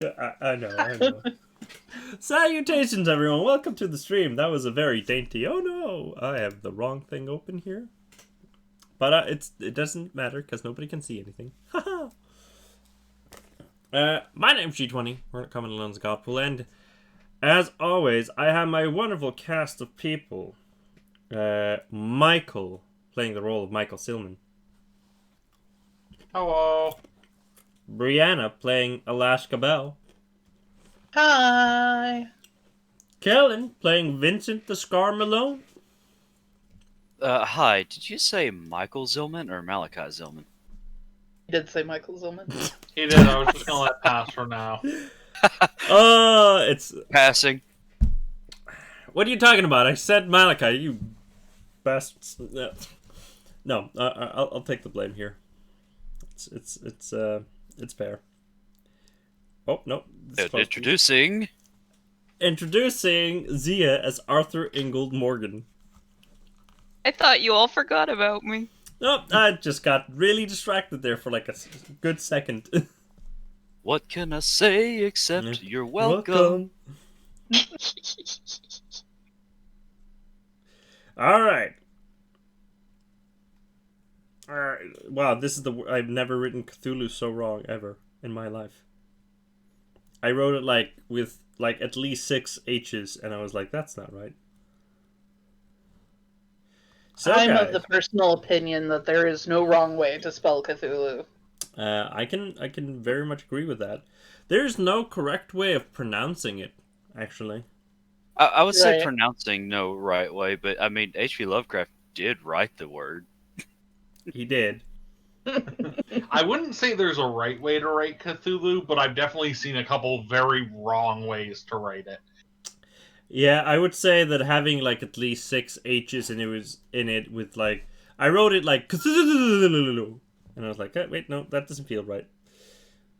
I know. Salutations, everyone. Welcome to the stream. That was a very dainty. Oh no, I have the wrong thing open here. But it doesn't matter because nobody can see anything. My name's G20. We're coming along as Godpool, and as always, I have my wonderful cast of people. Michael playing the role of Michael Silman. Hello. Brianna playing Alaska Bell. Hi. Kellen playing Vincent the Scar Malone. Hi, did you say Michael Zillman or Malachi Zillman? I did say Michael Zillman. He did, I was just gonna let pass for now. It's... Passing. What are you talking about? I said Malachi, you bastards. No, I'll take the blame here. It's fair. Oh, no. Introducing Zia as Arthur Ingold Morgan. I thought you all forgot about me. Nope, I just got really distracted there for like a good second. What can I say except you're welcome? Alright. Wow, this is I've never written Cthulhu so wrong ever in my life. I wrote it like with like at least 6 H's, and I was like, that's not right. So, I'm guys, of the personal opinion that there is no wrong way to spell Cthulhu. I can very much agree with that. There's no correct way of pronouncing it, actually. I would say Right. pronouncing no right way, but I mean, H.P. Lovecraft did write the word. He did. I wouldn't say there's a right way to write Cthulhu, but I've definitely seen a couple very wrong ways to write it. Yeah, I would say that having like at least 6 H's and it was in it with like I wrote it like and I was like, wait, no, that doesn't feel right.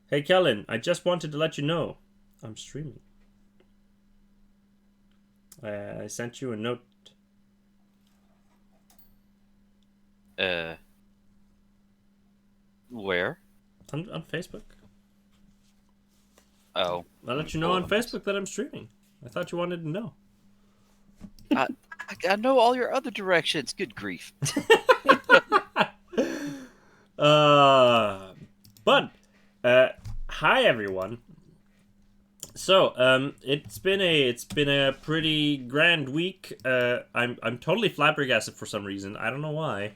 Hey Kellen, I just wanted to let you know I'm streaming. I sent you a note. Where? On Facebook. Oh. I'll let you know on Facebook that I'm streaming. I thought you wanted to know. I know all your other directions. Good grief. But hi everyone. So it's been a pretty grand week. I'm totally flabbergasted for some reason. I don't know why.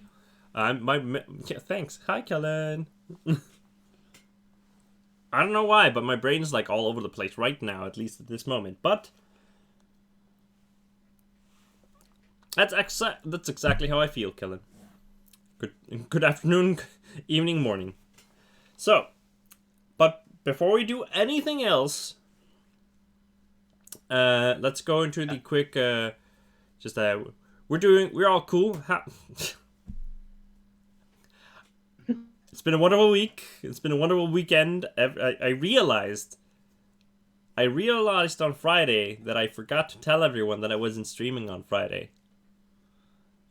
Thanks. Hi Kellen. I don't know why, but my brain is like all over the place right now, at least at this moment. But that's exactly how I feel, Kellen. Good afternoon, evening, morning. So, but before we do anything else, let's go into the quick. We're all cool. It's been a wonderful week. It's been a wonderful weekend. I realized on Friday that I forgot to tell everyone that I wasn't streaming on Friday.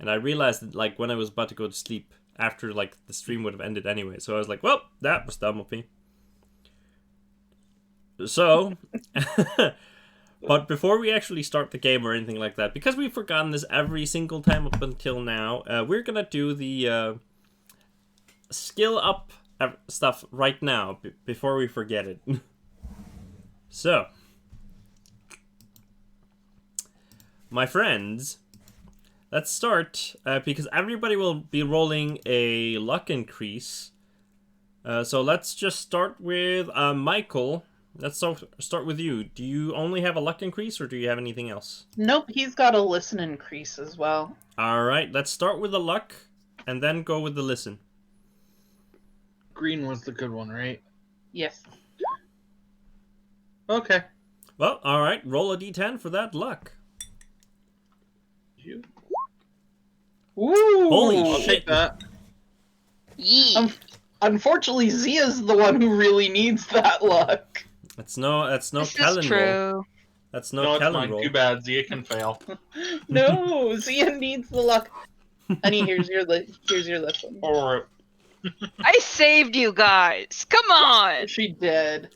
And I realized that, like, when I was about to go to sleep, after, like, the stream would have ended anyway. So I was like, well, that was dumb of me. So, but before we actually start the game or anything like that, because we've forgotten this every single time up until now, we're gonna do the skill up stuff right now before we forget it. So, my friends, let's start because everybody will be rolling a luck increase. So let's just start with Michael. Let's start with you. Do you only have a luck increase or do you have anything else? Nope, he's got a listen increase as well. Alright, let's start with the luck and then go with the listen. Green was the good one, right? Yes. Okay. Well, alright, roll a d10 for that luck. You? Ooh! Holy I'll shit. take that. Yee. Unfortunately, Zia's the one who really needs that luck. That's no This Kellen is roll. true. That's No, no it's Kellen mine. roll. Too bad. Zia can fail. No, Zia needs the luck. Honey, here's your listen. Or I saved you guys. Come on. She did.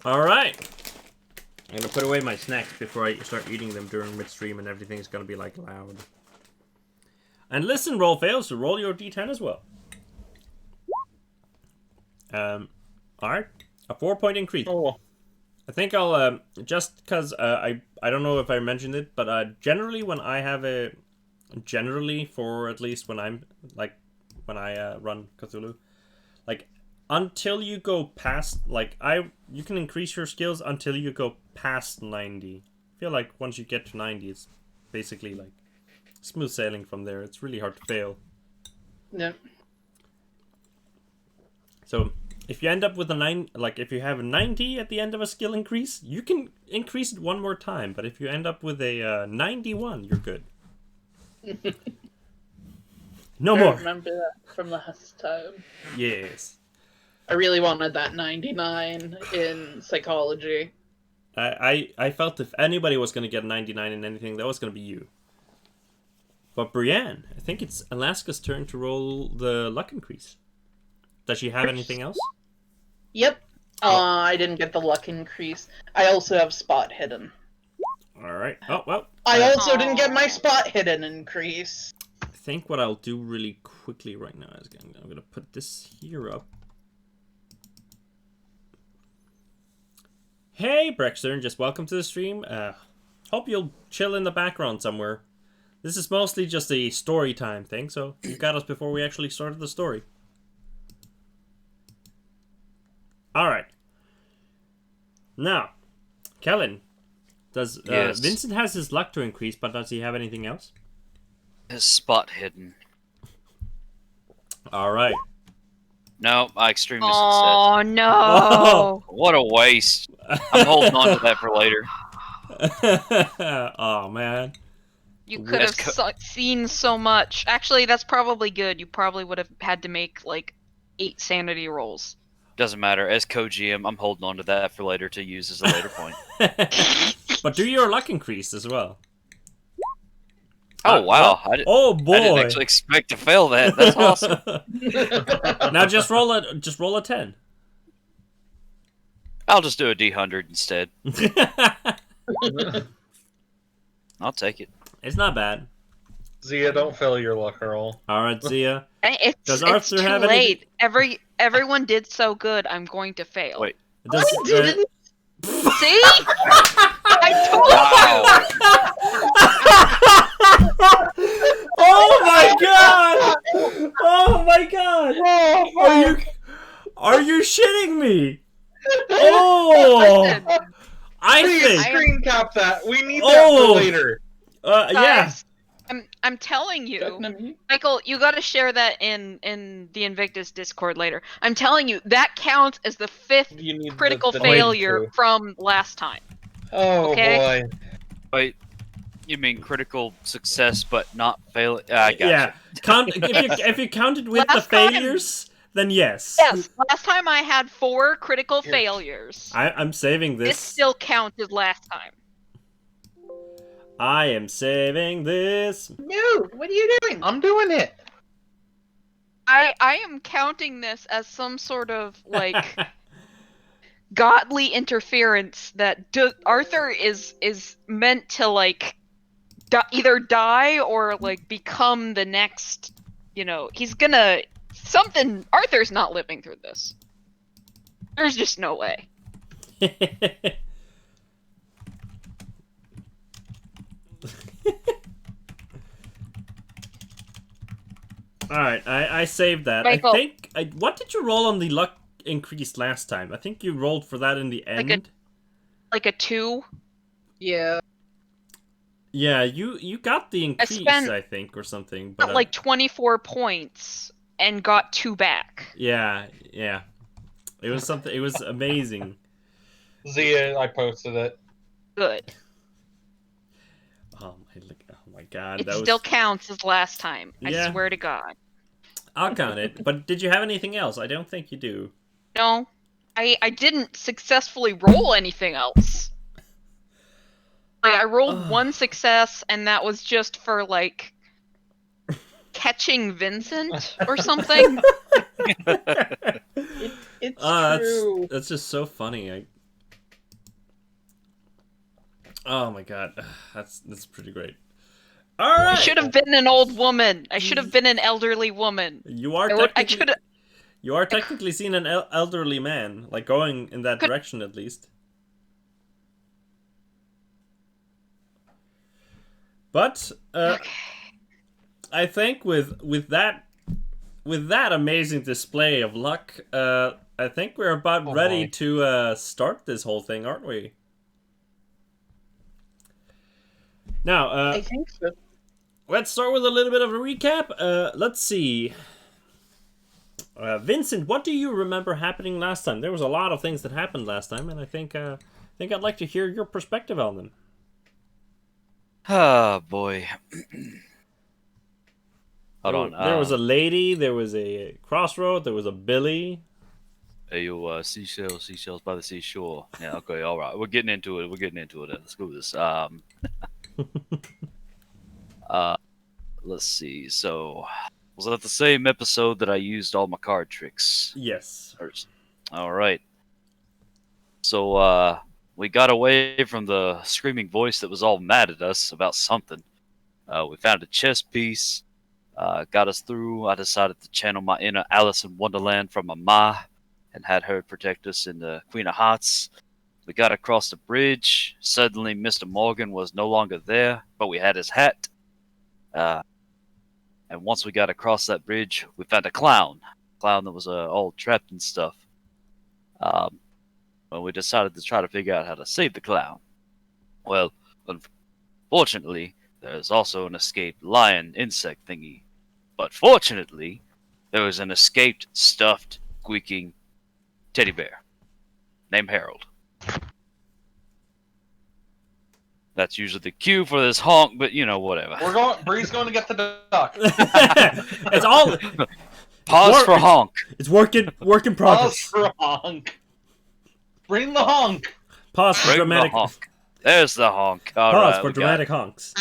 All right. I'm gonna put away my snacks before I start eating them during midstream, and everything's gonna be like loud. And listen, roll fails, so roll your d10 as well. All right, a 4-point increase. Oh. I think I'll just because I don't know if I mentioned it, but generally when I have for at least when I'm like when I run Cthulhu, like until you go past you can increase your skills until you go past 90. I feel like once you get to 90, it's basically like smooth sailing from there. It's really hard to fail. Yeah. So if you end up with if you have a 90 at the end of a skill increase, you can increase it one more time. But if you end up with a 91, you're good. No I more. remember that from last time. Yes. I really wanted that 99 in psychology. I felt if anybody was going to get a 99 in anything, that was going to be you. But Brienne, I think it's Alaska's turn to roll the luck increase. Does she have anything else? Yep. I didn't get the luck increase. I also have spot hidden. Alright. Oh, well. I also didn't get my spot hidden increase. I think what I'll do really quickly right now is I'm going to put this here up. Hey, Brexter, just welcome to the stream. Hope you'll chill in the background somewhere. This is mostly just a story time thing, so you got us before we actually started the story. Alright. Now, Kellen, does Yes. Vincent has his luck to increase, but does he have anything else? His spot hidden. Alright. No, I extremely success. Oh no! Whoa. What a waste. I'm holding on to that for later. Oh, man. You could That's have seen so much. Actually, that's probably good. You probably would have had to make like 8 sanity rolls. Doesn't matter. As co-GM, I'm holding on to that for later to use as a later point. But do your luck increase as well. Oh, wow. Oh boy! I didn't actually expect to fail that. That's awesome. Now just roll a 10. I'll just do a D100 instead. I'll take it. It's not bad. Zia, don't fail your luck roll. All right, Zia. It's Arthur too have late. Everyone did so good. I'm going to fail. Wait. Does, I didn't. See? I told Oh my god! Oh my god! Are you shitting me? Oh! Listen, I Please think. screen cap that. We need that Oh. for later. Yeah. guys, I'm telling you, you. Michael, you got to share that in the Invictus Discord later. I'm telling you, that counts as the 5th You need critical the failure too. from last time. Oh Okay. boy. Wait. You mean critical success, but not fail? I got Yeah. If you counted with the Last time. failures, then yes. Yes, last time I had 4 critical failures. I'm saving This this. still counted last time. I am saving this. No, what are you doing? I'm doing it. I am counting this as some sort of like godly interference that Arthur is meant to like either die or like become the next. You know, he's gonna something. Arthur's not living through this. There's just no way. Alright, I saved that. Michael. I think. What did you roll on the luck increase last time? I think you rolled for that in the end. Like a 2. Yeah. Yeah, you got the increase, spent- I think, or something. Got But like 24 points and got 2 back. yeah. It was something. It was amazing. Zia, I posted it. Good. Oh my god, It that still was. counts as last time. Yeah. I swear to God. I'll count it. But did you have anything else? I don't think you do. No, I didn't successfully roll anything else. Like, I rolled 1 success, and that was just for like catching Vincent or something. It's That's true. just so funny. Oh my god, that's pretty great. All I right, should have been an old woman. I should have been an elderly woman. you are I should have. technically seen an elderly man, like going in that direction at least. But Okay. I think with that amazing display of luck, I think we're about ready boy. to start this whole thing, aren't we? Now, I think so. let's start with a little bit of a recap. Let's see. Vincent, what do you remember happening last time? There was a lot of things that happened last time, and I think I'd like to hear your perspective on them. Ah, boy. Hold on. There was a lady, there was a crossroad, there was a Billy. Hey, yo, seashells by the seashore. Yeah, okay, all right. We're getting into it. Let's go with this. Let's see. So, was that the same episode that I used all my card tricks? Yes. All right. So, we got away from the screaming voice that was all mad at us about something. We found a chess piece. Got us through. I decided to channel my inner Alice in Wonderland from my ma and had her protect us in the Queen of Hearts. We got across the bridge. Suddenly, Mr. Morgan was no longer there, but we had his hat. And once we got across that bridge, we found a clown. Clown that was all trapped and stuff. Well, we decided to try to figure out how to save the clown. Well, unfortunately, there's also an escaped lion insect thingy. But fortunately, there was an escaped, stuffed, squeaking teddy bear named Harold. That's usually the cue for this honk, but whatever. Bree's going to get the duck. It's all Pause for honk. It's work in Pause progress. for honk. Bring the honk. Pause for Bring dramatic. the honk. There's the honk. All Pause right, for we got dramatic it. honks.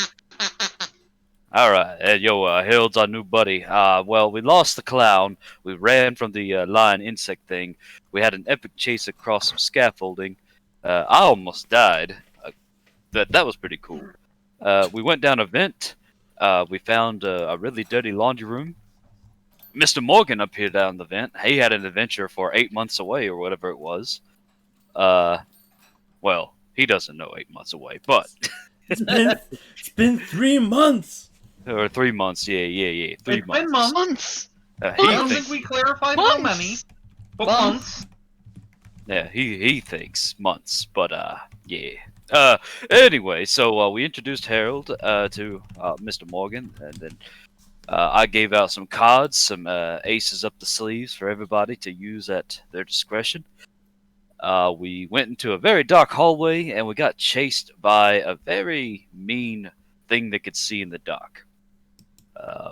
All right, Harold's our new buddy. Well, we lost the clown. We ran from the lion insect thing. We had an epic chase across some scaffolding. I almost died. That was pretty cool. We went down a vent. We found a really dirty laundry room. Mr. Morgan appeared down the vent. He had an adventure for 8 months away or whatever it was. Well, he doesn't know 8 months away, but It's been 3 months. or 3 months. Yeah. 3 It's months. been months. Months. I He don't thinks, think we clarified how many. Months. But Months. months. yeah, he thinks months, but yeah. Anyway, so we introduced Harold to Mr. Morgan, and then I gave out some cards, some aces up the sleeves for everybody to use at their discretion. We went into a very dark hallway, and we got chased by a very mean thing that could see in the dark.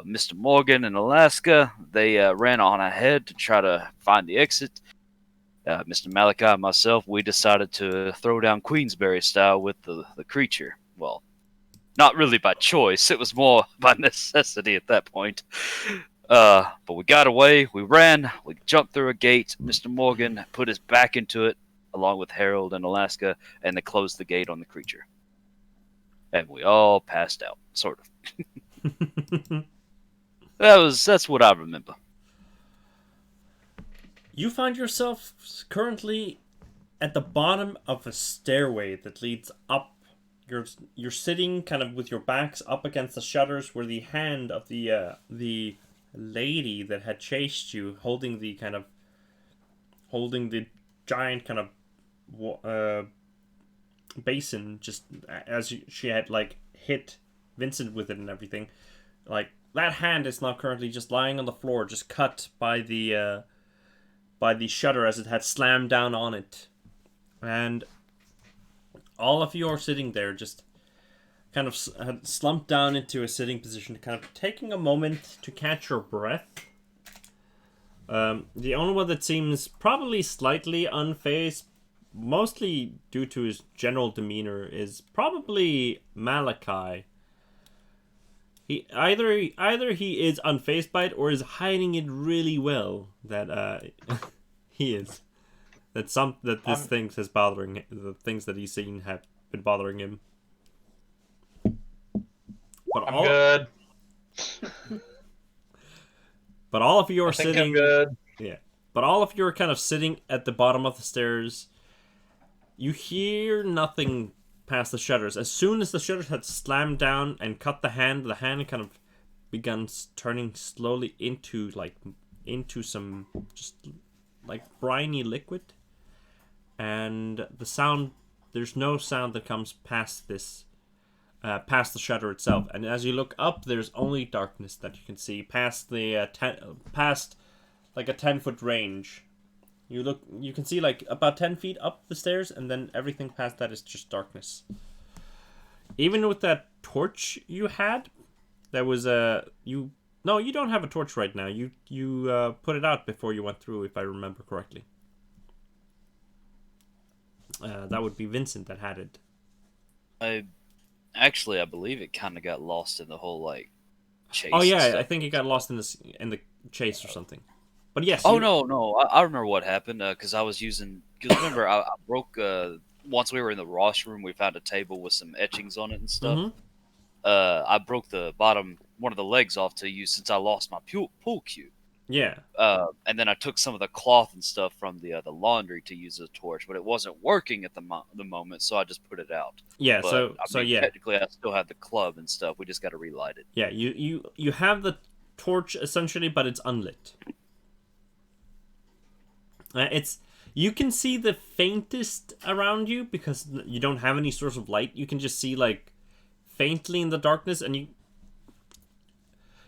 Mr. Morgan and Alaska, they ran on ahead to try to find the exit. Mr. Malachi and myself, we decided to throw down Queensberry style with the creature. Well, not really by choice. It was more by necessity at that point. But we got away. We ran. We jumped through a gate. Mr. Morgan put his back into it, along with Harold and Alaska, and they closed the gate on the creature. And we all passed out, sort of. That's what I remember. You find yourself currently at the bottom of a stairway that leads up. You're sitting kind of with your backs up against the shutters, where the hand of the lady that had chased you, holding the giant kind of basin, just as she had like hit Vincent with it and everything. Like, that hand is now currently just lying on the floor, just cut by the shutter as it had slammed down on it. And all of you are sitting there, just kind of slumped down into a sitting position, kind of taking a moment to catch your breath. The only one that seems probably slightly unfazed, mostly due to his general demeanor, is probably Malachi. He either he is unfazed by it, or is hiding it really well that he is. That things has bothering, the things that he's seen have been bothering him. But I'm good. But all of you are I think sitting. I'm good. Yeah. But all of you are kind of sitting at the bottom of the stairs. You hear nothing past the shutters. As soon as the shutters had slammed down and cut the hand kind of began turning slowly into some just like briny liquid. And the sound, there's no sound that comes past this, past the shutter itself. And as you look up, there's only darkness that you can see past the past like a 10-foot range. You can see like about 10 feet up the stairs, and then everything past that is just darkness. Even with that torch you had, there was you don't have a torch right now. You put it out before you went through, if I remember correctly. That would be Vincent that had it. I believe it kind of got lost in the whole like chase. Oh yeah, stuff. I think it got lost in the chase or something. But yes. Oh no! I remember what happened because I was using. Because remember, I broke. Once we were in the washroom, we found a table with some etchings on it and stuff. Mm-hmm. I broke the bottom one of the legs off to use since I lost my pool cue. Yeah. And then I took some of the cloth and stuff from the laundry to use as a torch, but it wasn't working at the moment, so I just put it out. Yeah. But, yeah. Technically, I still have the club and stuff. We just got to relight it. Yeah. You have the torch essentially, but it's unlit. You can see the faintest around you because you don't have any source of light. You can just see like faintly in the darkness, and you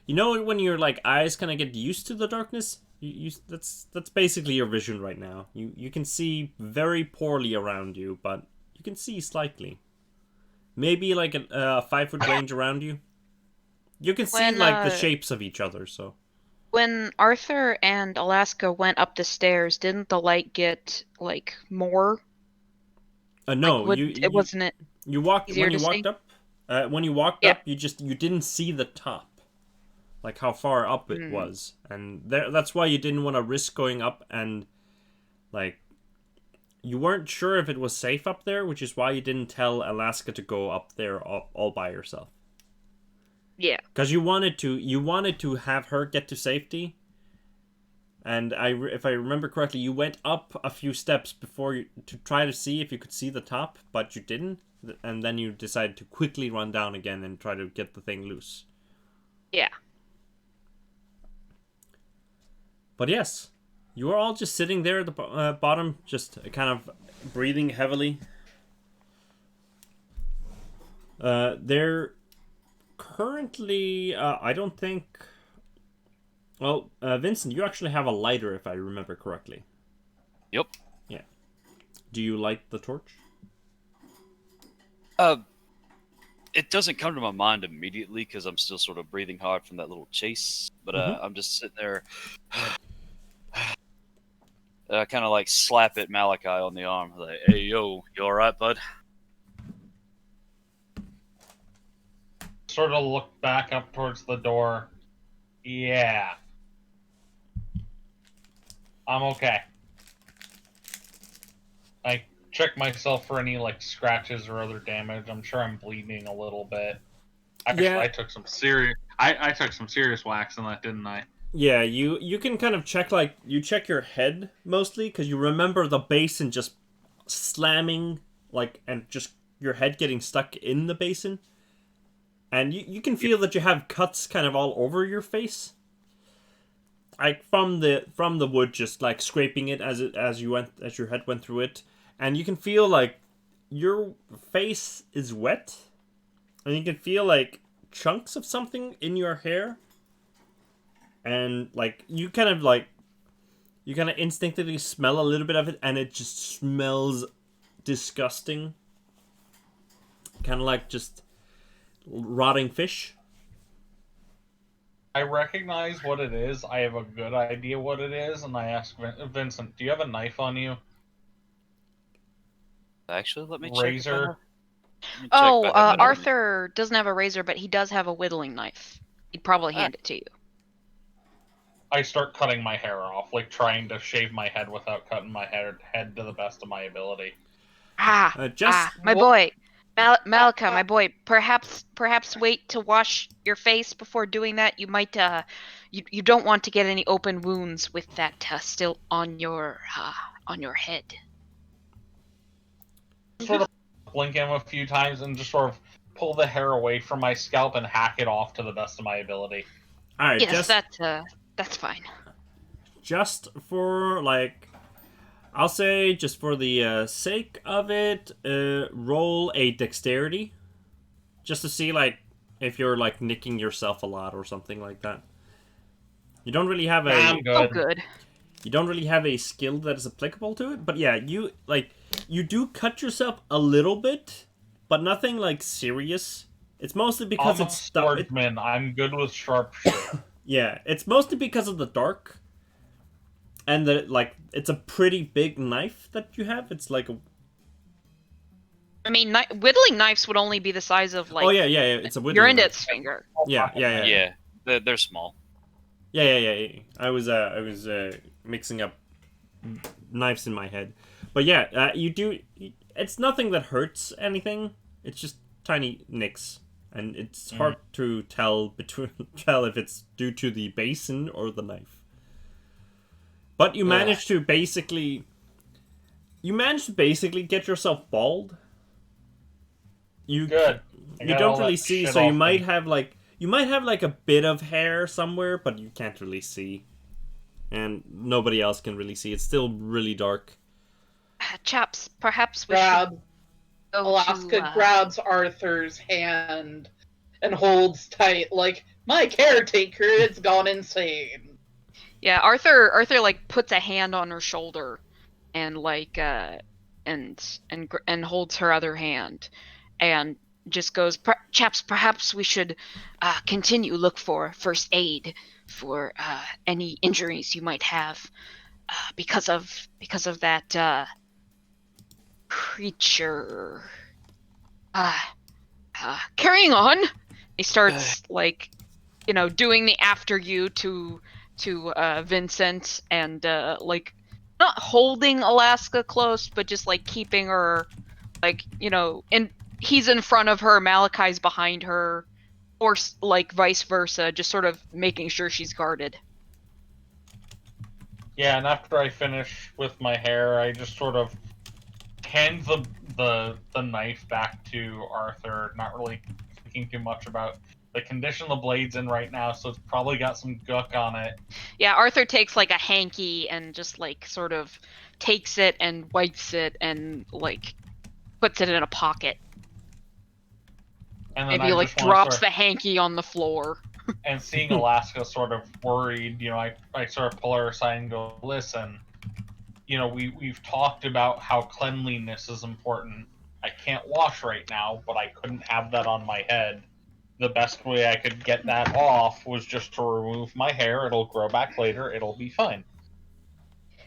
know when your like eyes kind of get used to the darkness. That's basically your vision right now. You can see very poorly around you, but you can see slightly. Maybe like a 5-foot range around you. You can see like the shapes of each other. So. When Arthur and Alaska went up the stairs, didn't the light get like more? No, like, it wasn't it. You walked Easier when you to walked see? up. When you walked up, you didn't see the top, like how far up it was, and that's why you didn't want to risk going up, and like you weren't sure if it was safe up there, which is why you didn't tell Alaska to go up there all by herself. Yeah. Because you wanted to have her get to safety. And if I remember correctly, you went up a few steps to try to see if you could see the top, but you didn't. And then you decided to quickly run down again and try to get the thing loose. Yeah. But yes, you are all just sitting there at the bottom, just kind of breathing heavily. They're currently, I don't think... Well, Vincent, you actually have a lighter, if I remember correctly. Yep. Yeah. Do you light the torch? It doesn't come to my mind immediately because I'm still sort of breathing hard from that little chase. But I'm just sitting there. I kind of like slap at Malachi on the arm, like, "Hey, yo, you all right, bud?" Sort of look back up towards the door. Yeah. I'm okay. I check myself for any like scratches or other damage. I'm sure I'm bleeding a little bit. Actually, Yeah. I took some serious. I took some serious whacks in that, didn't I? Yeah, you can kind of check, like, you check your head mostly, because you remember the basin just slamming, like, and just your head getting stuck in the basin. And you can feel that you have cuts kind of all over your face. Like, from the wood just, like, scraping it as your head went through it. And you can feel, like, your face is wet. And you can feel, like, chunks of something in your hair. And, like, you kind of instinctively smell a little bit of it, and it just smells disgusting. Kind of like just rotting fish. I recognize what it is. I have a good idea what it is, and I ask Vincent, "Do you have a knife on you?" Actually, let me Razor. check. Arthur doesn't have a razor, but he does have a whittling knife. He'd probably hand it to you. I start cutting my hair off, like trying to shave my head without cutting my head to the best of my ability. My What? boy. Malachi, my boy, perhaps wait to wash your face before doing that. You might you don't want to get any open wounds with that still on your head. Sort of blink him a few times and just sort of pull the hair away from my scalp and hack it off to the best of my ability. All right, Yes, that's fine. just for like, I'll say just for the sake of it, roll a dexterity, just to see like if you're like nicking yourself a lot or something like that. You don't really have I'm good. Oh, good. you don't really have a skill that is applicable to it, but yeah, you do cut yourself a little bit, but nothing like serious. It's mostly because I'm a it's swordsman. I'm good with sharpshooting. yeah, it's mostly because of the dark. And it's a pretty big knife that you have. It's like a... I mean, whittling knives would only be the size of like. Oh yeah. It's a whittling Your knife. index finger. Yeah. Yeah, they're small. Yeah. I was mixing up knives in my head, but yeah, you do. It's nothing that hurts anything. It's just tiny nicks, and it's hard to tell if it's due to the basin or the knife. But you managed to basically get yourself bald. Good. You don't really see, so you might have like a bit of hair somewhere, but you can't really see, and nobody else can really see. It's still really dark. Chaps, perhaps we should. Alaska grabs Arthur's hand and holds tight, like, my caretaker has gone insane. Yeah, Arthur like puts a hand on her shoulder, and like and holds her other hand, and just goes, chaps, perhaps we should look for first aid for any injuries you might have because of that creature. Carrying on. He starts like, doing the after you to Vincent, and like not holding Alaska close, but just like keeping her, like, and he's in front of her, Malachi's behind her, or like vice versa, just sort of making sure she's guarded. Yeah, and after I finish with my hair, I just sort of hand the knife back to Arthur, not really thinking too much about the condition the blade's in right now, so it's probably got some gook on it. Yeah, Arthur takes like a hanky and just like sort of takes it and wipes it and like puts it in a pocket. And then Maybe like drops the hanky on the floor. And seeing Alaska sort of worried, I sort of pull her aside and go, listen, we've talked about how cleanliness is important. I can't wash right now, but I couldn't have that on my head. The best way I could get that off was just to remove my hair. It'll grow back later. It'll be fine.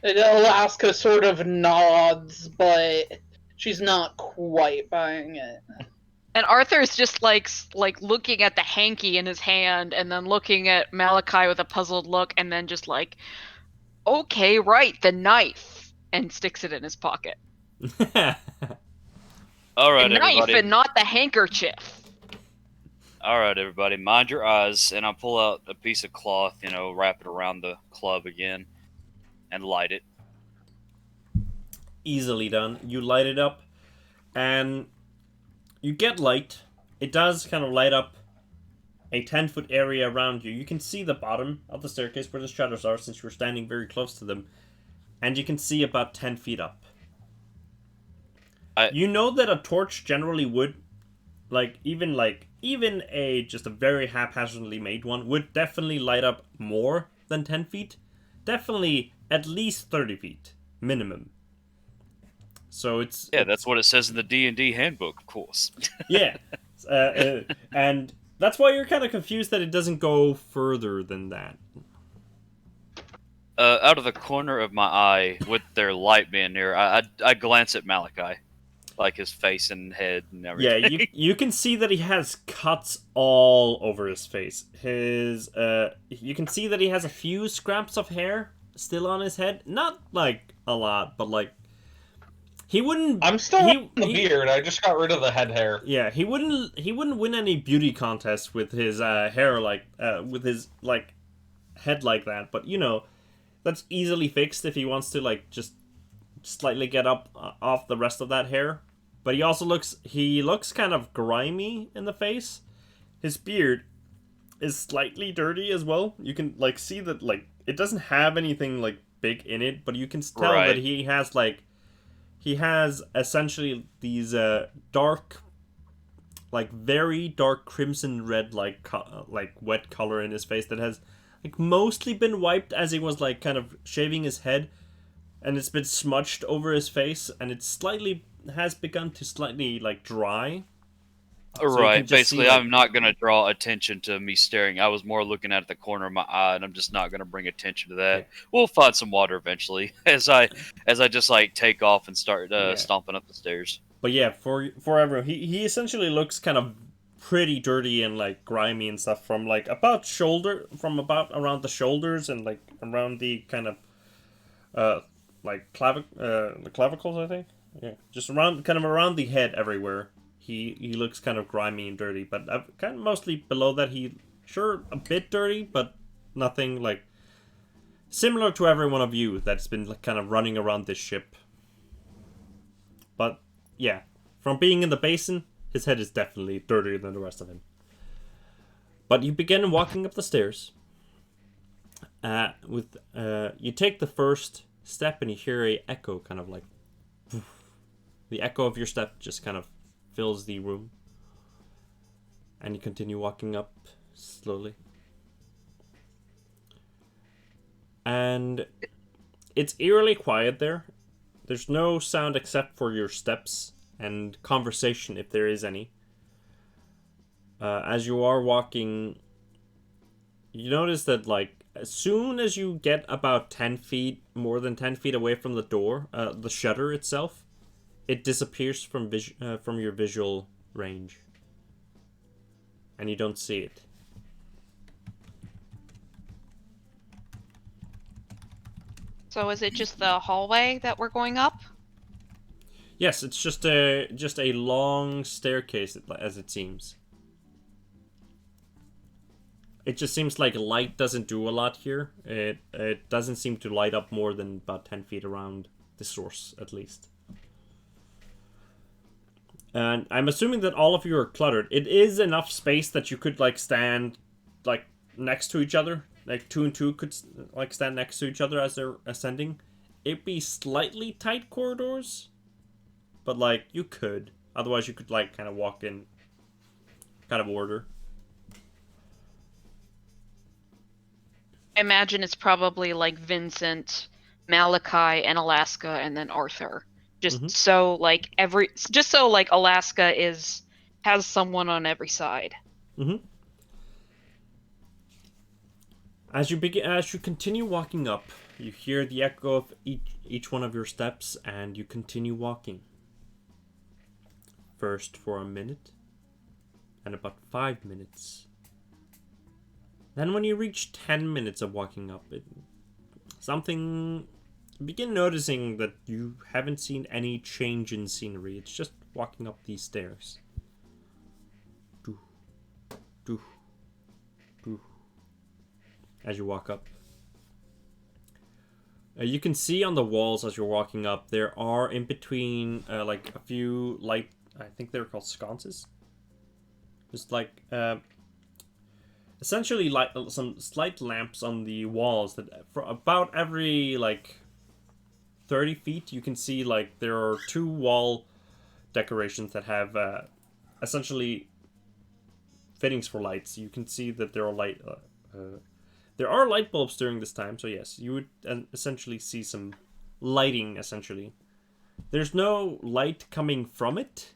And Alaska sort of nods, but she's not quite buying it. And Arthur's just like looking at the hanky in his hand, and then looking at Malachi with a puzzled look, and then just like, okay, right, the knife, and sticks it in his pocket. All right, the knife everybody. and not the handkerchief. All right, everybody, mind your eyes, and I'll pull out a piece of cloth, wrap it around the club again, and light it. Easily done. You light it up, and you get light. It does kind of light up a 10-foot area around you. You can see the bottom of the staircase where the shadows are, since you're standing very close to them, and you can see about 10 feet up. You know that a torch generally would, even just a very haphazardly made one would definitely light up more than 10 feet. Definitely at least 30 feet minimum. So it's... Yeah, that's what it says in the D&D handbook, of course. Yeah. And that's why you're kind of confused that it doesn't go further than that. Out of the corner of my eye, with their light being near, I glance at Malachi. Like his face and head and everything. Yeah, you can see that he has cuts all over his face. You can see that he has a few scraps of hair still on his head. Not like a lot, but like He wouldn't. I'm still on the beard. I just got rid of the head hair. Yeah, he wouldn't win any beauty contests with his hair with his like head like that. But you know, that's easily fixed if he wants to like just slightly get up off the rest of that hair. But he also looks kind of grimy in the face. His beard is slightly dirty as well. You can like see that like it doesn't have anything like big in it, but you can tell that he has essentially these dark, like very dark crimson red like wet color in his face that has like mostly been wiped as he was like kind of shaving his head, and it's been smudged over his face, and it has begun to slightly like dry. Right. Basically, I'm not going to draw attention to me staring. I was more looking at the corner of my eye, and I'm just not going to bring attention to that. Yeah. We'll find some water eventually as I just like take off and start stomping up the stairs. But yeah, for everyone, he essentially looks kind of pretty dirty and like grimy and stuff from about around the shoulders and like around the kind of the clavicles, I think. Yeah, just around the head everywhere. He looks kind of grimy and dirty, but kind of mostly below that a bit dirty, but nothing like similar to every one of you that's been like, kind of running around this ship. But yeah, from being in the basin, his head is definitely dirtier than the rest of him. But you begin walking up the stairs. You take the first step and you hear a echo, kind of like the echo of your step just kind of fills the room, and you continue walking up slowly, and it's eerily quiet there. There's no sound except for your steps and conversation, if there is any. As you are walking, you notice that like as soon as you get about 10 feet, more than 10 feet away from the door, the shutter itself, it disappears from your visual range, and you don't see it. So is it just the hallway that we're going up? Yes, it's just a long staircase, as it seems. It just seems like light doesn't do a lot here. It doesn't seem to light up more than about 10 feet around the source, at least. And I'm assuming that all of you are cluttered. It is enough space that you could like stand like next to each other. Like 2 and 2 could like stand next to each other as they're ascending. It'd be slightly tight corridors, but like you could. Otherwise you could like kind of walk in kind of order. I imagine it's probably like Vincent, Malachi, and Alaska, and then Arthur. Just so like Alaska has someone on every side. Mm-hmm. As you continue walking up, you hear the echo of each one of your steps, and you continue walking. First for a minute, and about 5 minutes. Then when you reach 10 minutes of walking up, begin noticing that you haven't seen any change in scenery. It's just walking up these stairs. As you walk up. You can see on the walls as you're walking up, there are in between like a few light, I think they're called sconces. Just like essentially like some slight lamps on the walls that for about every like 30 feet you can see like there are 2 wall decorations that have essentially fittings for lights. You can see that there are light bulbs during this time, so yes, you would essentially see some lighting. Essentially there's no light coming from it,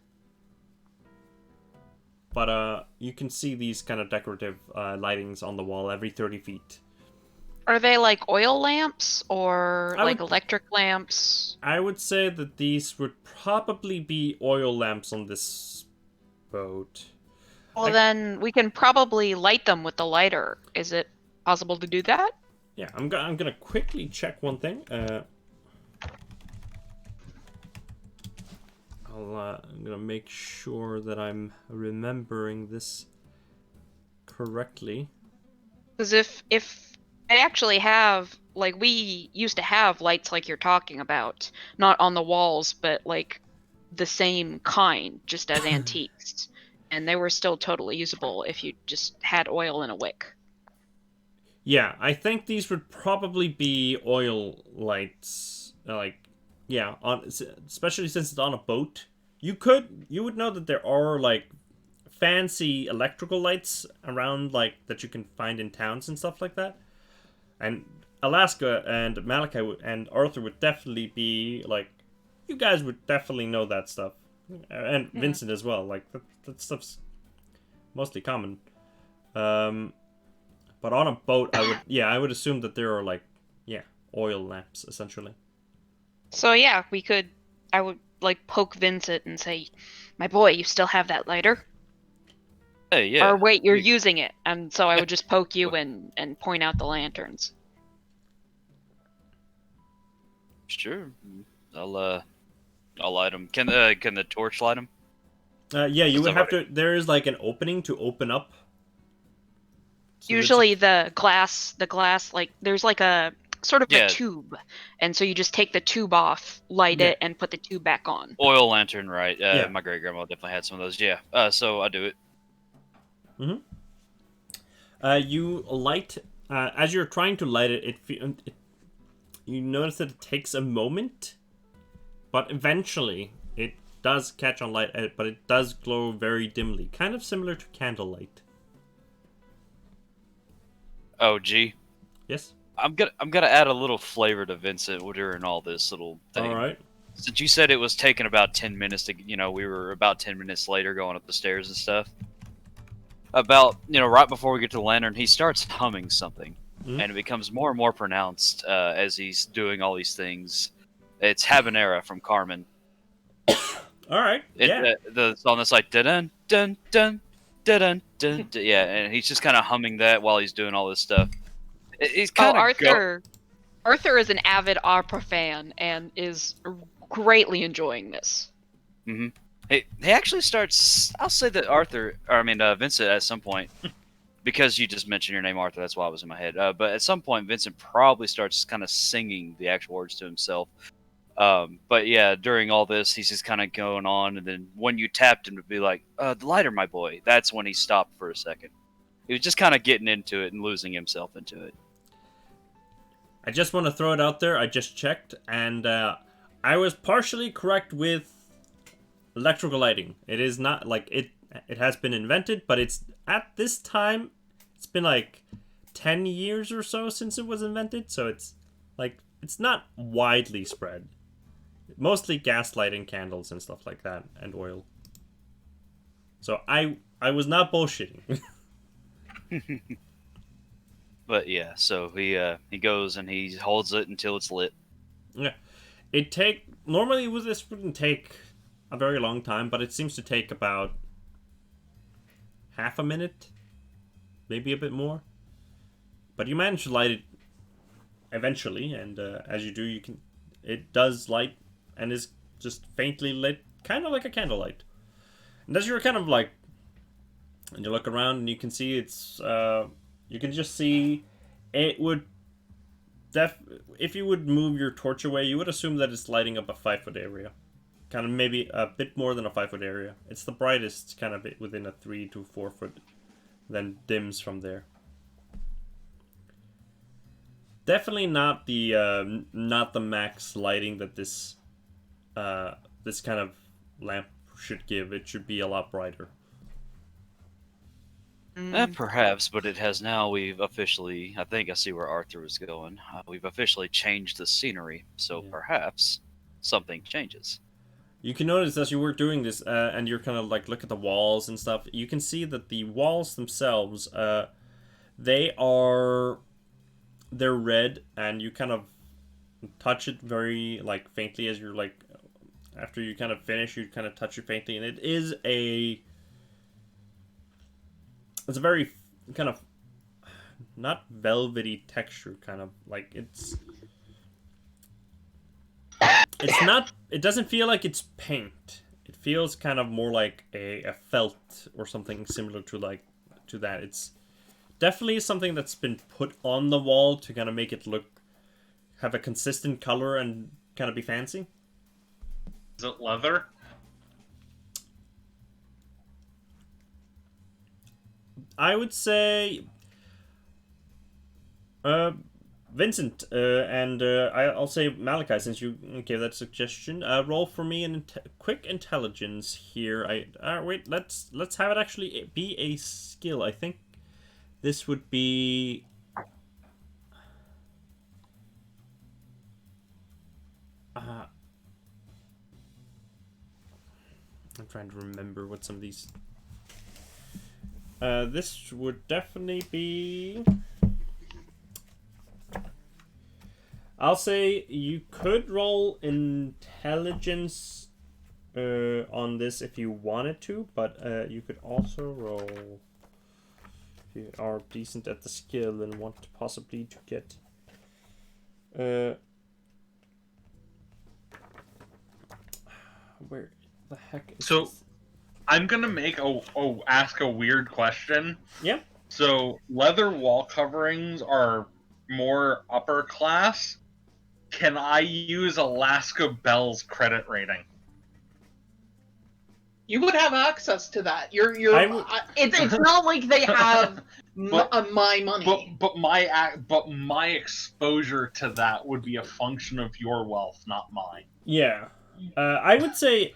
but you can see these kind of decorative lightings on the wall every 30 feet. Are they like oil lamps or electric lamps? I would say that these would probably be oil lamps on this boat. Well, then we can probably light them with the lighter. Is it possible to do that? Yeah, I'm gonna quickly check one thing. I'm gonna make sure that I'm remembering this correctly. Because if I actually have, like, we used to have lights like you're talking about, not on the walls, but like the same kind, just as antiques, and they were still totally usable if you just had oil in a wick. Yeah, I think these would probably be oil lights. Yeah, especially since it's on a boat. You would know that there are like fancy electrical lights around, like that you can find in towns and stuff like that. And Alaska and Malachi and Arthur would definitely be like, you guys would definitely know that stuff, and Yeah. Vincent as well. Like that stuff's mostly common. But on a boat, I would assume that there are like, oil lamps essentially. So yeah, I would like poke Vincent and say, "My boy, you still have that lighter?" Hey, yeah. Or wait, you're we- using it. And so I would just poke you and point out the lanterns. Sure. I'll light them. Can the torch light them? Yeah, you Is would that have to. There is like an opening to open up. So Usually the glass, like, there's like a sort of Yeah. a tube. And so you just take the tube off, light Yeah. it, and put the tube back on. Oil lantern, right? Yeah. My great grandma definitely had some of those. Yeah. So I do it. You light as you're trying to light it. You notice that it takes a moment, but eventually it does catch on light. But it does glow very dimly, kind of similar to candlelight. Oh, gee. Yes. I'm gonna add a little flavor to Vincent during all this little thing. All right. Since you said it was taking about 10 minutes to, we were about 10 minutes later going up the stairs and stuff. About, right before we get to the lantern, he starts humming something. Mhm. And it becomes more and more pronounced as he's doing all these things. It's Habanera from Carmen. All right. Yeah. The song that's like, dun dun dun dun dun. Yeah, and he's just kind of humming that while he's doing all this stuff. He's kind of Arthur is an avid opera fan and is greatly enjoying this. Mm-hmm. He actually starts. I'll say that Vincent at some point, because you just mentioned your name, Arthur. That's why it was in my head. But at some point, Vincent probably starts kind of singing the actual words to himself. But yeah, during all this, he's just kind of going on, and then when you tapped him to be like, "The lighter, my boy," that's when he stopped for a second. He was just kind of getting into it and losing himself into it. I just want to throw it out there. I just checked, and I was partially correct with electrical lighting. It is not like it has been invented, but it's at this time, it's been like 10 years or so since it was invented, so it's not widely spread. Mostly gas lighting, candles and stuff like that, and oil. So I was not bullshitting. But yeah, so he goes and he holds it until it's lit. Yeah. Normally with this wouldn't take a very long time, but it seems to take about half a minute, maybe a bit more. But you manage to light it eventually, and as you do, it does light and is just faintly lit, kind of like a candlelight. And as you're kind of like, and you look around and you can see you can just see it would if you would move your torch away, you would assume that it's lighting up a 5-foot area. Kind of maybe a bit more than a 5-foot area. It's the brightest kind of within a 3 to 4 foot, then dims from there. Definitely not the max lighting that this kind of lamp should give. It should be a lot brighter. Perhaps, but it has now. We've officially. I think I see where Arthur was going. We've officially changed the scenery, so perhaps something changes. You can notice as you were doing this, and you're kind of like look at the walls and stuff. You can see that the walls themselves, they're red, and you kind of touch it very like faintly as you're like. After you kind of finish, you kind of touch it faintly, and it's a very kind of not velvety texture, kind of like it's not. It doesn't feel like it's paint. feels kind of more like a felt or something similar to that. It's definitely something that's been put on the wall to kind of make it have a consistent color and kind of be fancy. Is it leather? I would say, Vincent, and I'll say Malachi, since you gave that suggestion. Roll for me an quick intelligence here. Wait, let's have it actually be a skill. I think this would be. I'm trying to remember what some of these. This would definitely be. I'll say you could roll intelligence on this if you wanted to, but you could also roll if you are decent at the skill and want to possibly to get where the heck is So this? I'm gonna ask a weird question. Yeah. So leather wall coverings are more upper class. Can I use Alaska Bell's credit rating? You would have access to that. It's not like they have my money. But my exposure to that would be a function of your wealth, not mine. Yeah. I would say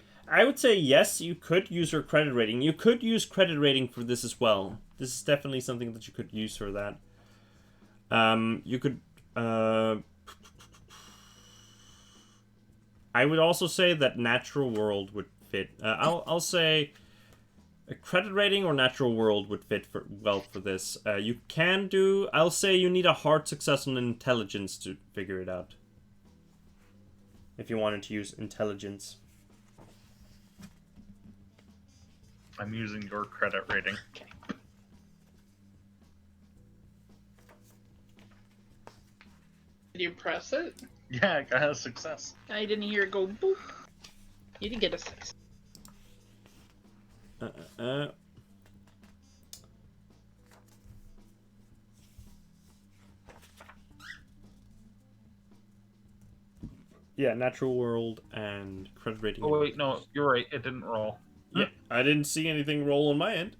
yes, you could use your credit rating. You could use credit rating for this as well. This is definitely something that you could use for that. You could I would also say that natural world would fit. I'll say a credit rating or natural world would fit well for this. You can do. I'll say you need a hard success on intelligence to figure it out. If you wanted to use intelligence. I'm using your credit rating. Did you press it? Yeah, I got a success. I didn't hear it go boop. You didn't get a 6. Yeah, natural world and credit rating. Oh wait, no, you're right. It didn't roll. Yeah, I didn't see anything roll on my end.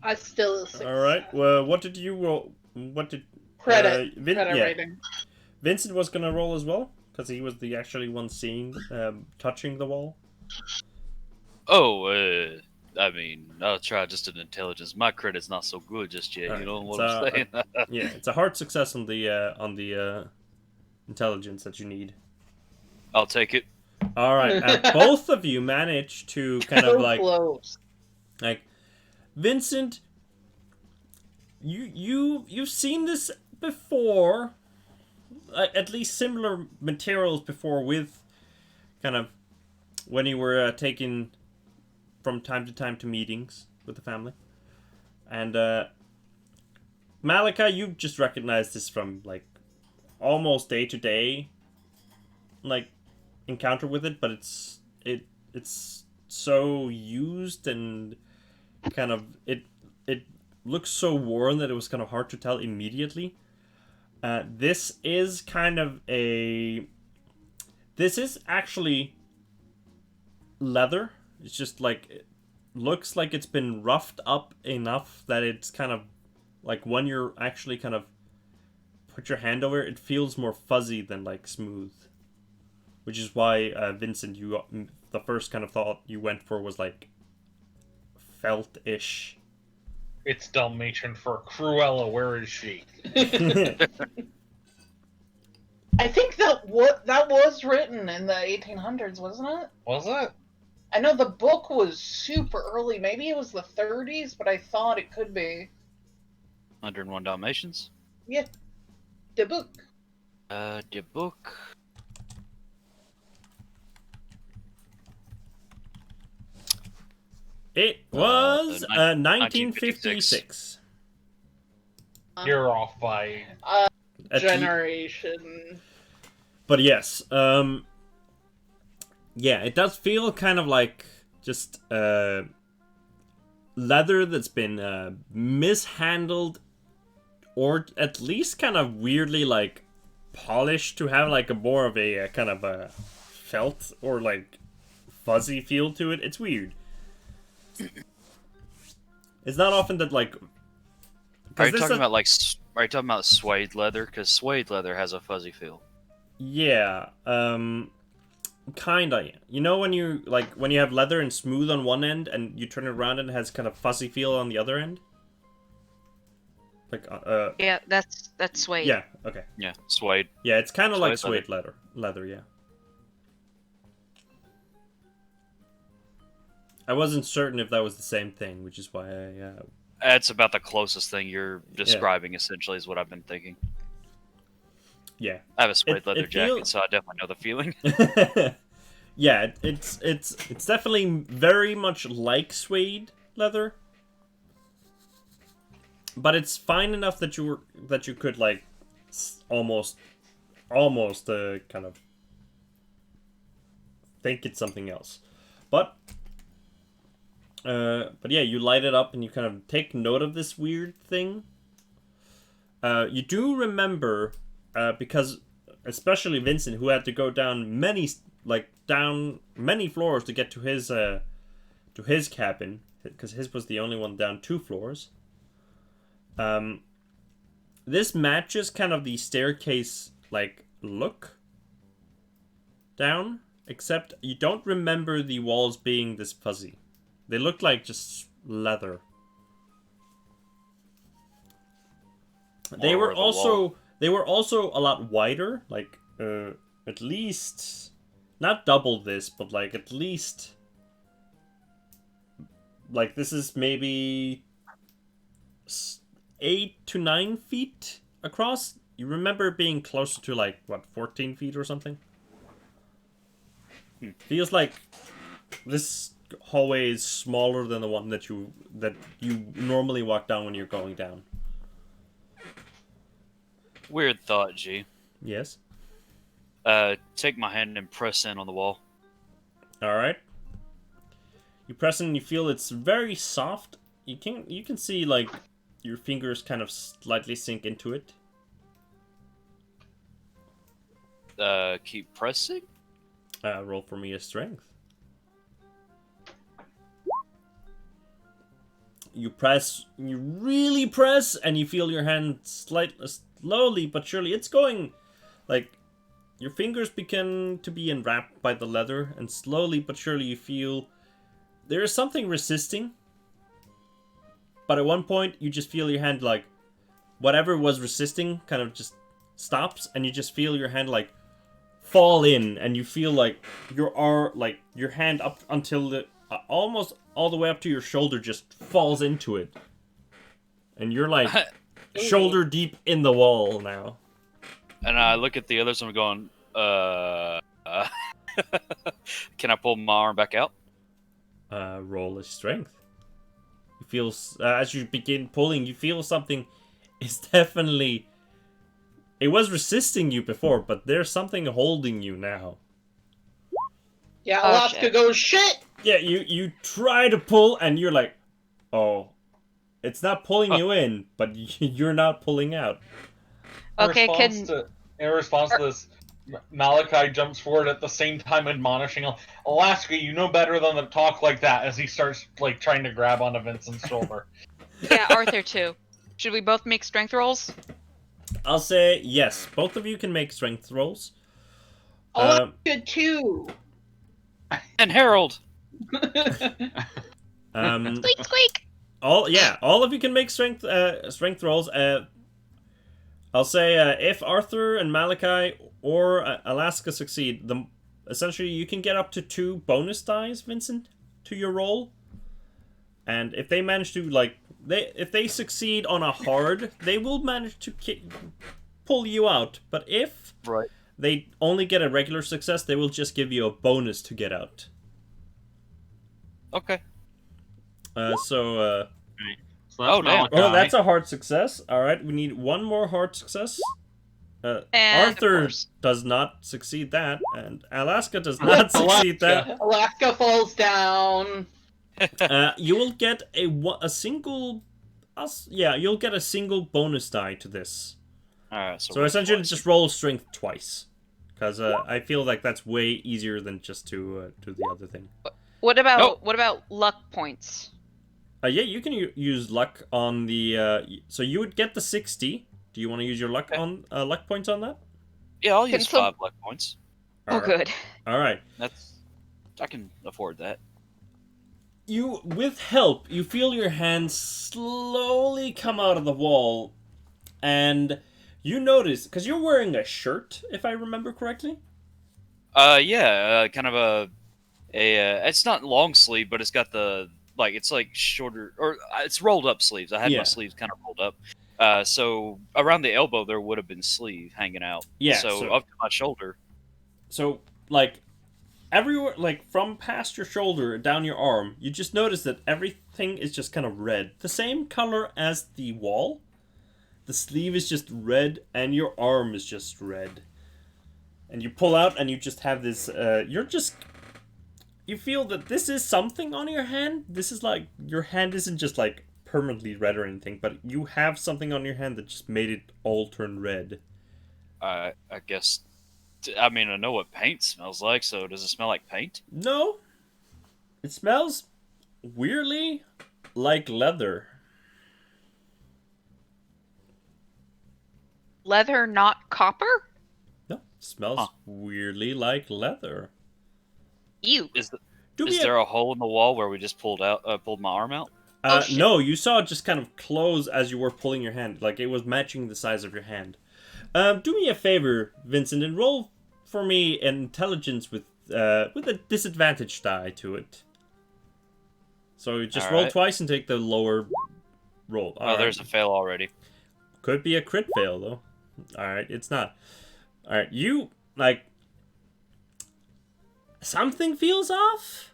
I still a 6. All right. Well, what did you roll? What did Credit yeah. rating. Vincent was gonna roll as well because he was the actually one seeing, touching the wall. Oh, I mean, I'll try just an intelligence. My credit's not so good just yet. Alright, You know what I'm saying? Yeah, it's a hard success on the intelligence that you need. I'll take it. All right, both of you managed to kind of like close. like Vincent. You've seen this before, at least similar materials before with kind of when you were taken from time to time to meetings with the family, and Malachi, you just recognize this from like almost day to day, like encounter with it, but it's so used and kind of it looks so worn that it was kind of hard to tell immediately. This is actually leather. It's just like it looks like it's been roughed up enough that it's kind of like when you're actually kind of put your hand over it, it feels more fuzzy than like smooth. Which is why Vincent, the first kind of thought you went for was like felt-ish. It's Dalmatian for Cruella. Where is she? I think that was written in the 1800s, wasn't it? Was it? I know the book was super early. Maybe it was the 30s, but I thought it could be. 101 Dalmatians? Yeah, the book. The book. It was 1956. You're off by At Generation. But yes, Yeah, it does feel kind of like just leather that's been mishandled, or at least kind of weirdly like polished to have like a more of a kind of a felt or like fuzzy feel to it. It's weird. It's not often that like. Are you talking about Are you talking about suede leather? Because suede leather has a fuzzy feel. Yeah. Kinda. You know when you when you have leather and smooth on one end and you turn it around and it has kind of fuzzy feel on the other end? Like Yeah, that's suede. Yeah, okay. Yeah, suede. Yeah, it's kind of like Suede suede leather, yeah. I wasn't certain if that was the same thing, which is why I That's about the closest thing you're describing, essentially, is what I've been thinking. Yeah. I have a suede leather jacket, so I definitely know the feeling. Yeah, it's definitely very much like suede leather. But it's fine enough that you could like almost kind of think it's something else. But yeah, you light it up and you kind of take note of this weird thing. You do remember, because especially Vincent, who had to go down many floors to get to his cabin, because his was the only one down 2 floors. This matches kind of the staircase like look down, except you don't remember the walls being this fuzzy. They look like just leather. They were also a lot wider, like at least not double this, but like at least like this is maybe 8 to 9 feet across. You remember it being closer to like what, 14 feet or something? Feels like this hallway is smaller than the one that you normally walk down when you're going down. Weird thought, G. Yes. Take my hand and press in on the wall. All right. You press in and you feel it's very soft. You can see like your fingers kind of slightly sink into it. Keep pressing? Roll for me a strength. You press, you really press, and you feel your hand slowly but surely. It's going, like, your fingers begin to be enwrapped by the leather, and slowly but surely you feel there is something resisting. But at one point, you just feel your hand, like, whatever was resisting kind of just stops, and you just feel your hand, like, fall in, and you feel like your hand up until the almost all the way up to your shoulder just falls into it, and you're like shoulder deep in the wall now. And I look at the others and I'm going, can I pull my arm back out? Roll a strength. You feel as you begin pulling, you feel something is definitely. It was resisting you before, but there's something holding you now. Yeah, Alaska goes, shit! Yeah, you try to pull, and you're like, oh, it's not pulling you in, but you're not pulling out. Okay, in response to this, Malachi jumps forward at the same time admonishing Alaska, you know better than to talk like that, as he starts like trying to grab onto Vincent's shoulder. Yeah, Arthur too. Should we both make strength rolls? I'll say yes. Both of you can make strength rolls. Alaska too. And Harold. Squeak, squeak. All of you can make strength rolls. I'll say if Arthur and Malachi or Alaska succeed, essentially you can get up to 2 bonus dice, Vincent, to your roll. And if they manage to if they succeed on a hard, they will manage to pull you out. But if they only get a regular success, they will just give you a bonus to get out. Okay. So that's that's a hard success. All right, we need one more hard success. And of Arthur course. does not succeed that, and Alaska does not succeed that. Alaska falls down. You will get a single. Yeah, you'll get a single bonus die to this. Alright, So essentially, just roll strength twice, because I feel like that's way easier than just to do the other thing. What about Nope. what about luck points? Yeah, you can use luck on the. So you would get the 60. Do you want to use your luck on luck points on that? Yeah, I'll use some- 5 luck points. Oh, good. All right. I can afford that. You, with help, you feel your hands slowly come out of the wall, and you notice because you're wearing a shirt, if I remember correctly. Yeah, kind of a it's not long sleeve, but it's got it's like shorter, or it's rolled up sleeves. I had my sleeves kind of rolled up. So around the elbow there would have been sleeve hanging out. Yeah, So so- up to my shoulder. So, like, everywhere, like, from past your shoulder down your arm, you just notice that everything is just kind of red. The same color as the wall. The sleeve is just red, and your arm is just red. And you pull out, and you just have this, you feel that this is something on your hand. This is like, your hand isn't just, like, permanently red or anything, but you have something on your hand that just made it all turn red. I guess. I mean, I know what paint smells like. So does it smell like paint? No. It smells weirdly like leather. Leather, not copper? No, it smells weirdly like leather. Ew. Is Do me Is there a hole in the wall where we just pulled my arm out? Oh, shit. No, you saw it just kind of close as you were pulling your hand. Like, it was matching the size of your hand. Do me a favor, Vincent, and roll for me an intelligence with a disadvantage die to it. So just All roll right. twice and take the lower roll. Oh, there's a fail already. Could be a crit fail, though. Alright, it's not. Alright, you, like... Something feels off?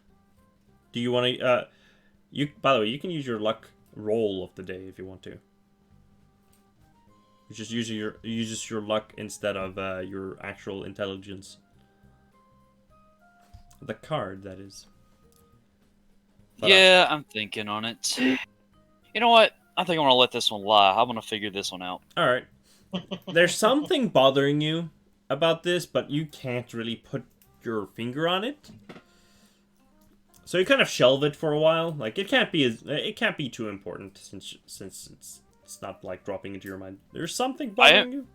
Do you want to, by the way, you can use your luck roll of the day if you want to. You just use your luck instead of your actual intelligence. The card, that is. But, Yeah, I'm thinking on it. You know what? I think I'm gonna let this one lie. I'm gonna figure this one out. Alright. There's something bothering you about this, but you can't really put your finger on it. So you kind of shelve it for a while. Like, it can't be too important since it's not like dropping into your mind. There's something bothering you?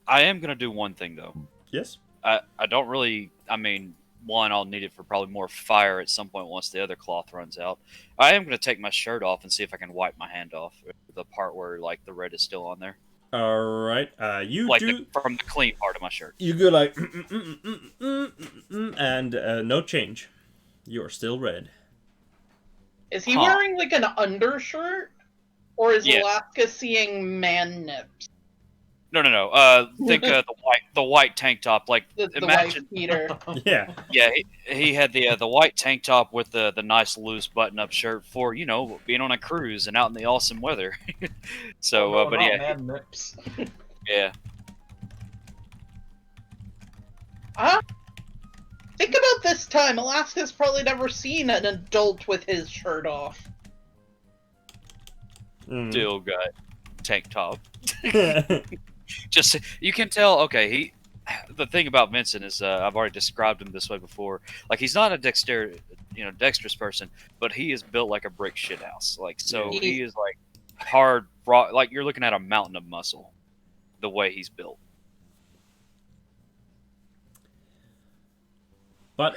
I am gonna do one thing though. Yes? I don't really. I mean, one, I'll need it for probably more fire at some point once the other cloth runs out. I am gonna take my shirt off and see if I can wipe my hand off the part where like the red is still on there, Alright, you like do... from the clean part of my shirt. You go like... and no change. You're still red. Is he wearing like an undershirt? Or is Yeah. Alaska seeing man nips? No. Think the white tank top. Like The imagine. white heater. Yeah. Yeah, he had the white tank top with the nice loose button up shirt for being on a cruise and out in the awesome weather. So, Oh, no, but not yeah, man nips. yeah. Think about this time. Alaska's probably never seen an adult with his shirt off. Still got tank top. Just you can tell. Okay, the thing about Vincent is I've already described him this way before. Like he's not a dexterous person, but he is built like a brick shithouse. Like so, he is like hard, raw. Like you're looking at a mountain of muscle. The way he's built. But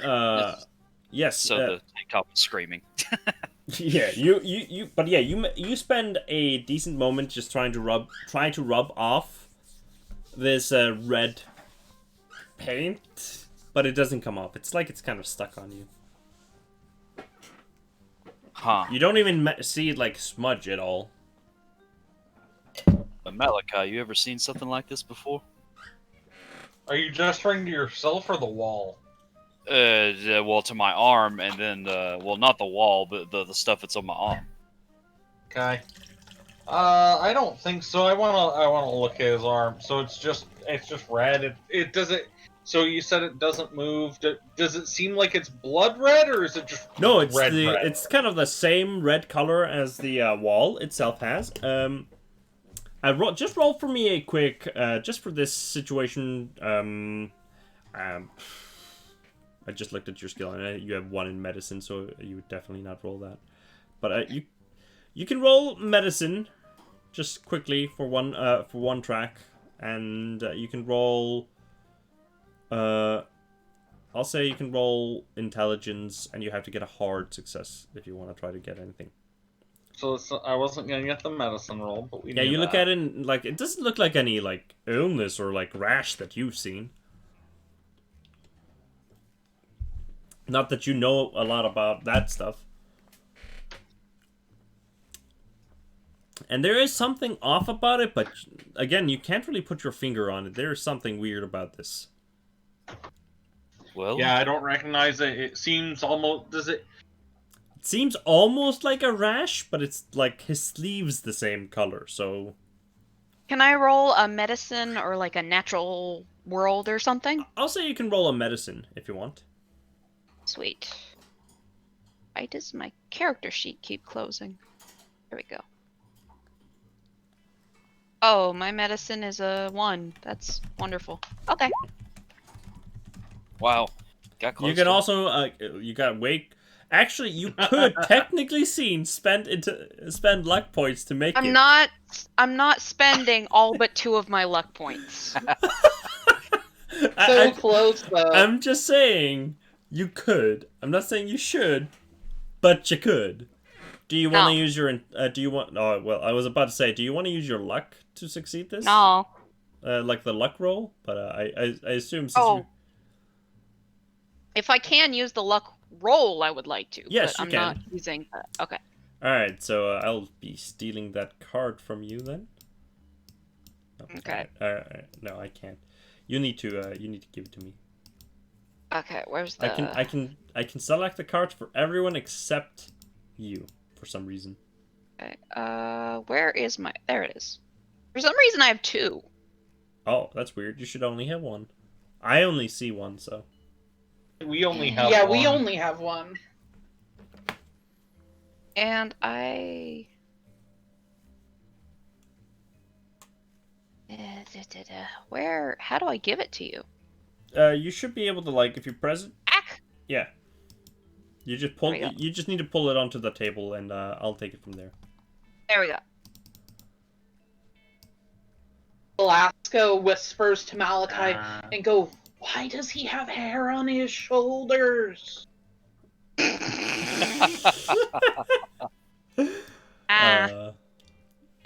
yes. So the tank top is screaming. Yeah, you spend a decent moment just trying to rub off this red paint, but it doesn't come off. It's like it's kind of stuck on you. Huh. You don't even see it like smudge at all. But Malachi, you ever seen something like this before? Are you gesturing to yourself or the wall? Well, to my arm, and then well, not the wall, but the stuff that's on my arm. Okay. I don't think so. I wanna look at his arm. So it's just red. It doesn't. So you said it doesn't move. Does it seem like it's blood red, or is it just No, it's red? it's kind of the same red color as the wall itself has. Just roll for me a quick, just for this situation. I just looked at your skill, and you have 1 in medicine, so you would definitely not roll that. But you can roll medicine, just quickly for one track, and you can roll. I'll say you can roll intelligence, and you have to get a hard success if you want to try to get anything. So I wasn't gonna get the medicine roll, but we. Yeah, you look at it, and, like, it doesn't look like any like illness or like rash that you've seen. Not that you know a lot about that stuff. And there is something off about it, but again, you can't really put your finger on it. There is something weird about this. Well, Yeah, I don't recognize it. It seems almost. Does it? It seems almost like a rash, but it's like his sleeve's the same color, so... Can I roll a medicine or like a natural world or something? I'll say you can roll a medicine if you want. Sweet. Why does my character sheet keep closing? There we go. Oh, my medicine is a 1. That's wonderful. Okay. wow. Got close. You can also, you got wake. Actually, you could technically spend luck points to make I'm it. not spending all but 2 of my luck points. So close, though. I'm just saying you could. I'm not saying you should, but you could. Do you want to use your? Do you want? Oh, well, I was about to say, do you want to use your luck to succeed this? No. Like the luck roll, but I assume since you... If I can use the luck roll, I would like to. Yes, but you I'm can. not using that. Okay. All right, so I'll be stealing that card from you then. No, Okay. No, I can't. You need to give it to me. Okay, where's the? I can select the cards for everyone except you for some reason. Okay. Where is my? There it is. For some reason, I have 2. Oh, that's weird. You should only have 1. I only see 1, so. We only have. Yeah, one. we only have 1. And I. Where? How do I give it to you? You should be able to, like, if you press it. Ack! Yeah. You just pull. There we go. You just need to pull it onto the table, and I'll take it from there. There we go. Alaska whispers to Malachi and go, "Why does he have hair on his shoulders?" I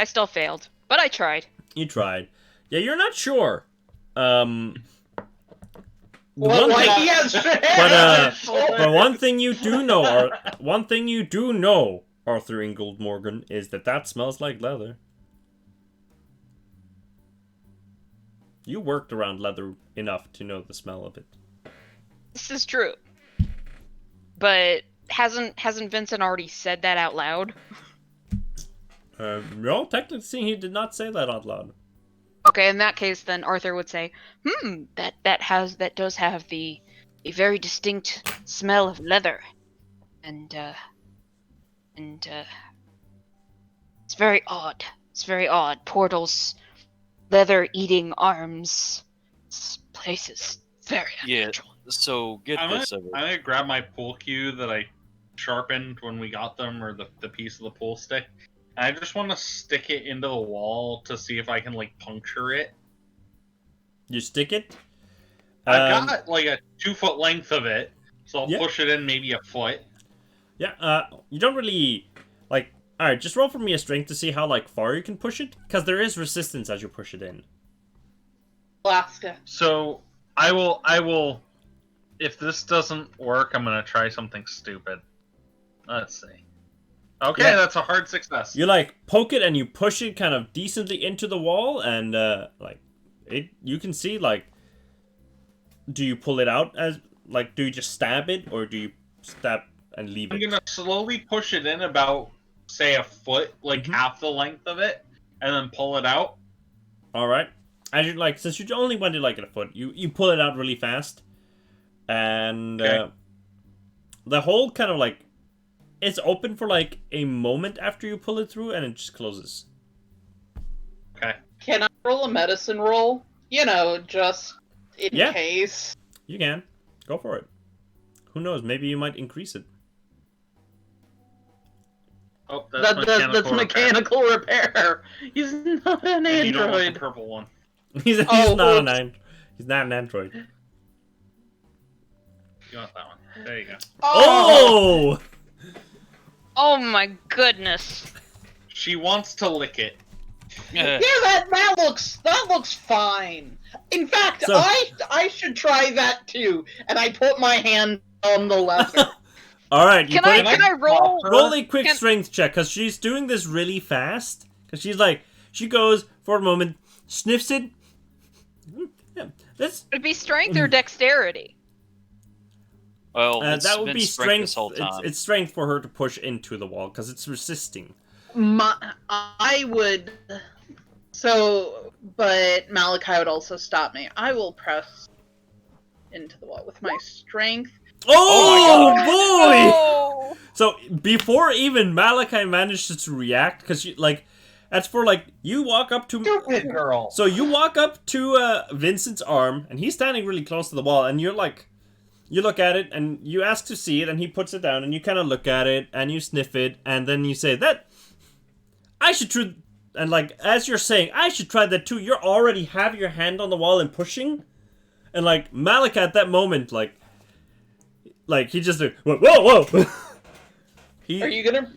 still failed, but I tried. You tried. Yeah, you're not sure. Well, he has hair. But one thing you do know, Arthur Ingold Morgan, is that smells like leather. You worked around leather enough to know the smell of it. This is true. But hasn't Vincent already said that out loud? No, technically he did not say that out loud. Okay, in that case, then Arthur would say, that does have the very distinct smell of leather, and it's very odd. It's very odd. Portals, leather-eating arms. This place is very unnatural. So get this. I'm gonna grab my pool cue that I sharpened when we got them, or the piece of the pool stick. And I just want to stick it into the wall to see if I can like puncture it. You stick it? I've got like a 2-foot length of it, so I'll Yeah. push it in maybe a foot. Yeah, you don't really, like, alright, just roll for me a strength to see how, like, far you can push it, because there is resistance as you push it in. Alaska. So I will. If this doesn't work, I'm gonna try something stupid. Let's see. Okay, Yeah. that's a hard success. You, like, poke it and you push it kind of decently into the wall, and, like, you can see, like, do you pull it out as, like, do you just stab it, or do you stab and leave I'm it? gonna slowly push it in about say a foot, like Mhm. half the length of it, and then pull it out. All right. As you like, since you only went it like at a foot, you pull it out really fast, and Okay. the hole kind of like it's open for like a moment after you pull it through, and it just closes. Okay. Can I roll a medicine roll? You know, just in Yeah. case. You can go for it. Who knows? Maybe you might increase it. Oh, that's mechanical repair. He's not an And you don't want the android. purple one. He's Oh, not an oops. He's not an android. You want that one. There you go. Oh! Oh my goodness. She wants to lick it. Yeah, that looks fine. In fact, So- I should try that too. And I put my hand on the lever. All right, you Can I put it- can I roll? roll a quick Can- strength check because she's doing this really fast. Because she's like, she goes for a moment, sniffs it. Yeah, this Would it be strength or dexterity? Well, it's that would been be strength strength. this whole time. It's strength for her to push into the wall because it's resisting. I would. So, but Malachi would also stop me. I will press into the wall with my strength. Oh, boy! Oh! So before even Malachi manages to react, because that's for like you walk up to. Stupid girl. So you walk up to Vincent's arm, and he's standing really close to the wall, and you're like, you look at it, and you ask to see it, and he puts it down, and you kind of look at it, and you sniff it, and then you say that I should try, and like as you're saying I should try that too, you already have your hand on the wall and pushing, and like Malachi at that moment, like he just whoa. Are you gonna?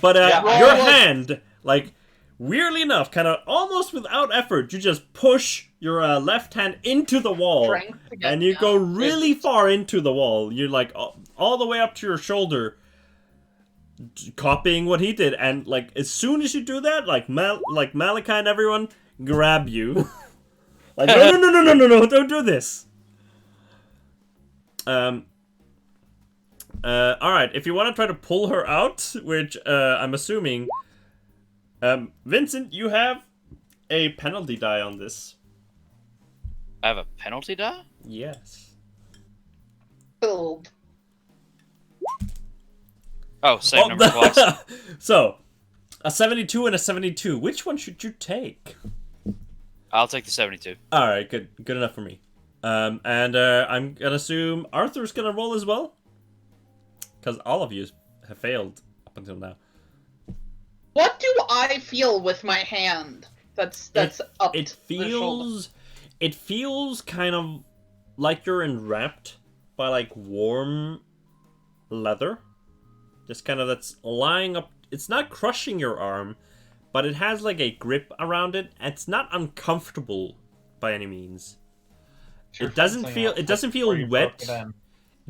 But Yeah. your Roll. hand, like, weirdly enough, kind of almost without effort, you just push your left hand into the wall, Strength to get and you down. go really far into the wall. You're like all the way up to your shoulder, copying what he did. And like as soon as you do that, like Malachi and everyone grab you. Like no, don't do this. All right, if you want to try to pull her out, which I'm assuming, Vincent, you have a penalty die on this. I have a penalty die? Yes. Filled. Oh, same number twice. So, a 72 and a 72. Which one should you take? I'll take the 72. All right, good enough for me. And I'm gonna assume Arthur's gonna roll as well, because all of you have failed up until now. What do I feel with my hand? That's up. It to the shoulder. feels kind of like you're enwrapped by like warm leather. Just kind of that's lying up. It's not crushing your arm, but it has like a grip around it. It's not uncomfortable by any means. It doesn't feel wet. It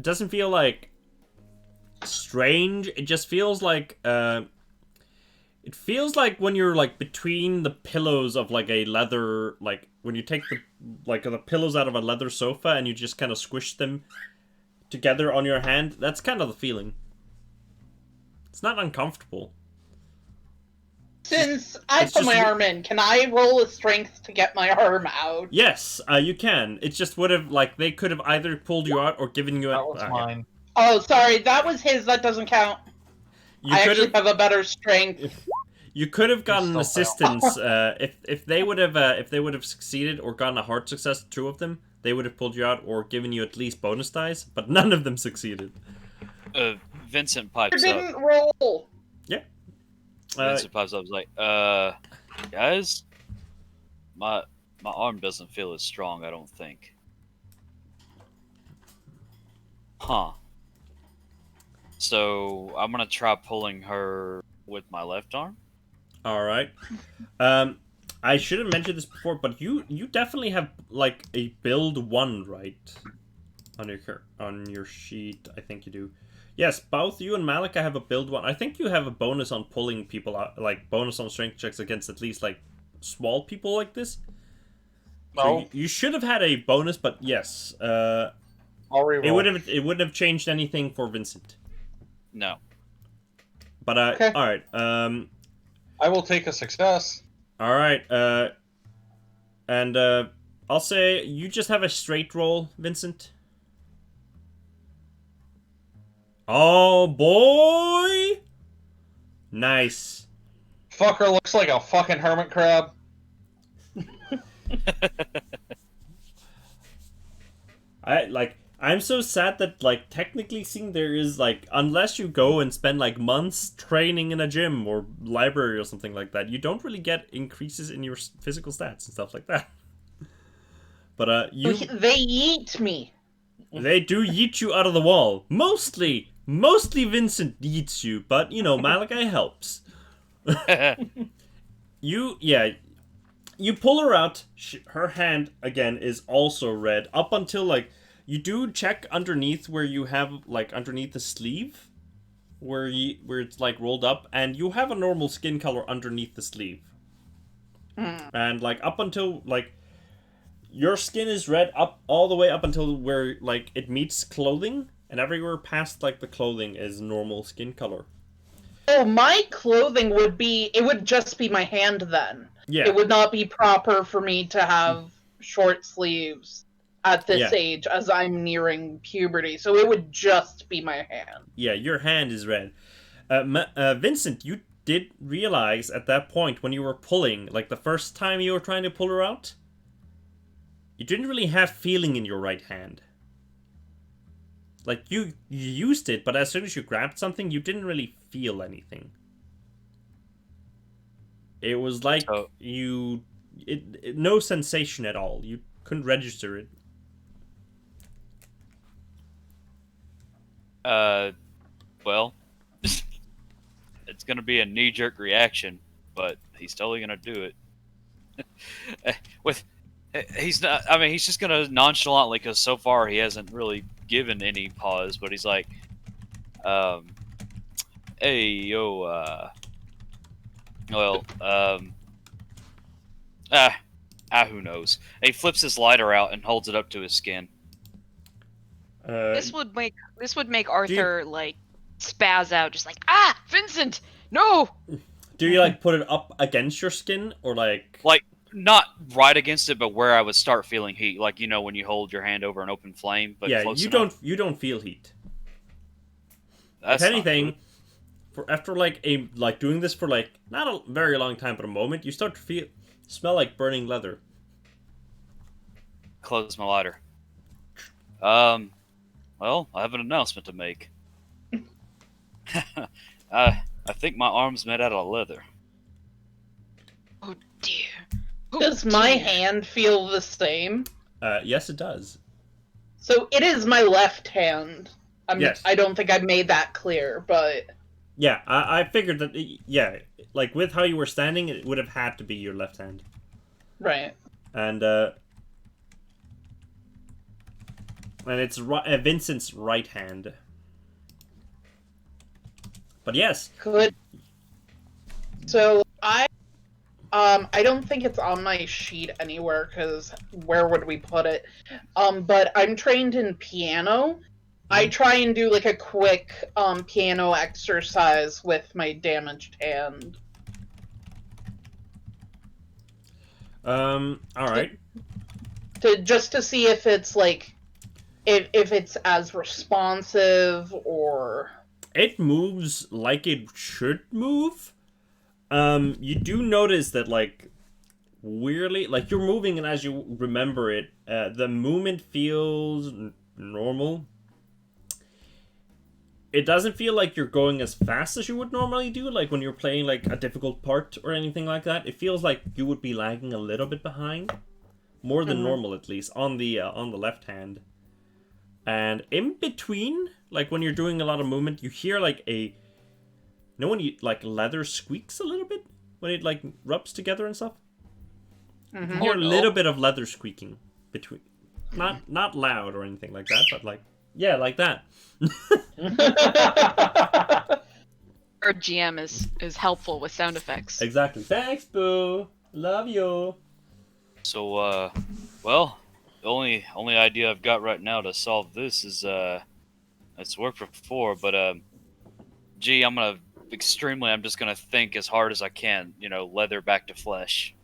doesn't feel like strange. It just feels like it feels like when you're like between the pillows of like a leather, like when you take the pillows out of a leather sofa and you just kind of squish them together on your hand. That's kind of the feeling. It's not uncomfortable. Since I It's put my just- arm in, can I roll a strength to get my arm out? Yes, you can. It just would have like they could have either pulled you out or given you That a. was mine. Oh, sorry, that was his. That doesn't count. You I could actually have. have a better strength. You could have gotten still assistance if they would have succeeded or gotten a hard success. Two of them, they would have pulled you out or given you at least bonus dice, but none of them succeeded. Vincent I pipes up. didn't roll. Vincent pipes up. Is like, guys, my arm doesn't feel as strong. I don't think. Huh. So I'm gonna try pulling her with my left arm. All right. I should have mentioned this before, but you definitely have like a build 1, right? On your sheet, I think you do. Yes, both you and Malika have a build 1. I think you have a bonus on pulling people out, like bonus on strength checks against at least like small people like this. So No. you should have had a bonus, but yes, I'll reroll. it wouldn't have changed anything for Vincent. No. But Okay. all right. I will take a success. All right. And I'll say you just have a straight roll, Vincent. Oh boy! Nice. Fucker looks like a fucking hermit crab. I'm so sad that like technically seeing there is like unless you go and spend like months training in a gym or library or something like that, you don't really get increases in your physical stats and stuff like that. But They eat me. they do yeet you out of the wall. Mostly Vincent yeets you, but you know Malachi helps. You pull her out. Her hand again is also red up until like you do check underneath where you have like underneath the sleeve where it's like rolled up, and you have a normal skin color underneath the sleeve. And like up until like your skin is red up all the way up until where like it meets clothing, and everywhere past like the clothing is normal skin color. Oh, my clothing would just be my hand then. Yeah. It would not be proper for me to have short sleeves at this age as I'm nearing puberty, so it would just be my hand. Yeah, your hand is red. Vincent, you did realize at that point when you were pulling, like the first time you were trying to pull her out, you didn't really have feeling in your right hand. Like you used it, but as soon as you grabbed something, you didn't really feel anything. It was like no sensation at all. You couldn't register it. Well, it's gonna be a knee-jerk reaction, but he's totally gonna do it. He's not. I mean, he's just gonna nonchalantly, because so far he hasn't really given any pause. But he's like, "Hey, yo, well, who knows?" And he flips his lighter out and holds it up to his skin. This would make Arthur like spaz out, just like Vincent, no. Do you like put it up against your skin or like not right against it, but where I would start feeling heat, like when you hold your hand over an open flame. But yeah, close you enough. don't feel heat. That's if anything, after doing this for like not a very long time, but a moment, you start to smell like burning leather. Close my lighter. Well, I have an announcement to make. I think my arm's made out of leather. Oh dear. Does my hand feel the same? Yes, it does. So it is my left hand. Yes. I don't think I made that clear, but... Yeah, I figured that, like with how you were standing, it would have had to be your left hand. Right. And it's Vincent's right hand. But yes. Good. So I don't think it's on my sheet anywhere, because where would we put it? But I'm trained in piano. I try and do like a quick piano exercise with my damaged hand. All right. Just to see if it's like if it's as responsive or... It moves like it should move. You do notice that, like, weirdly, like, you're moving, and as you remember it, the movement feels normal. It doesn't feel like you're going as fast as you would normally do, like when you're playing, like, a difficult part or anything like that. It feels like you would be lagging a little bit behind. More than normal, at least, on the left hand. And in between, like, when you're doing a lot of movement, you hear, like, when you, like, leather squeaks a little bit? When it, like, rubs together and stuff? Mm-hmm. You hear a little bit of leather squeaking between. Not loud or anything like that, but, like, yeah, like that. Our GM is helpful with sound effects. Exactly. Thanks, Boo. Love you. So, well, the only idea I've got right now to solve this is, it's worked before, but, gee, I'm gonna extremely, I'm just gonna think as hard as I can. Leather back to flesh.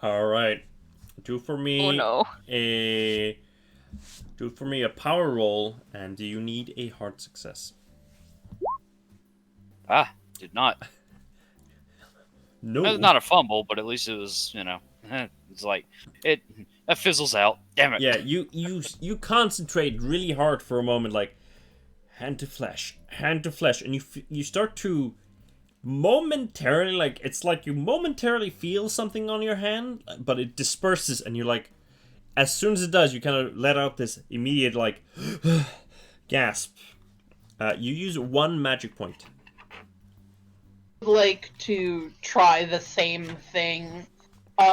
All right. Do for me Oh no. a do for me a power roll, and do you need a hard success? Did not. No. It was not a fumble, but at least it was, it's like that fizzles out. Damn it. Yeah, you concentrate really hard for a moment, like hand to flesh, and you start to momentarily, like it's like you momentarily feel something on your hand, but it disperses, and you're like, as soon as it does, you kind of let out this immediate like gasp. You use 1 magic point. Like to try the same thing,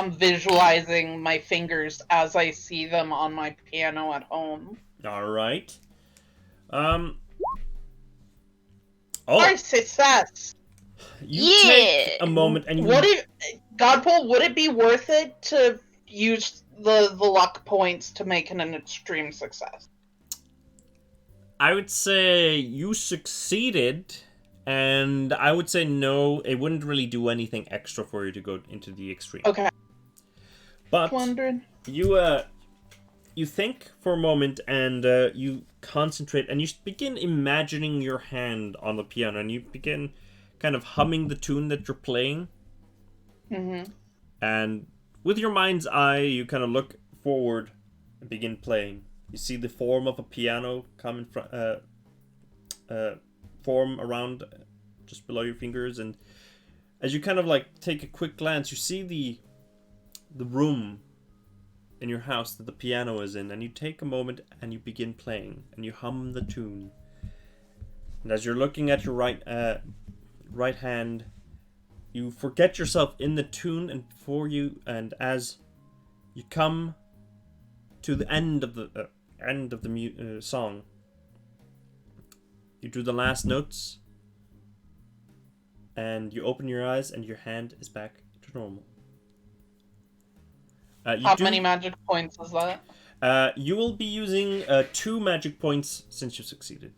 visualizing my fingers as I see them on my piano at home. All right. Oh, Our success. you take a moment and you. Would it, Godpool? Would it be worth it to use the luck points to make it an extreme success? I would say you succeeded, and I would say no, it wouldn't really do anything extra for you to go into the extreme. Okay. But Wondering. you think for a moment, and you concentrate, and you begin imagining your hand on the piano, and you begin kind of humming the tune that you're playing. Mm-hmm. And with your mind's eye, you kind of look forward and begin playing. You see the form of a piano come in front, form around just below your fingers, and as you kind of like take a quick glance, you see the room in your house that the piano is in, and you take a moment and you begin playing, and you hum the tune. And as you're looking at your right hand, you forget yourself in the tune, and as you come to the end of the song, you do the last notes, and you open your eyes, and your hand is back to normal. How many magic points is that? You will be using 2 magic points since you succeeded.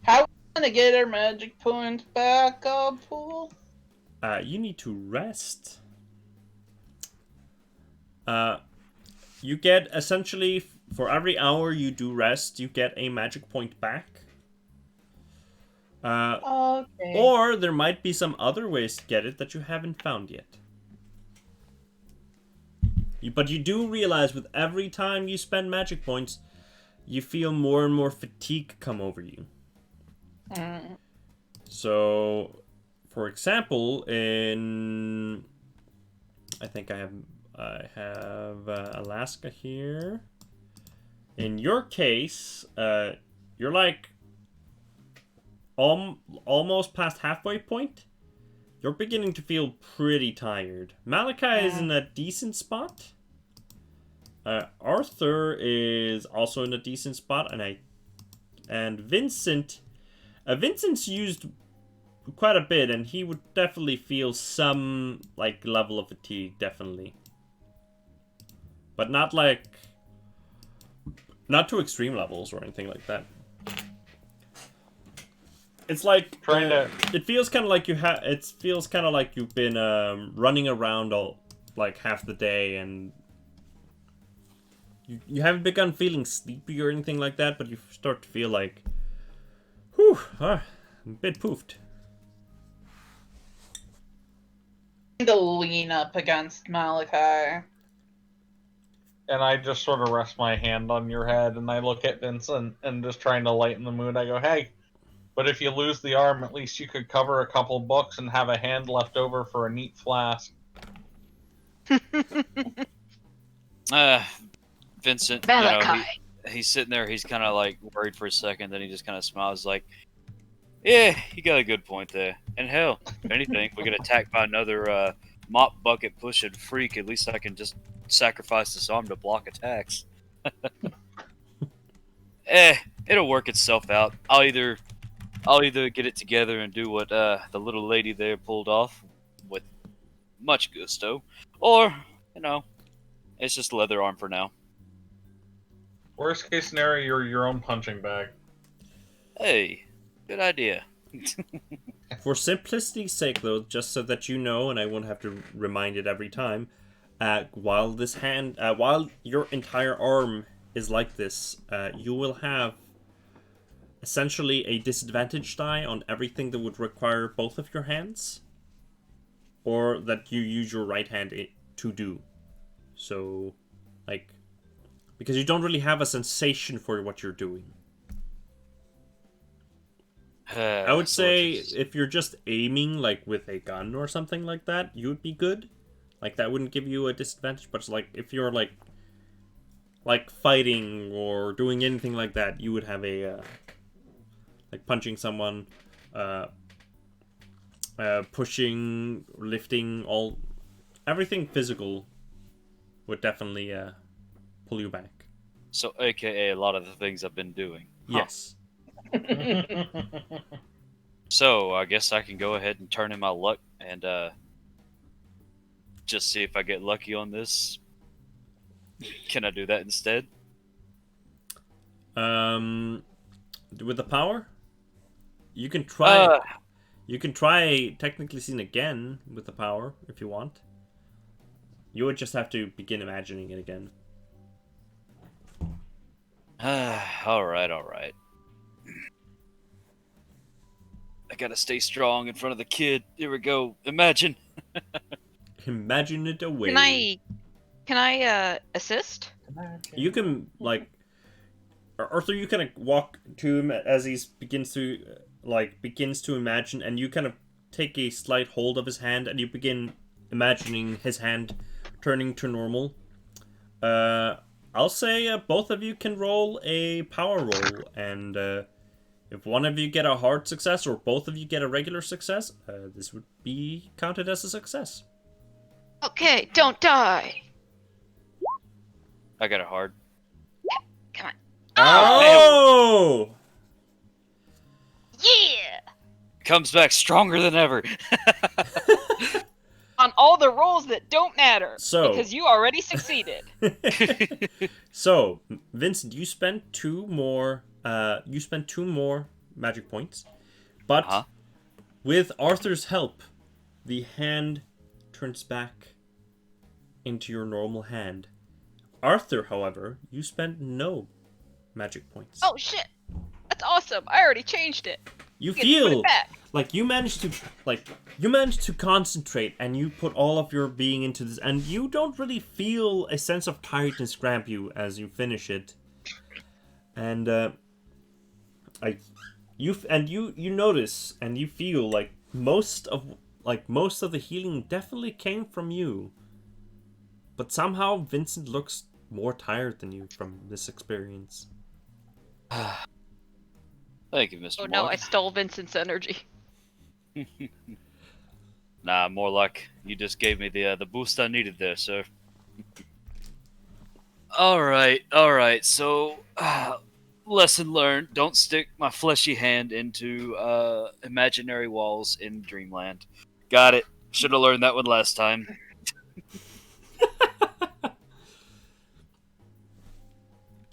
How are we gonna get our magic points back, Godpool? You need to rest. You get essentially, for every hour you do rest, you get a magic point back. Okay. Or there might be some other ways to get it that you haven't found yet. But you do realize with every time you spend magic points, you feel more and more fatigue come over you. So, for example, I think I have Alaska here. In your case, you're like almost past halfway point. You're beginning to feel pretty tired. Malachi is in a decent spot. Arthur is also in a decent spot, and Vincent's used quite a bit, and he would definitely feel some like level of fatigue, definitely, but not to extreme levels or anything like that. It's like it feels kind of like you've been running around all like half the day, and you haven't begun feeling sleepy or anything like that, but you start to feel like, I'm a bit poofed. To lean up against Malachi. And I just sort of rest my hand on your head, and I look at Vincent and just trying to lighten the mood. I go, hey, but if you lose the arm, at least you could cover a couple books and have a hand left over for a neat flask. Vincent, he's sitting there. He's kind of like worried for a second. Then he just kind of smiles, like, "Yeah, you got a good point there. And hell, if anything, if we get attacked by another mop bucket pushing freak, at least I can just sacrifice this arm to block attacks. It'll work itself out. I'll either get it together and do what the little lady there pulled off with much gusto, or it's just a leather arm for now. Worst case scenario, you're your own punching bag. Hey, Good idea. For simplicity's sake, though, just so that you know, and I won't have to remind it every time, while your entire arm is like this, you will have essentially a disadvantage die on everything that would require both of your hands, or that you use your right hand to do. So, like, because you don't really have a sensation for what you're doing. I would say if you're just aiming, like, with a gun or something like that, you would be good. Like, that wouldn't give you a disadvantage, but it's like, if you're, like fighting or doing anything like that, you would have a, like, punching someone, pushing, lifting, everything physical would definitely, pull you back. So, AKA a lot of the things I've been doing. Huh. Yes. So, I guess I can go ahead and turn in my luck and just see if I get lucky on this. Can I do that instead? With the power? You can try You can try technically seeing again with the power if you want. You would just have to begin imagining it again. Alright. I gotta stay strong in front of the kid. Here we go. Imagine. Imagine it away. Can I assist? You can, like, Arthur, you kind of walk to him as he begins to imagine, and you kind of take a slight hold of his hand, and you begin imagining his hand turning to normal. I'll say both of you can roll a power roll, and if one of you get a hard success or both of you get a regular success, this would be counted as a success. Okay, don't die. I got it hard. Come on. Oh! Yeah! Comes back stronger than ever. On all the rolls that don't matter. So- Because you already succeeded. So, Vincent, you spent two more magic points, but with Arthur's help, the hand turns back into your normal hand. Arthur, however, you spent no magic points. Oh shit! That's awesome. I already changed it. You Get to put feel it back. like you managed to concentrate, and you put all of your being into this, and you don't really feel a sense of tiredness grab you as you finish it. And you notice and you feel like most of the healing definitely came from you. But somehow Vincent looks more tired than you from this experience. Thank you, Mr. Oh no, I Morgan. stole Vincent's energy. Nah, more like you just gave me the boost I needed there, sir. All right. So, lesson learned: don't stick my fleshy hand into imaginary walls in Dreamland. Got it. Should have learned that one last time.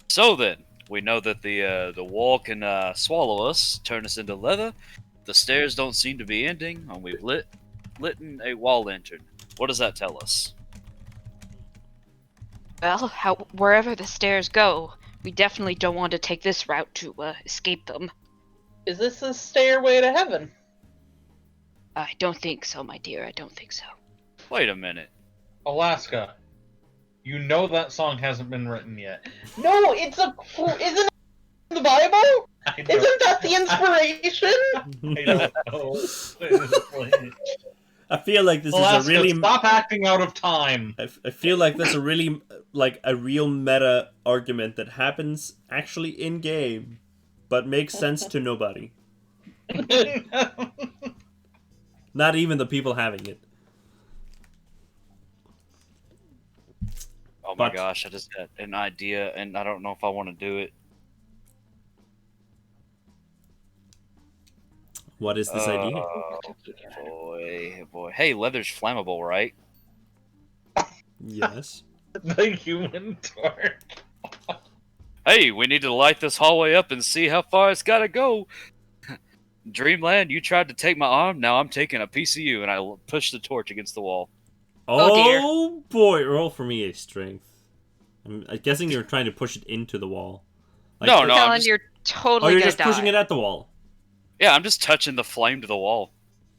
So then, we know that the wall can swallow us, turn us into leather. The stairs don't seem to be ending, and we've lit a wall lantern. What does that tell us? Well, wherever the stairs go, we definitely don't want to take this route to escape them. Is this the stairway to heaven? I don't think so, my dear. I don't think so. Wait a minute. Alaska, you know that song hasn't been written yet. No, isn't it in the Bible? I don't, Isn't that the inspiration? I don't know. I feel like this Alaska, is a really. stop acting out of time. I feel like this is a really a real meta argument that happens actually in game, but makes sense to nobody. Not even the people having it. Oh my But- gosh, I just got an idea, and I don't know if I want to do it. What is this idea? Boy. Hey, leather's flammable, right? Yes. The human torch. Hey, we need to light this hallway up and see how far it's gotta go. Dreamland, you tried to take my arm. Now I'm taking a piece of you, and I push the torch against the wall. Oh, dear. Oh boy, roll for me a strength. I'm guessing you're trying to push it into the wall. No, I'm Kellen, just- you're Oh, totally you're gonna just die. pushing it at the wall. Yeah, I'm just touching the flame to the wall.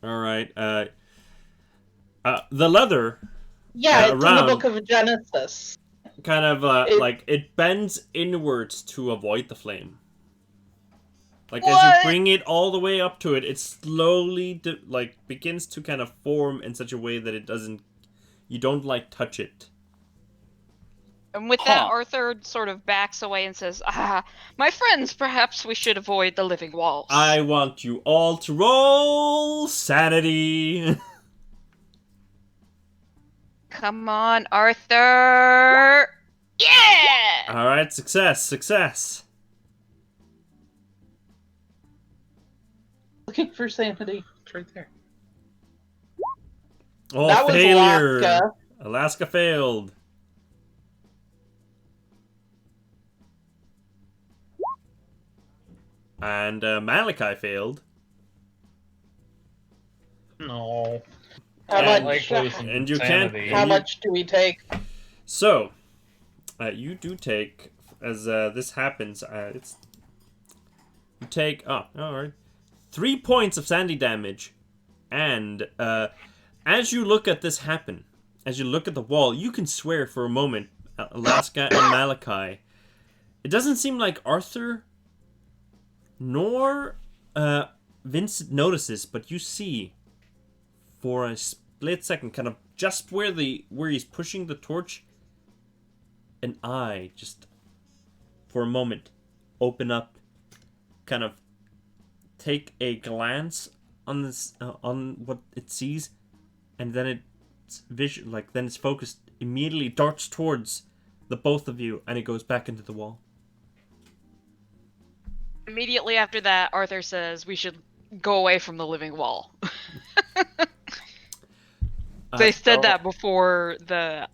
All right. The leather Yeah, it's in the around- book of Genesis. kind of like it bends inwards to avoid the flame. Like as What? you bring it all the way up to it, it slowly begins to kind of form in such a way that it doesn't. You don't touch it. And with that, Huh. Arthur sort of backs away and says, my friends, perhaps we should avoid the living walls. I want you all to roll sanity. Come on, Arthur! Yeah! All right, success. Looking for sanity. It's right there. Oh, That was failure. Alaska. Alaska failed. And Malachi failed. No. How I don't much? like losing And you sanity. How much do we take? So, you do take, as this happens, you take, alright, 3 points of sandy damage, and as you look at this happen, as you look at the wall, you can swear for a moment, Alaska and Malachi, it doesn't seem like Arthur nor Vincent notices, but you see, for a split second, kind of just where he's pushing the torch, an eye just for a moment open up, kind of take a glance on this on what it sees, and then its vision, then its focus immediately darts towards the both of you, and it goes back into the wall. Immediately after that, Arthur says we should go away from the living wall. They said that before I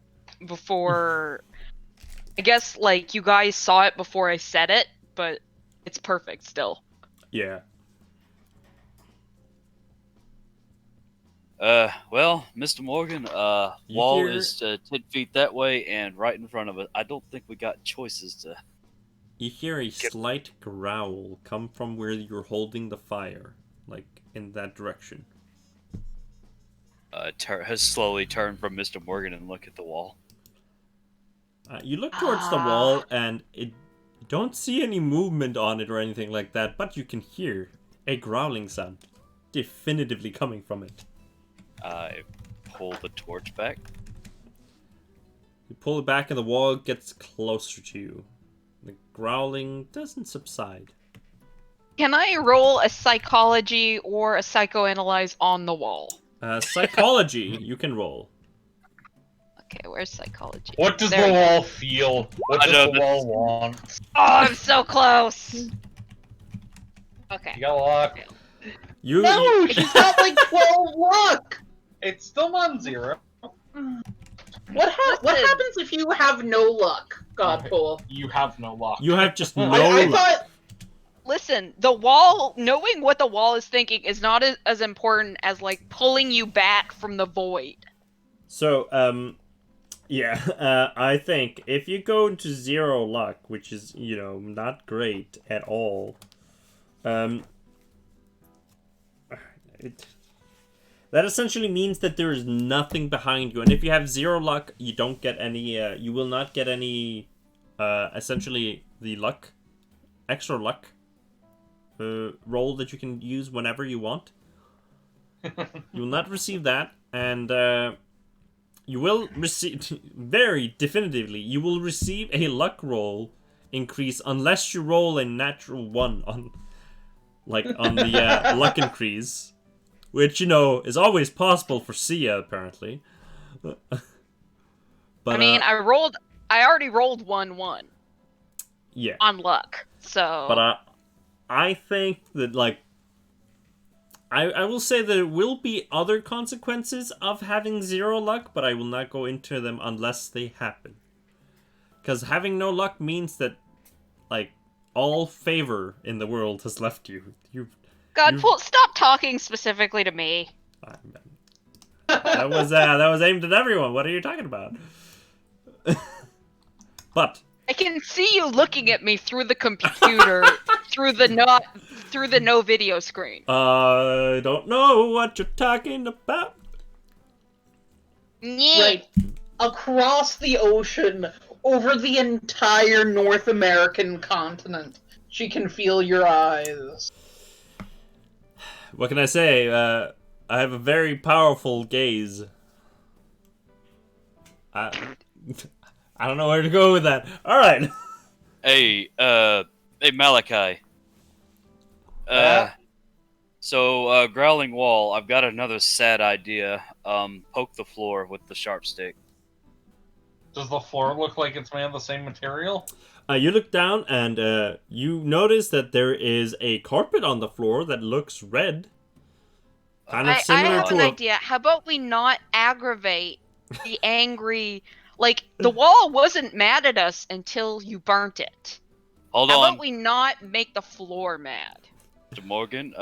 guess you guys saw it before I said it, but it's perfect still. Yeah. Well, Mr. Morgan, You wall hear- is 10 feet that way and right in front of it. I don't think we got choices to... You hear a slight growl come from where you're holding the fire, in that direction. Has slowly turned from Mr. Morgan and look at the wall. You look towards the wall, and you don't see any movement on it or anything like that, but you can hear a growling sound definitively coming from it. I pull the torch back. You pull it back, and the wall gets closer to you. The growling doesn't subside. Can I roll a psychology or a psychoanalyze on the wall? Psychology, you can roll. Okay, where's psychology? What does There the we go. wall feel? What I does know the wall want? Oh, I'm so close! Okay. You got luck. You, No, she's got 12 luck. It's still non-zero. What happens if you have no luck, Godpool? You have no luck. you have just no I luck. thought Listen, the wall, knowing what the wall is thinking is not as important as, pulling you back from the void. So, I think if you go into 0 luck, which is, not great at all, that essentially means that there is nothing behind you. And if you have 0 luck, you don't get any, you will not get any, essentially, the luck, extra luck, roll that you can use whenever you want. You will not receive that, and, you will receive, very definitively, you will receive a luck roll increase unless you roll a natural 1 on the luck increase, which, is always possible for Sia, apparently. But, I mean, I already rolled 1-1 yeah. on luck, so... But I think that, I will say that there will be other consequences of having 0 luck, but I will not go into them unless they happen. Because having no luck means that, all favor in the world has left you. Godpool, stop talking specifically to me. That was aimed at everyone. What are you talking about? But I can see you looking at me through the computer, through the no video screen. I don't know what you're talking about. Right. Across the ocean, over the entire North American continent, she can feel your eyes. What can I say? I have a very powerful gaze. I don't know where to go with that. All right. Hey, Malachi. So, Growling Wall, I've got another sad idea. Poke the floor with the sharp stick. Does the floor look like it's made of the same material? You look down and you notice that there is a carpet on the floor that looks red. Kind of I similar have to an a... idea. How about we not aggravate the angry... Like, the wall wasn't mad at us until you burnt it. Hold How on, about we not make the floor mad? Mr. Morgan.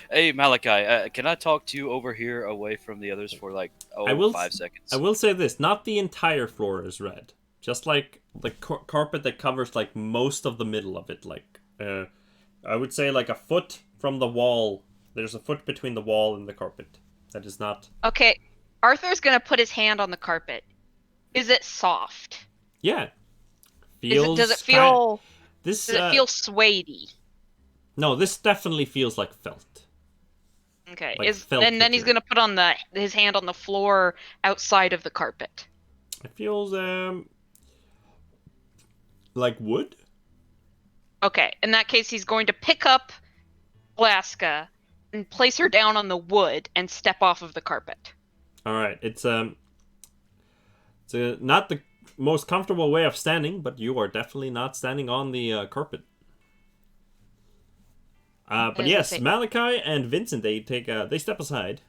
Hey, Malachi, can I talk to you over here away from the others for like, 5 seconds? I will say this, not the entire floor is red. Just like the carpet that covers like most of the middle of it. Like, I would say like a foot from the wall. There's a foot between the wall and the carpet. That is not... Okay, Arthur's gonna put his hand on the carpet. Is it soft? Yeah. Feels... Does it feel... This, Does it feel suedey? No, this definitely feels like felt. Okay, Like felt and then he's material. gonna put his hand on the floor outside of the carpet. It feels, like wood? Okay, in that case, he's going to pick up Alaska and place her down on the wood and step off of the carpet. Alright, it's not the most comfortable way of standing, but you are definitely not standing on the carpet. But yes, Malachi and Vincent, they step aside.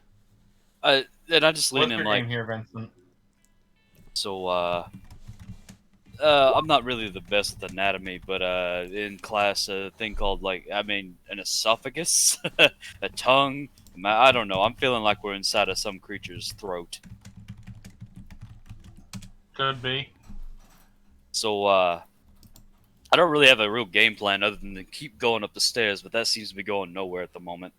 And I just lean What's in your like, name here, Vincent? so, I'm not really the best at anatomy, but in class, a thing called like, an esophagus, a tongue. I don't know. I'm feeling like we're inside of some creature's throat. Could be. So, I don't really have a real game plan other than to keep going up the stairs, but that seems to be going nowhere at the moment.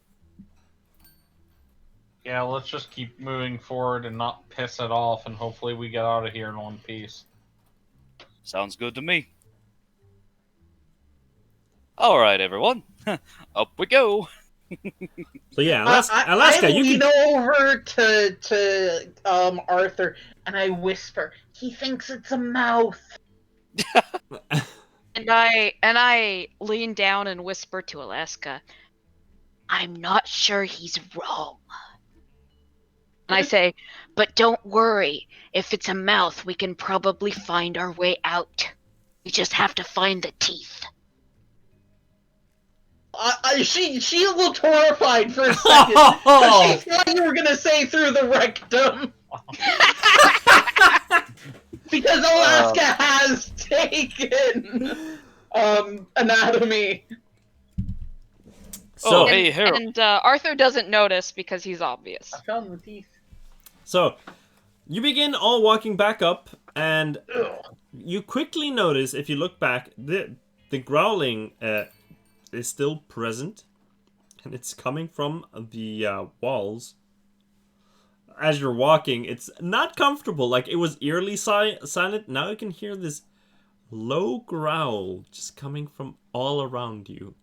Yeah, let's just keep moving forward and not piss it off, and hopefully we get out of here in one piece. Sounds good to me. All right, everyone, up we go. So yeah, Alaska, I you lean can... over to Arthur and I whisper, "He thinks it's a mouth." And I lean down and whisper to Alaska, "I'm not sure he's wrong." And I say, "But don't worry. If it's a mouth, we can probably find our way out. We just have to find the teeth." She looked horrified for a second. But she thought you were gonna say through the rectum. Because Alaska has taken anatomy. So, hey, Harold. And Arthur doesn't notice because he's obvious. I found the teeth. So, you begin all walking back up, and you quickly notice, if you look back, the growling is still present, and it's coming from the walls. As you're walking, it's not comfortable. Like, it was eerily silent. Now you can hear this low growl just coming from all around you.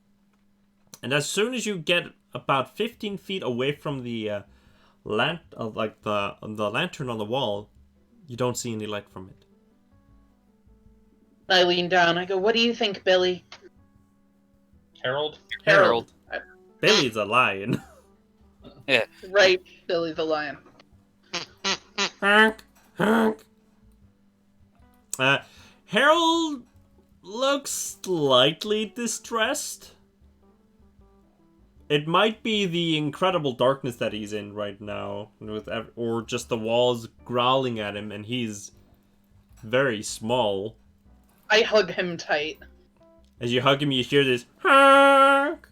And as soon as you get about 15 feet away from the the lantern on the wall, you don't see any light from it. I lean down. I go, "What do you think, Billy?" Harold? Harold. Billy's a lion. Yeah. Right, Billy the lion. Honk, honk. Harold looks slightly distressed. It might be the incredible darkness that he's in right now, or just the walls growling at him, and he's very small. I hug him tight. As you hug him, you hear this honk.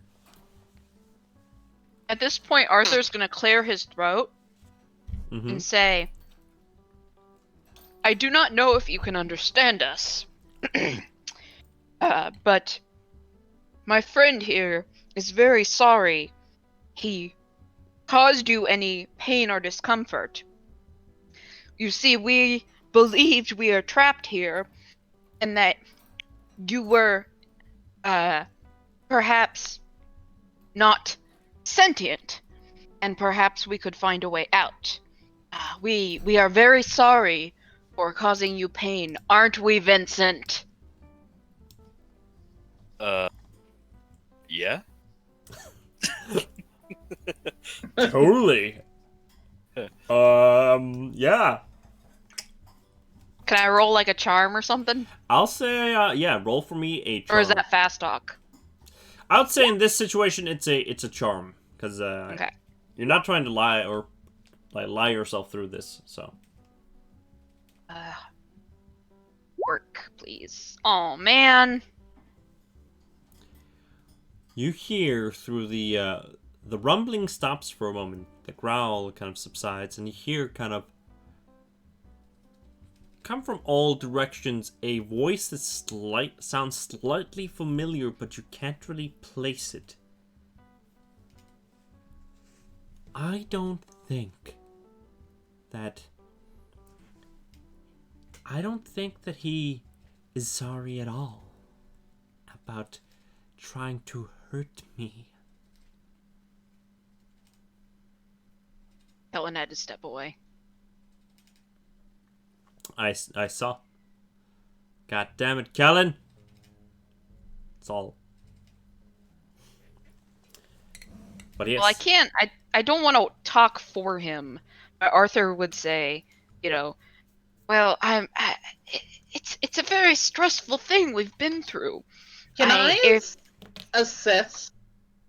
At this point, Arthur's gonna clear his throat Mm-hmm. and say, I do not know if you can understand us, but my friend here is very sorry he caused you any pain or discomfort. You see, we believed we are trapped here, and that you were, perhaps not sentient, and perhaps we could find a way out. We are very sorry for causing you pain, aren't we, Vincent? Yeah. Totally. Yeah. Can I roll like a charm or something? I'll say, yeah, roll for me a charm. Or is that fast talk? I would say in this situation, it's a charm. Because, Okay. you're not trying to lie or, like, lie yourself through this, so. Work, please. Oh, man. You hear through the rumbling stops for a moment. The growl kind of subsides, and you hear kind of come from all directions a voice that sounds slightly familiar, but you can't really place it. I don't think that he is sorry at all about trying to hurt me. Helen had to step away. I saw. God damn it, Kellen. It's all. But yes. Well, I can't. I don't want to talk for him. But Arthur would say, well, it's a very stressful thing we've been through. Can I assist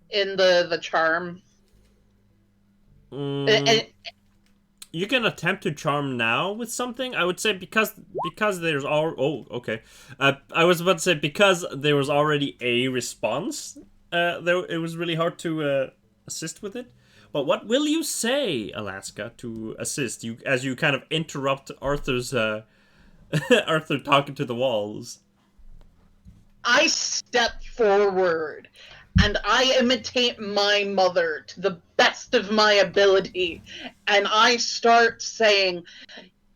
in the charm? You can attempt to charm now with something. I would say because there's all. Oh, okay. I was about to say because there was already a response. It was really hard to assist with it. But what will you say, Alaska, to assist you as you kind of interrupt Arthur's Arthur talking to the walls? I step forward and I imitate my mother to the best of my ability, and I start saying,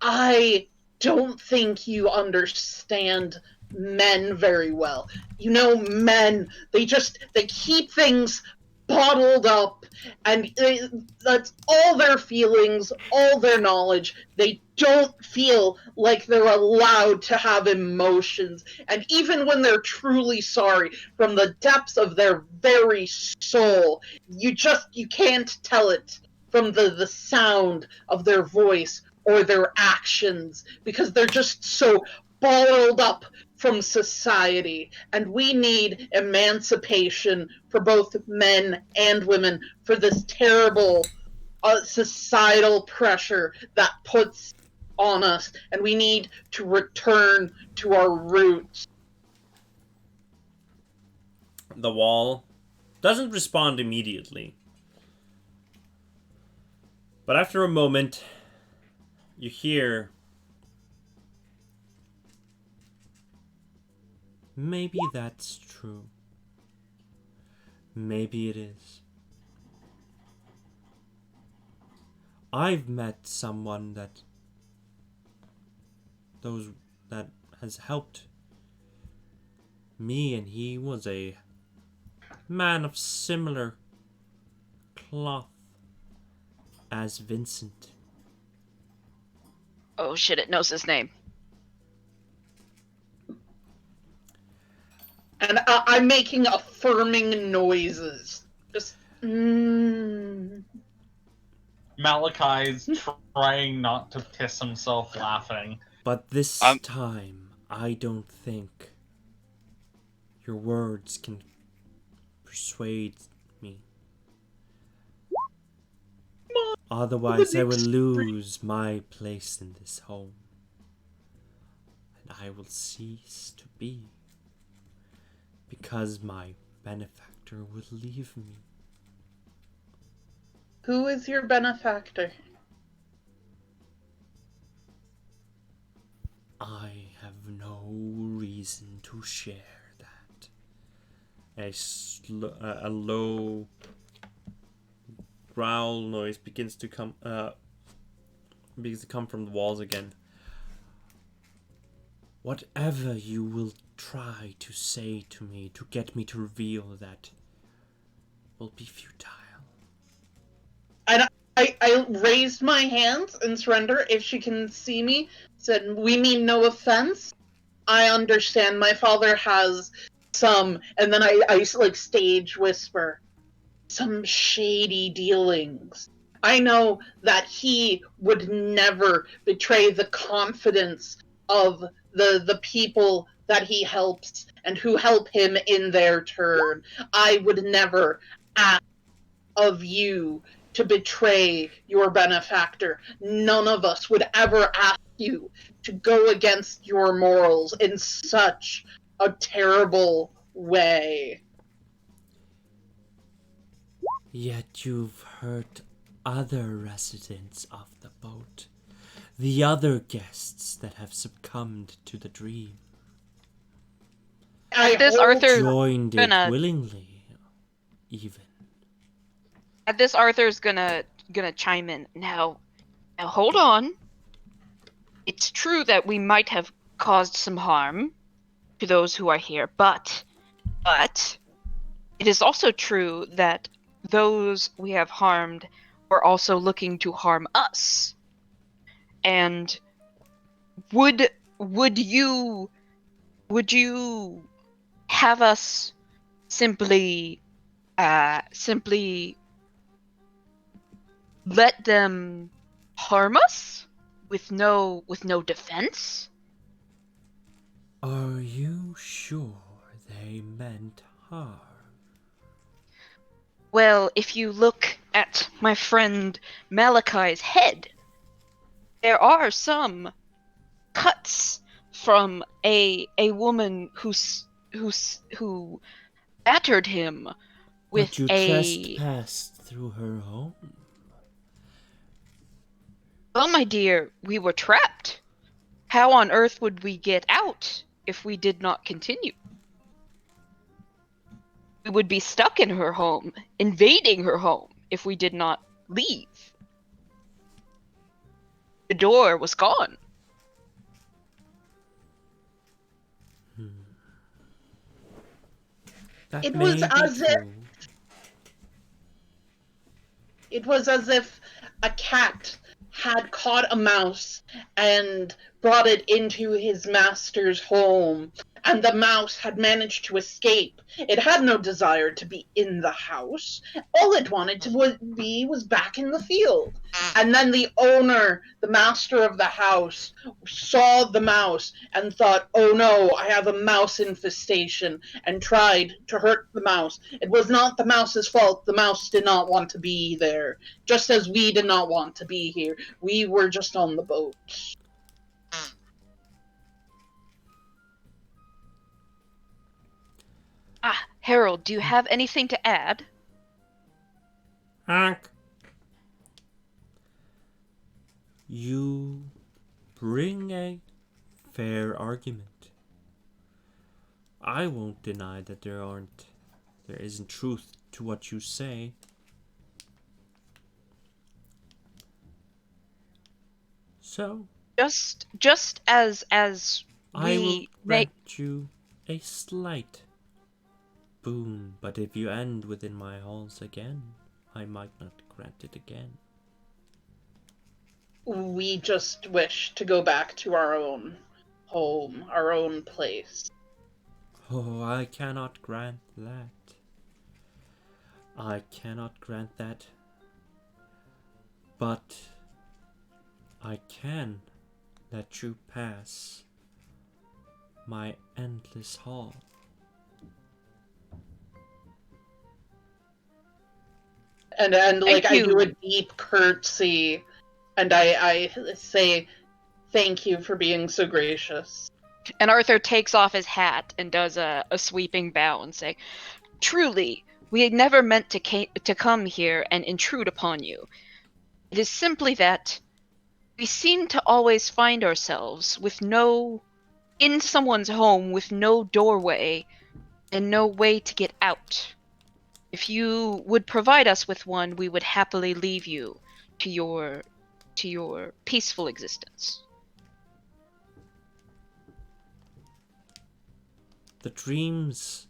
I don't think you understand men very well. Men, they keep things bottled up, and that's all their feelings, all their knowledge. They don't feel like they're allowed to have emotions, and even when they're truly sorry from the depths of their very soul, you can't tell it from the sound of their voice or their actions, because they're just so bottled up from society, and we need emancipation for both men and women for this terrible societal pressure that puts on us, and we need to return to our roots. The wall doesn't respond immediately, but after a moment you hear, maybe that's true. Maybe it is. I've met someone that has helped me, and he was a man of similar cloth as Vincent. Oh shit, it knows his name. And I'm making affirming noises. Just, Malachi's trying not to piss himself laughing. But this time, I don't think your words can persuade me. Otherwise, I will lose my place in this home, and I will cease to be. Because my benefactor will leave me. Who is your benefactor? I have no reason to share that. A low growl noise begins to come from the walls again. Whatever you will try to say to me to get me to reveal that will be futile. And I raised my hands in surrender. If she can see me, said, "We mean no offense. I understand. My father has some," and then I like stage whisper, "some shady dealings. I know that he would never betray the confidence of the people that he helps and who help him in their turn. I would never ask of you to betray your benefactor. None of us would ever ask you to go against your morals in such a terrible way." Yet you've hurt other residents of the boat. The other guests that have succumbed to the dream. I At this, hold- Arthur Joined it gonna- willingly, even. At this, Arthur's gonna chime in. Now hold on. It's true that we might have caused some harm to those who are here, but it is also true that those we have harmed were also looking to harm us. And would you have us simply let them harm us with no defense? Are you sure they meant harm? Well, if you look at my friend Malachi's head, there are some cuts from a woman who battered him with But you trespassed through her home. Well, my dear, we were trapped. How on earth would we get out if we did not continue? We would be stuck in her home, invading her home, if we did not leave. The door was gone. That It may was be as if- true. It was as if a cat had caught a mouse and brought it into his master's home, and the mouse had managed to escape. It had no desire to be in the house. All it wanted to was back in the field. And then the owner, the master of the house, saw the mouse and thought, "Oh no, I have a mouse infestation," and tried to hurt the mouse. It was not the mouse's fault. The mouse did not want to be there, just as we did not want to be here. We were just on the boat. Harold, do you have anything to add? Honk. You bring a fair argument. I won't deny that there isn't truth to what you say. So Just as I will we make grant you a slight boon, but if you end within my halls again, I might not grant it again. We just wish to go back to our own home, our own place. Oh, I cannot grant that. I cannot grant that. But I can let you pass my endless hall. And like Thank I do a you. deep curtsy, and I say, "Thank you for being so gracious." And Arthur takes off his hat and does a sweeping bow and say, "Truly, we had never meant to come here and intrude upon you. It is simply that we seem to always find ourselves in someone's home with no doorway and no way to get out. If you would provide us with one, we would happily leave you to your peaceful existence." The dreams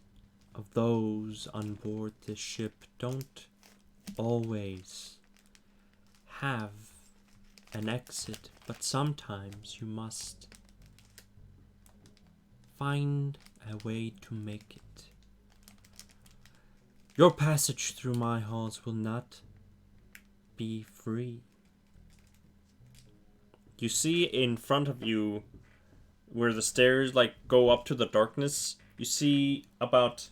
of those on board this ship don't always have an exit, but sometimes you must find a way to make it. Your passage through my halls will not be free. You see in front of you, where the stairs go up to the darkness, you see about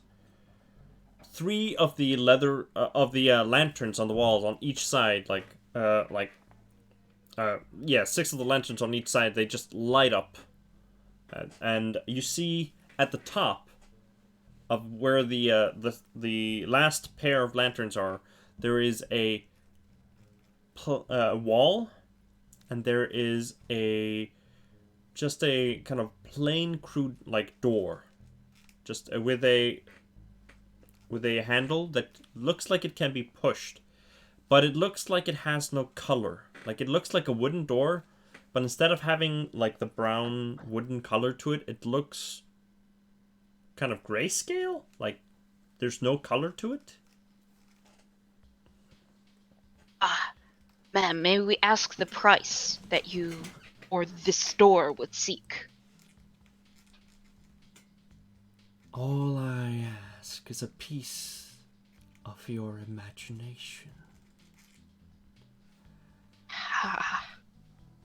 3 of the lanterns on the walls on each side, 6 of the lanterns on each side. They just light up, and you see at the top of where the last pair of lanterns are, there is a wall, and there is just a kind of plain crude door, just with a handle that looks like it can be pushed, but it looks like it has no color. It looks like a wooden door, but instead of having the brown wooden color to it, it looks kind of grayscale. There's no color to it. Ma'am, may we ask the price that you or this store would seek? All I ask is a piece of your imagination.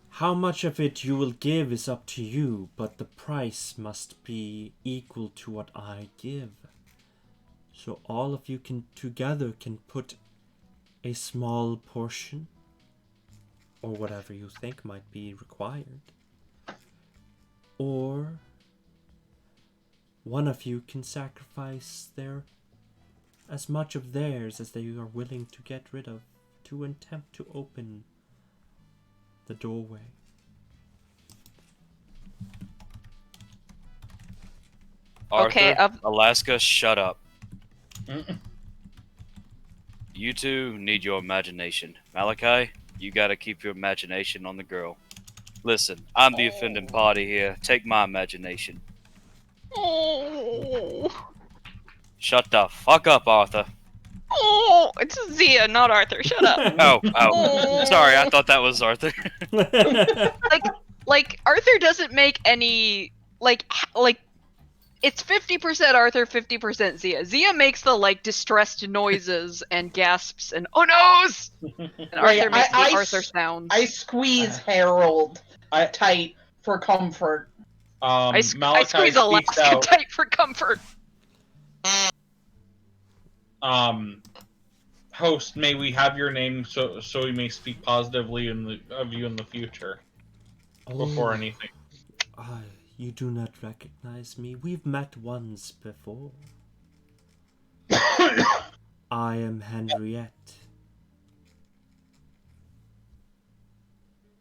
How much of it you will give is up to you, but the price must be equal to what I give. So all of you together can put a small portion, or whatever you think might be required. Or one of you can sacrifice as much of theirs as they are willing to get rid of to attempt to open the doorway. Okay, Arthur, Alaska, shut up. You two need your imagination. Malachi, you gotta keep your imagination on the girl. Listen, I'm the offending party here. Take my imagination. Oh, Shut the fuck up, Arthur. it's Zia, not Arthur. Shut up. Oh. Sorry, I thought that was Arthur. Arthur doesn't make any it's 50% Arthur, 50% Zia. Zia makes the distressed noises and gasps and oh noes, and Arthur makes the Arthur sounds. I squeeze Harold tight for comfort. I squeeze Alaska tight for comfort. Host, may we have your name so we may speak positively of you in the future before anything. You do not recognize me. We've met once before. I am Henriette.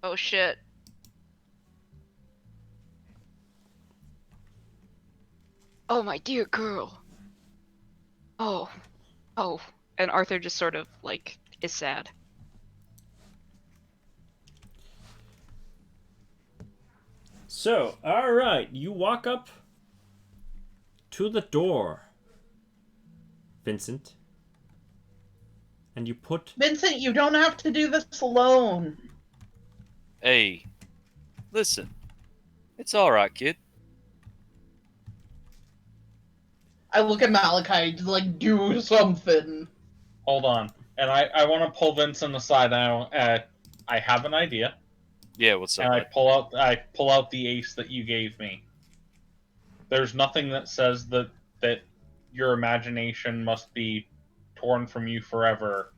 Oh shit. Oh, my dear girl. Oh. And Arthur just sort of is sad. So, alright, you walk up to the door, Vincent, and you put... Vincent, you don't have to do this alone. Hey, listen. It's alright, kid. I look at Malachi to do something. Hold on. And I want to pull Vincent aside now. I have an idea. Yeah, what's up? And I pull out the ace that you gave me. There's nothing that says that your imagination must be torn from you forever.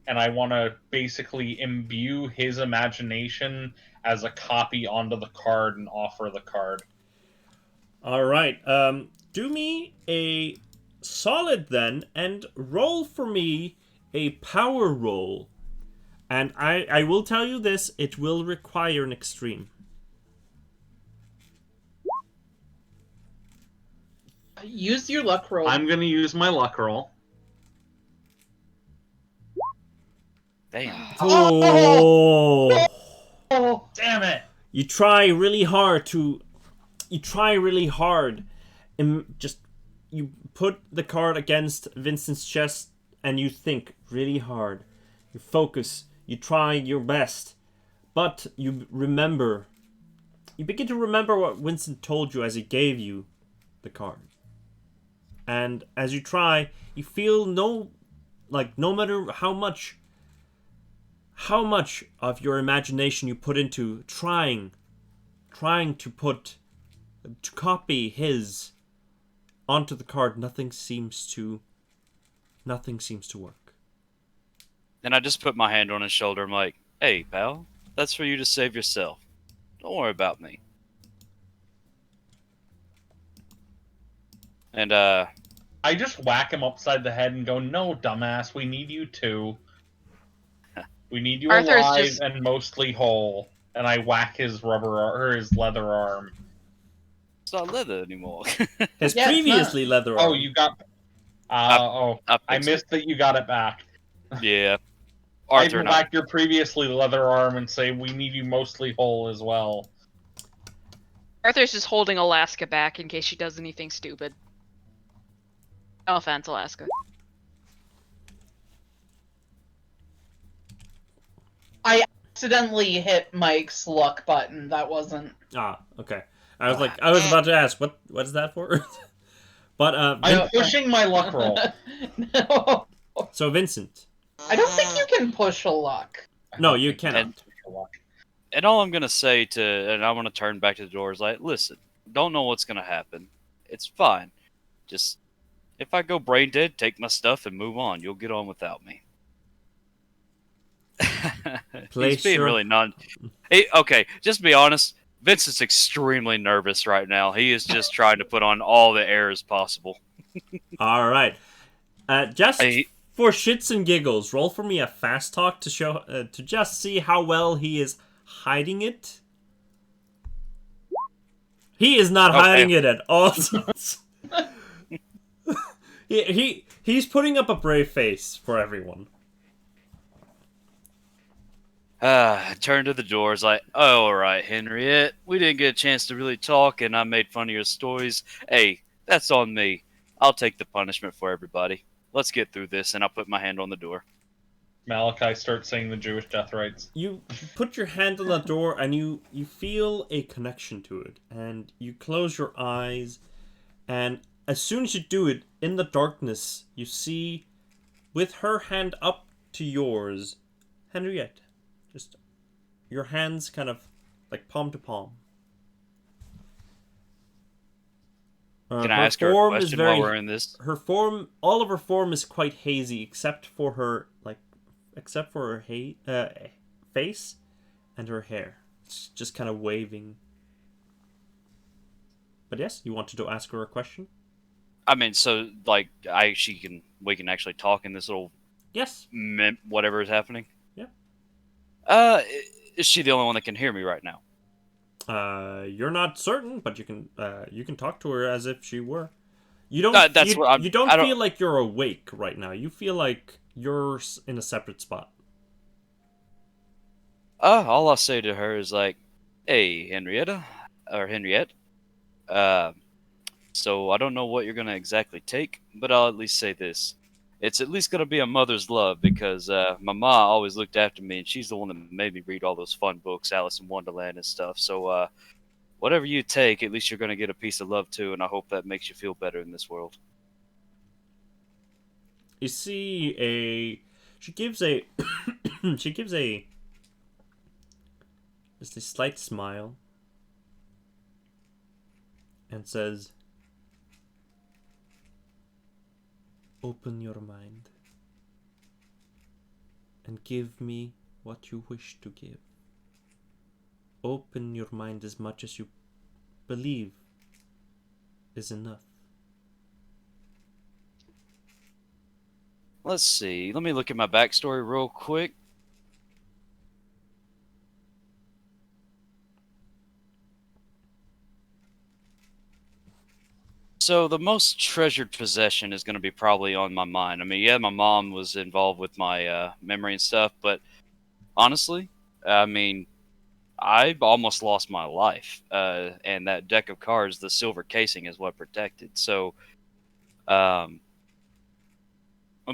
And I want to basically imbue his imagination as a copy onto the card and offer the card. All right. Do me a solid then, and roll for me a power roll. And I will tell you this: it will require an extreme. Use your luck roll. I'm gonna use my luck roll. Damn. Oh. Oh, Damn it! You try really hard to. You try really hard. Just you put the card against Vincent's chest, and you think really hard. You focus. You try your best, but you remember. You begin to remember what Vincent told you as he gave you the card. And as you try, you feel no matter how much of your imagination you put into trying to copy his onto the card, nothing seems to work. And I just put my hand on his shoulder. I'm like, hey, pal, that's for you to save yourself. Don't worry about me. And, I just whack him upside the head and go, "No, dumbass, we need you too. We need you Arthur's alive just- and mostly whole." And I whack his his leather arm. it's not leather anymore. His Yeah, it's previously leather Oh, arm. you got. I I missed that you got it back. Yeah. I'd Arthur and I. whack your previously leather arm and say, "We need you mostly whole as well." Arthur's just holding Alaska back in case she does anything stupid. No offense, Alaska. I accidentally hit Mike's luck button. That wasn't. Okay. I was about to ask what is that for? But I'm pushing my luck roll. No, so Vincent. I don't think you can push a luck. No, you cannot. And all I'm gonna say and I want to turn back to the door is like, listen, don't know what's gonna happen. It's fine. Just if I go brain dead, take my stuff and move on. You'll get on without me. He's being really Hey, okay, just be honest. Vincent's extremely nervous right now. He is just trying to put on all the airs possible. All right. Just Hey. for shits and giggles, roll for me a fast talk to show to just see how well he is hiding it. He is not hiding it at all. He's putting up a brave face for everyone. Turn to the doors like, oh, all right, Henriette. We didn't get a chance to really talk, and I made fun of your stories. Hey, that's on me. I'll take the punishment for everybody. Let's get through this, and I'll put my hand on the door. Malachi starts saying the Jewish death rites. You put your hand on the door, and you feel a connection to it, and you close your eyes, and as soon as you do it, in the darkness, you see, with her hand up to yours, Henriette. Just your hands kind of like palm to palm. Can I ask her a question while we're in this? Her form, all of her form is quite hazy, except for her face and her hair. It's just kind of waving. But yes, you wanted to ask her a question? I mean, so like, we can actually talk in this little Yes. Whatever is happening. Yeah. Is she the only one that can hear me right now? You're not certain, but you can talk to her as if she were. You don't. You don't feel like you're awake right now. You feel like you're in a separate spot. All I'll say to her is like, "Hey, Henriette. So I don't know what you're gonna exactly take, but I'll at least say this: it's at least gonna be a mother's love because my ma always looked after me, and she's the one that made me read all those fun books, Alice in Wonderland and stuff. So whatever you take, at least you're gonna get a piece of love too, and I hope that makes you feel better in this world." You see she gives a just a slight smile and says, "Open your mind and give me what you wish to give. Open your mind as much as you believe is enough. Let's see. Let me look at my backstory real quick. So the most treasured possession is going to be probably on my mind. I mean, yeah, my mom was involved with my memory and stuff, but honestly, I mean, I almost lost my life, and that deck of cards, the silver casing, is what protected. So, um,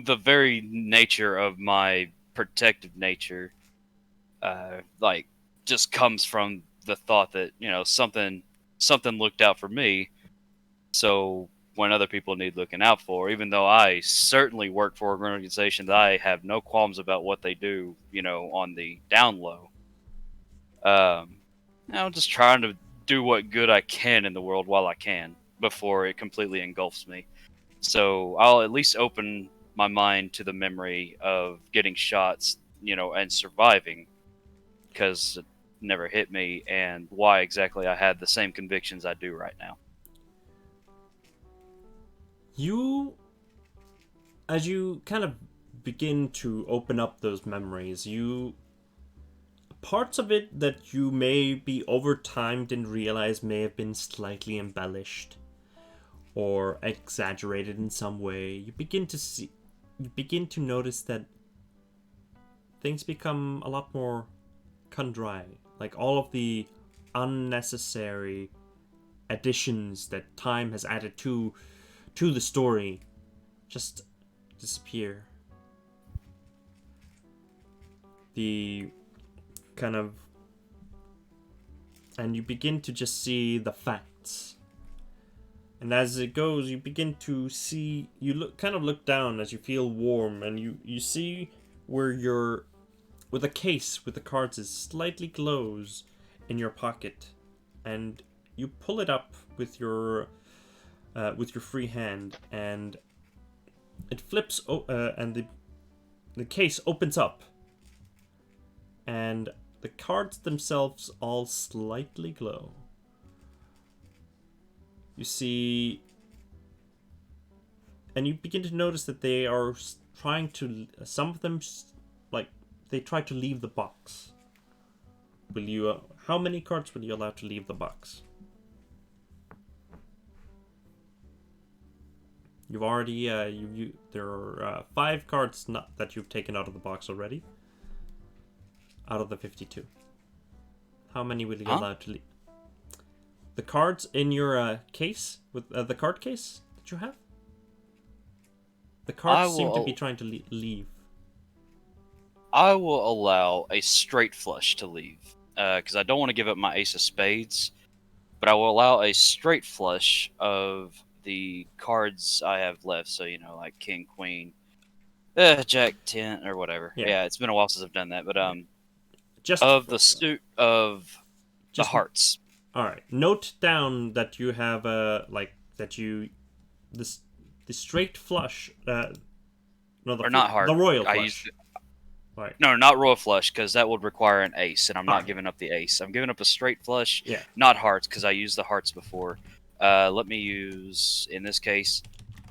the very nature of my protective nature, like, just comes from the thought that something looked out for me. So when other people need looking out for, even though I certainly work for an organization that I have no qualms about what they do, on the down low. I'm just trying to do what good I can in the world while I can before it completely engulfs me. So I'll at least open my mind to the memory of getting shots, and surviving, because it never hit me, and why exactly I had the same convictions I do right now. As you kind of begin to open up those memories, parts of it that you maybe over time didn't realize may have been slightly embellished or exaggerated in some way. You begin to notice that things become a lot more cut dry. Like all of the unnecessary additions that time has added to the story just disappear. The kind of, and you begin to just see the facts. And as it goes, you begin to see, look down as you feel warm, and you see where the case with the cards is slightly glows in your pocket, and you pull it up with your free hand, and it flips, and the case opens up, and the cards themselves all slightly glow. You see, and you begin to notice that they are trying to, some of them, they try to leave the box. How many cards will you allow to leave the box? You've already, there are 5 cards that you've taken out of the box already. Out of the 52. How many will you allow to leave? The cards in your case, with the card case that you have? The cards seem to be trying to leave. I will allow a straight flush to leave, because I don't want to give up my ace of spades, but I will allow a straight flush of the cards I have left. So, like king, queen, jack, 10, or whatever. Yeah, it's been a while since I've done that, but just of the suit of the hearts. All right. Note down that you have the straight flush. Or not heart. The royal flush. Right. No, not royal flush, because that would require an ace, and I'm not giving up the ace. I'm giving up a straight flush. Yeah. Not hearts, because I used the hearts before. Let me use, in this case,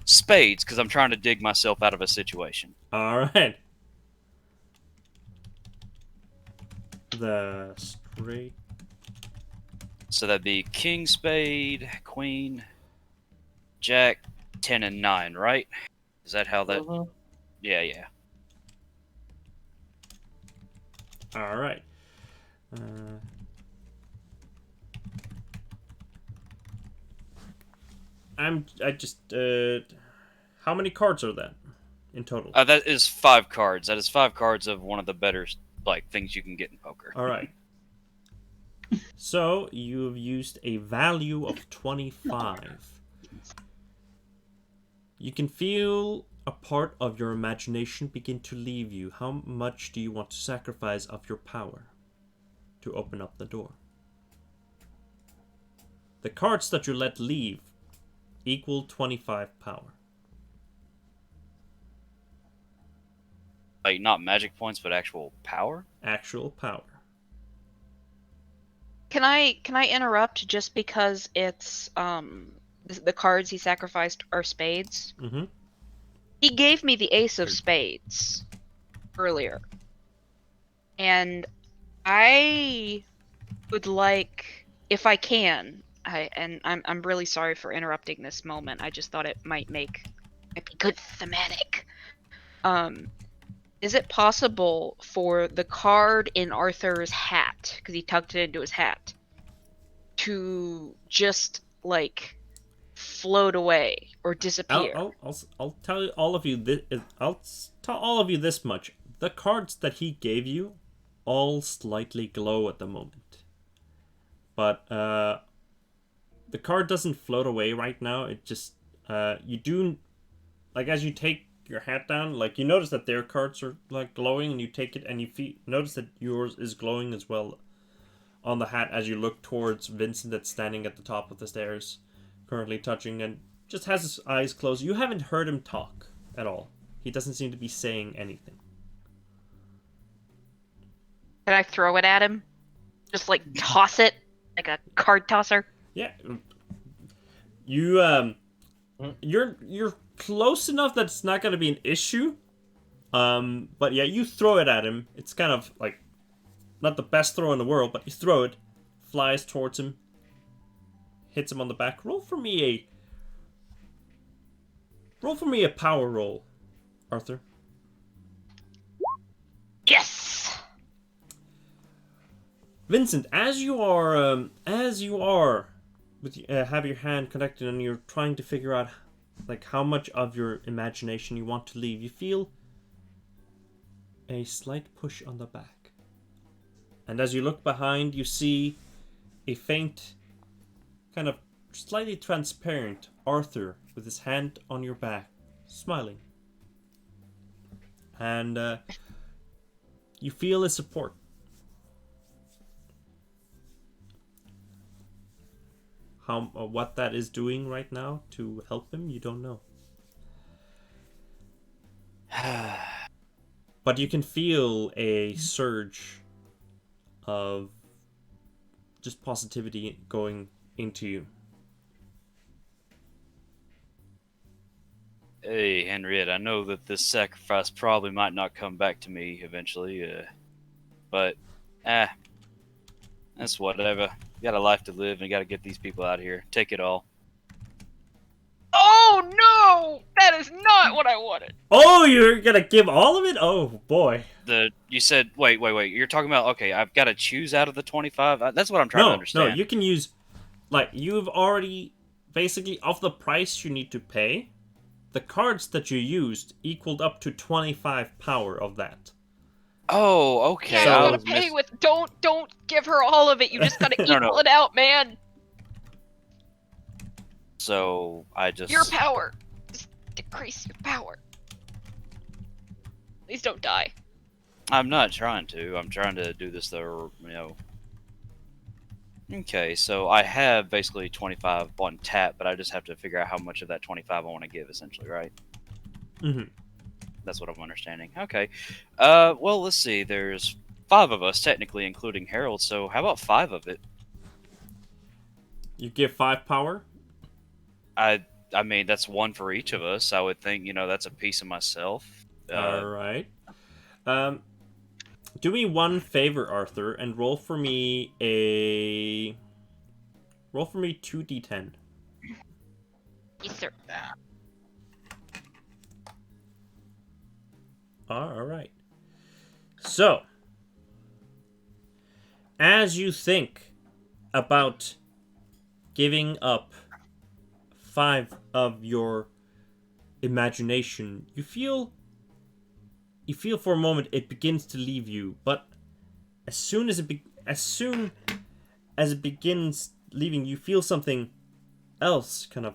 spades, because I'm trying to dig myself out of a situation. All right. The straight. So that'd be king, spade, queen, jack, 10, and 9, right? Is that how that... Mhm. Yeah. All right. How many cards are that in total? That is 5 cards. That is 5 cards of one of the better things you can get in poker. All right. So you've used a value of 25. You can feel a part of your imagination begin to leave you. How much do you want to sacrifice of your power to open up the door? The cards that you let leave equal 25 power. Like, not magic points, but actual power? Actual power. Can I interrupt just because it's the cards he sacrificed are spades. Mm-hmm. He gave me the ace of spades earlier. And I would like, if I can, I'm really sorry for interrupting this moment. I just thought it might be good thematic. Is it possible for the card in Arthur's hat, because he tucked it into his hat, to just like float away or disappear? I'll tell all of you this. I'll tell all of you this much: the cards that he gave you, all slightly glow at the moment. But the card doesn't float away right now. It just you do, like, as you take your hat down, like, you notice that their cards are like glowing, and you take it and you notice that yours is glowing as well on the hat as you look towards Vincent, that's standing at the top of the stairs, currently touching, and just has his eyes closed. You haven't heard him talk at all. He doesn't seem to be saying anything. Can I throw it at him? Just like toss it like a card tosser? Yeah. You're close enough that it's not going to be an issue. But yeah, you throw it at him. It's kind of like not the best throw in the world, but you throw it, flies towards him, hits him on the back. Roll for me a power roll, Arthur. Yes. Vincent, as you are with have your hand connected and you're trying to figure out like how much of your imagination you want to leave, you feel a slight push on the back. And as you look behind, you see a faint, kind of slightly transparent Arthur with his hand on your back, smiling. And you feel his support. What that is doing right now to help him, you don't know. But you can feel a surge of just positivity going into you. Hey, Henriette, I know that this sacrifice probably might not come back to me eventually, but, that's whatever. You got a life to live, and you got to get these people out of here. Take it all. Oh no! That is not what I wanted. Oh, you're gonna give all of it? Oh boy. You said, wait. You're talking about, okay, I've got to choose out of the 25? That's what I'm trying to understand. No, you can use, like, you've already, basically, of the price you need to pay, the cards that you used equaled up to 25 power of that. Oh, okay. Yeah, you gotta pay with. Don't give her all of it. You just gotta equal it out, man. So I just your power. Just decrease your power. Please don't die. I'm not trying to. I'm trying to do this the Okay, so I have basically 25 on tap, but I just have to figure out how much of that 25 I want to give, essentially, right? Mm-hmm. That's what I'm understanding. Okay. Well, let's see. There's 5 of us, technically, including Harold, so how about 5 of it? You give 5 power? I mean, that's 1 for each of us. I would think, that's a piece of myself. Alright. Do me one favor, Arthur, and roll for me 2d10. Yes, sir. Alright. So, as you think about giving up 5 of your imagination, you feel for a moment it begins to leave you, but as soon as it begins leaving, you feel something else kind of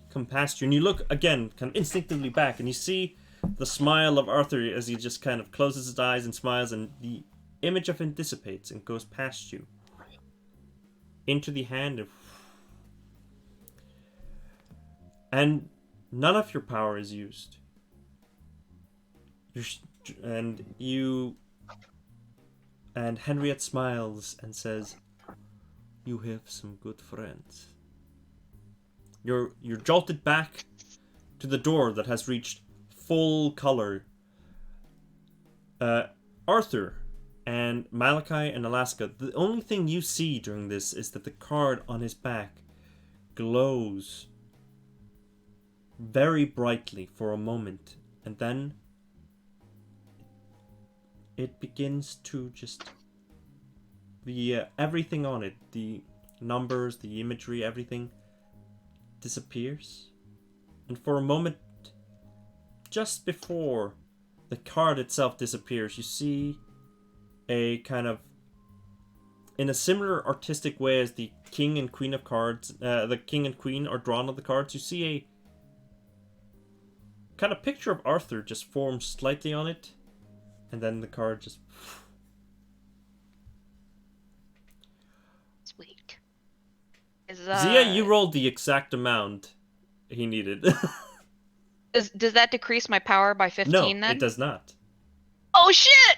come past you, and you look again kind of instinctively back, and you see the smile of Arthur as he just kind of closes his eyes and smiles, and the image of him dissipates and goes past you into the hand and none of your power is used. And Henriette smiles and says, "You have some good friends." You're jolted back to the door that has reached full color. Arthur and Malachi and Alaska, the only thing you see during this is that the card on his back glows very brightly for a moment, and then it begins to just everything on it, the numbers, the imagery, everything disappears. And for a moment, just before the card itself disappears, you see a kind of, in a similar artistic way as the king and queen of cards, the king and queen are drawn on the cards, you see a kind of picture of Arthur just forms slightly on it, and then the card just... Sweet. Zia, you rolled the exact amount he needed. Does that decrease my power by 15 No, then? it does not. Oh shit!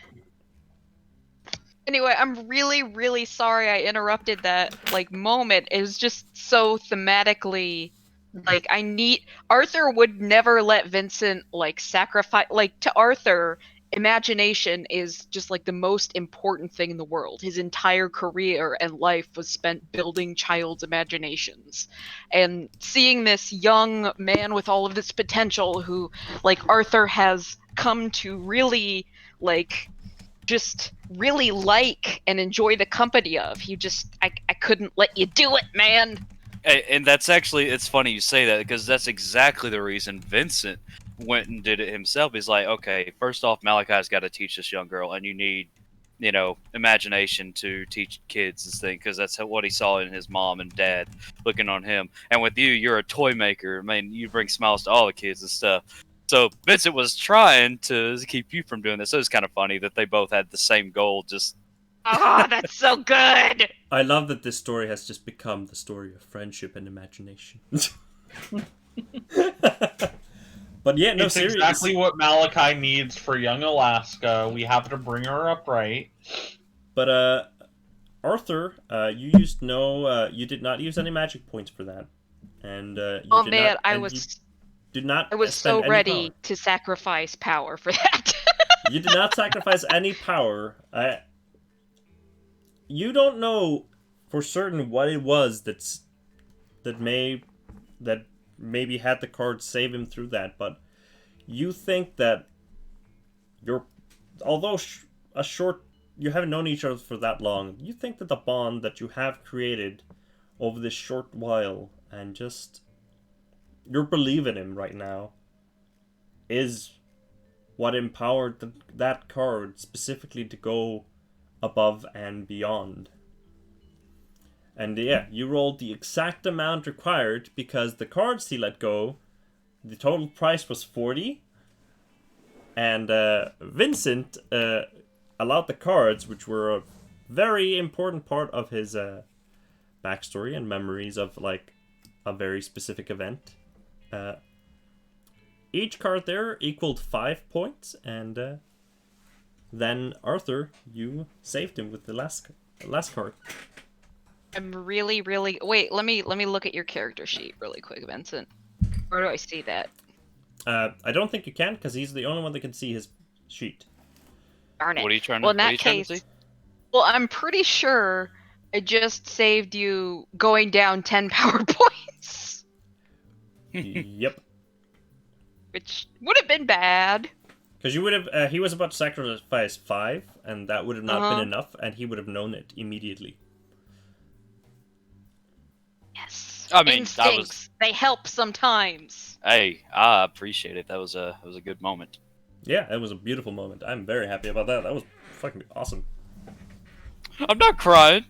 Anyway, I'm really, really sorry I interrupted that, like, moment. It was just so thematically, like, Arthur would never let Vincent, like, sacrifice, like, to Arthur, imagination is just, like, the most important thing in the world. His entire career and life was spent building child's imaginations. And seeing this young man with all of this potential who, like, Arthur has come to really, like, just really like and enjoy the company of. I couldn't let you do it, man. And that's actually, it's funny you say that, because that's exactly the reason Vincent went and did it himself. He's like, okay, first off, Malachi's got to teach this young girl, and you need, imagination to teach kids this thing, because that's what he saw in his mom and dad looking on him. And with you, you're a toy maker. I mean, you bring smiles to all the kids and stuff. So Vincent was trying to keep you from doing this. So it's kind of funny that they both had the same goal. Just That's so good. I love that this story has just become the story of friendship and imagination. But yeah, no, it's seriously. exactly what Malachi needs for young Alaska. We have to bring her up right. But Arthur, you used you did not use any magic points for that, and I was so ready to sacrifice power for that. You did not sacrifice any power. You don't know for certain what it was that maybe had the card save him through that, but you think that although you haven't known each other for that long, you think that the bond that you have created over this short while, and just your belief in him right now, is what empowered that card specifically to go above and beyond. And yeah, you rolled the exact amount required, because the cards he let go, the total price was 40, and Vincent allowed the cards, which were a very important part of his backstory and memories of, like, a very specific event. Each card there equaled 5 points, and then Arthur, you saved him with the last card. I'm really, really... Wait, let me look at your character sheet really quick, Vincent. Where do I see that? I don't think you can, because he's the only one that can see his sheet. Darn it. What are you trying Well, in to that case, well, I'm pretty sure I just saved you going down 10 power points. Yep. Which would have been bad. Because you would have, he was about to sacrifice 5, and that would have not been enough, and he would have known it immediately. Yes. I mean, instincts, they help sometimes. Hey, I appreciate it. That was a good moment. Yeah, it was a beautiful moment. I'm very happy about that. That was fucking awesome. I'm not crying.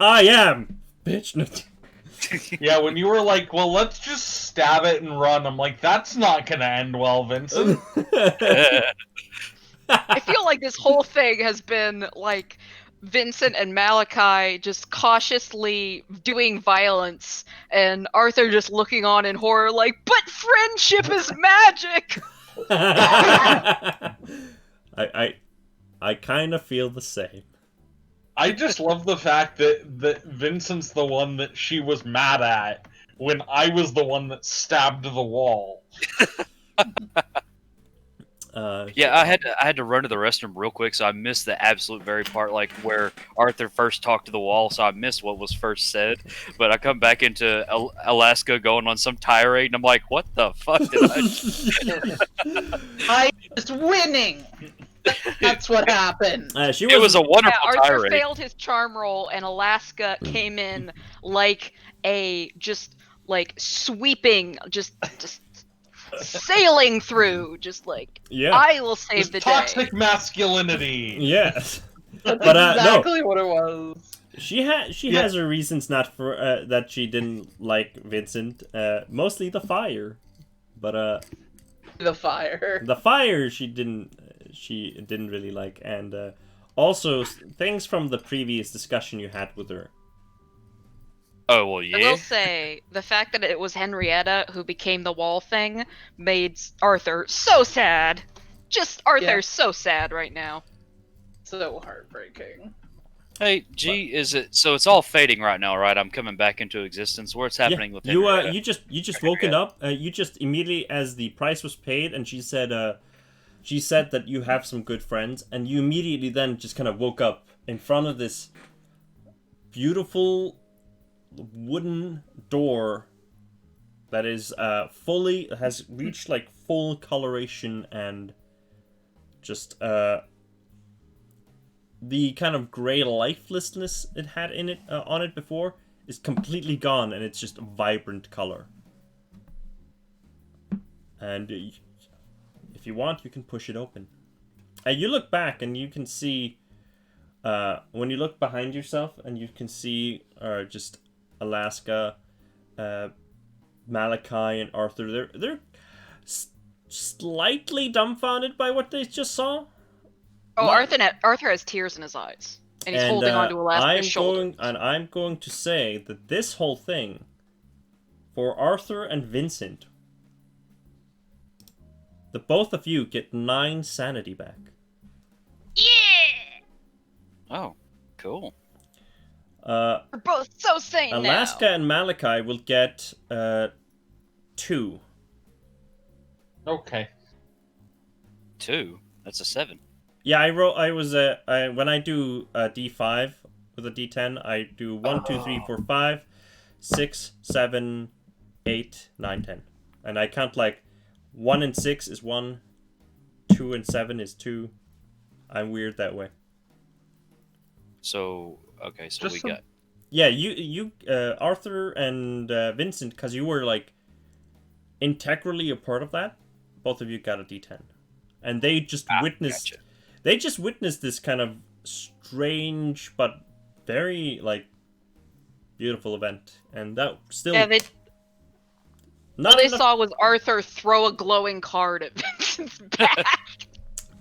I am, bitch. Yeah, when you were like, well, let's just stab it and run, I'm like, that's not gonna end well, Vincent. I feel like this whole thing has been, like, Vincent and Malachi just cautiously doing violence, and Arthur just looking on in horror like, but friendship is magic! I kind of feel the same. I just love the fact that Vincent's the one that she was mad at when I was the one that stabbed the wall. Yeah, I had to run to the restroom real quick, so I missed the absolute very part, like where Arthur first talked to the wall. So I missed what was first said. But I come back into Alaska going on some tirade, and I'm like, "What the fuck did I?" I was winning. That's what happened. She It was a Yeah, wonderful Arthur tirade. failed his charm roll, and Alaska came in like a just like sweeping, just sailing through, just like Yeah. I will save the day. Toxic masculinity. Yes. That's But, no. exactly what it was. She has her reasons not for that she didn't like Vincent. Mostly the fire, but The fire. the fire she didn't really like, and also things from the previous discussion you had with her. Oh well, I yeah. will say the fact that it was Henrietta who became the wall thing made Arthur so sad. Just Arthur's so sad right now. So heartbreaking. Hey, G, is it so? It's all fading right now, right? I'm coming back into existence. What's happening with you? Henrietta? You just woken up. You just immediately, as the price was paid, and she said that you have some good friends, and you immediately then just kind of woke up in front of this beautiful wooden door that is has reached like full coloration, and just the kind of gray lifelessness it had in it on it before is completely gone, and it's just a vibrant color. And if you want, you can push it open. And you look back, and you can see when you look behind yourself, and you can see just Alaska, Malachi, and Arthur. They're slightly dumbfounded by what they just saw. Oh, Arthur has tears in his eyes, and he's holding onto Alaska's shoulder. I'm going to say that this whole thing, for Arthur and Vincent, the both of you get 9 sanity back. Yeah! Oh, cool. We're both so sane Alaska now. and Malachi will get 2. Okay. 2. That's a 7. Yeah, when I do a D5 with a D10, I do 1, 2, 3, 4, 5, 6, 7, 8, 9, 10. And I count like 1 and 6 is 1, 2 and 7 is 2. I'm weird that way. So okay, so Just we some- got. Yeah, you Arthur and Vincent, because you were like integrally a part of that. Both of you got a D10, and they just witnessed. Gotcha. They just witnessed this kind of strange but very like beautiful event, and that still Yeah, not all they enough- saw was Arthur throw a glowing card at Vincent's back.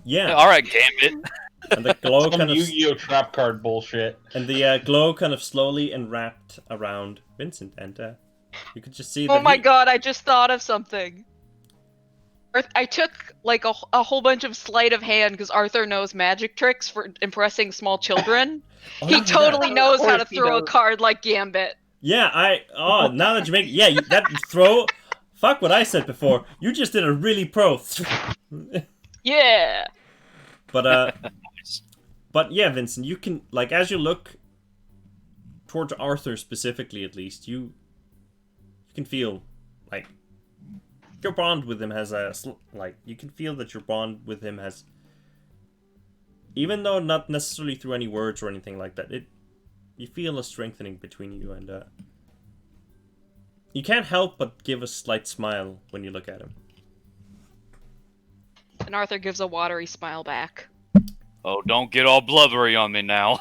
Yeah, All right, Gambit. and the glow Some kind of Yu-Gi-Oh trap card bullshit. and the glow kind of slowly enwrapped around Vincent, and you could just see. That Oh my god, I just thought of something. I took like a whole bunch of sleight of hand because Arthur knows magic tricks for impressing small children. Oh, He yeah. totally knows how to Of course he throw a does. card like Gambit. Yeah, now that you make that throw, fuck what I said before. You just did a really pro. Yeah. But but yeah, Vincent, you can like as you look towards Arthur specifically, at least you can feel like your bond with him has like you can feel that your bond with him has, even though not necessarily through any words or anything like that, you feel a strengthening between you, and you can't help but give a slight smile when you look at him. And Arthur gives a watery smile back. Oh, don't get all blubbery on me now.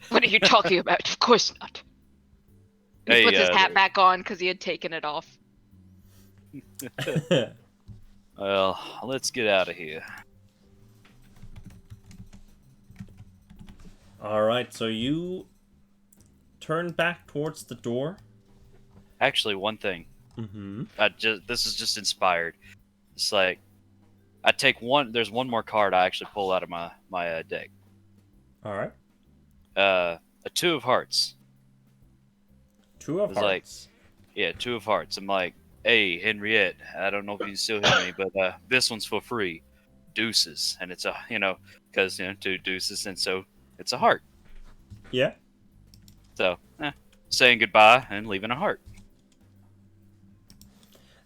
What are you talking about? Of course not. And he Hey, puts his hat back on because he had taken it off. Well, let's get out of here. Alright, so you turn back towards the door. Actually, one thing. Mm-hmm. This is just inspired. It's like I take one. There's one more card I actually pull out of my deck. All right. A 2 of hearts. Two of It's like, hearts. yeah, 2 of hearts. I'm like, hey, Henriette, I don't know if you can still hear me, but this one's for free. Deuces. And it's a, because, 2 deuces, and so it's a heart. Yeah. So, saying goodbye and leaving a heart.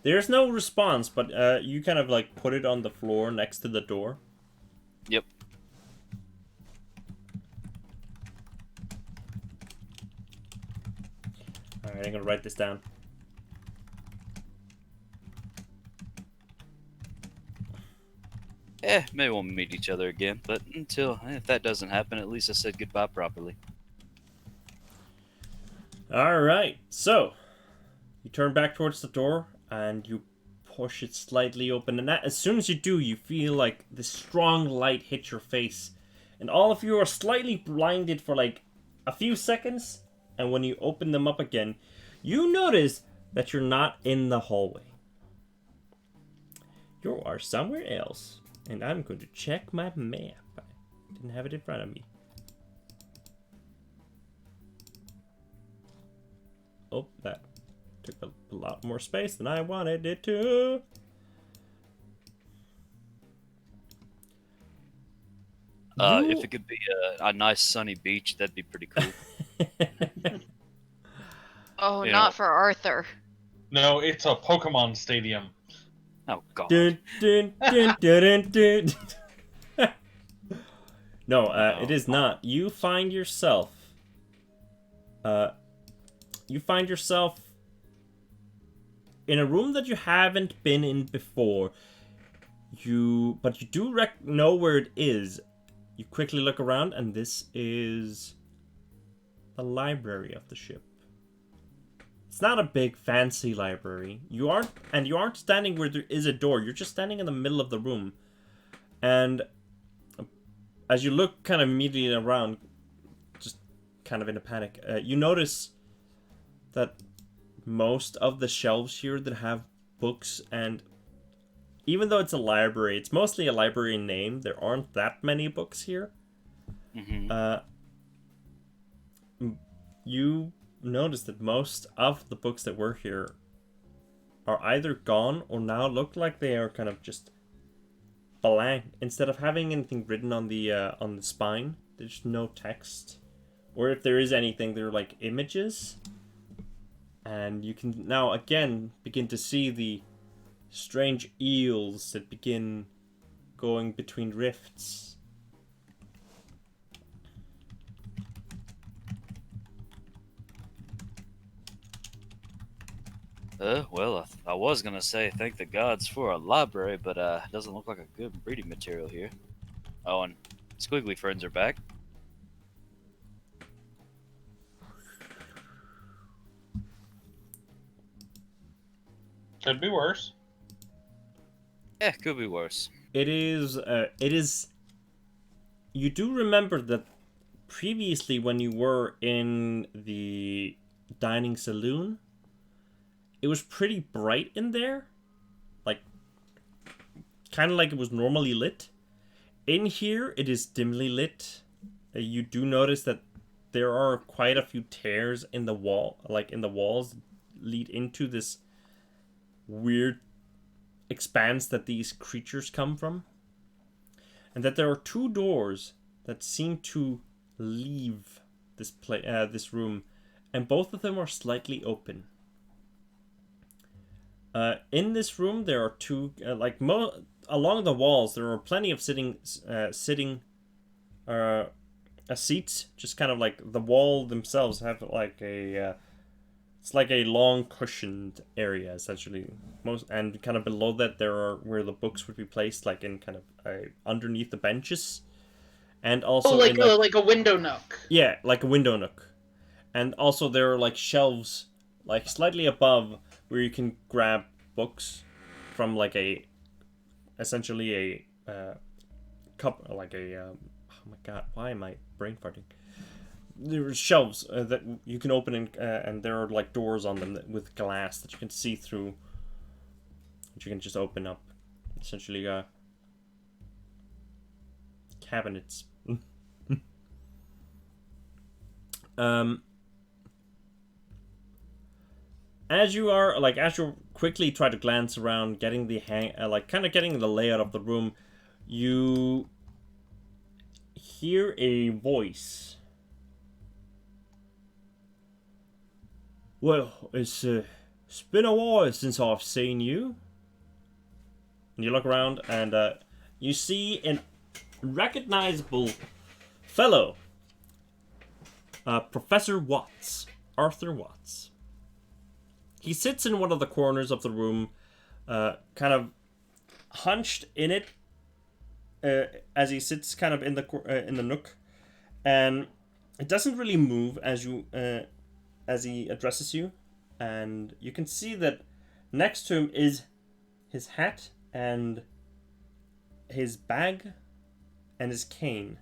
There's no response, but you kind of like put it on the floor next to the door. Yep. All right, I'm gonna write this down. Maybe we'll meet each other again, but if that doesn't happen, at least I said goodbye properly. All right, so you turn back towards the door and you push it slightly open, and as soon as you do, you feel like this strong light hit your face, and all of you are slightly blinded for like a few seconds. And when you open them up again, you notice that you're not in the hallway. You are somewhere else. And I'm going to check my map. I didn't have it in front of me. Oh, that took a lot more space than I wanted it to. If it could be a nice sunny beach, that'd be pretty cool. Oh, You not know. for Arthur. No, it's a Pokemon Stadium. Oh, God. Dun, dun, dun, dun, dun, dun. No, No. it is not. You find yourself in a room that you haven't been in before. But you do know where it is. You quickly look around, and this is the library of the ship. It's not a big fancy library. You aren't standing where there is a door. You're just standing in the middle of the room. And as you look kind of immediately around, just kind of in a panic, you notice that most of the shelves here that have books, and even though it's a library, it's mostly a library in name. There aren't that many books here. Mm-hmm. You notice that most of the books that were here are either gone or now look like they are kind of just blank. Instead of having anything written on the spine, there's no text, or if there is anything, they're like images. And you can now again begin to see the strange eels that begin going between rifts. Well, I was gonna say thank the gods for a library, but it doesn't look like a good breeding material here. Oh, and Squiggly friends are back. Could be worse. Could be worse. It is. You do remember that previously, when you were in the dining saloon, it was pretty bright in there, like kind of like it was normally lit. In here, it is dimly lit. You do notice that there are quite a few tears in the wall, like in the walls, lead into this weird expanse that these creatures come from, and that there are 2 doors that seem to leave this room, and both of them are slightly open. In this room, there are 2 along the walls. There are plenty of sitting seats. Just kind of like the wall themselves have like a. It's like a long cushioned area essentially. And kind of below that there are where the books would be placed, like in kind of underneath the benches, and also like a window nook. Yeah, like a window nook, and also there are like shelves, like slightly above, where you can grab books from like essentially a cup, like a oh my god, why am I brain farting? There are shelves that you can open, and there are like doors on them with glass that you can see through, which you can just open up. Essentially, cabinets. Um, as you quickly try to glance around, getting the getting the layout of the room, you hear a voice. Well, it's been a while since I've seen you. And you look around and you see an recognizable fellow, Professor Watts, Arthur Watts. He sits in one of the corners of the room, kind of hunched in it, as he sits kind of in the nook, and it doesn't really move as he addresses you, and you can see that next to him is his hat and his bag and his cane.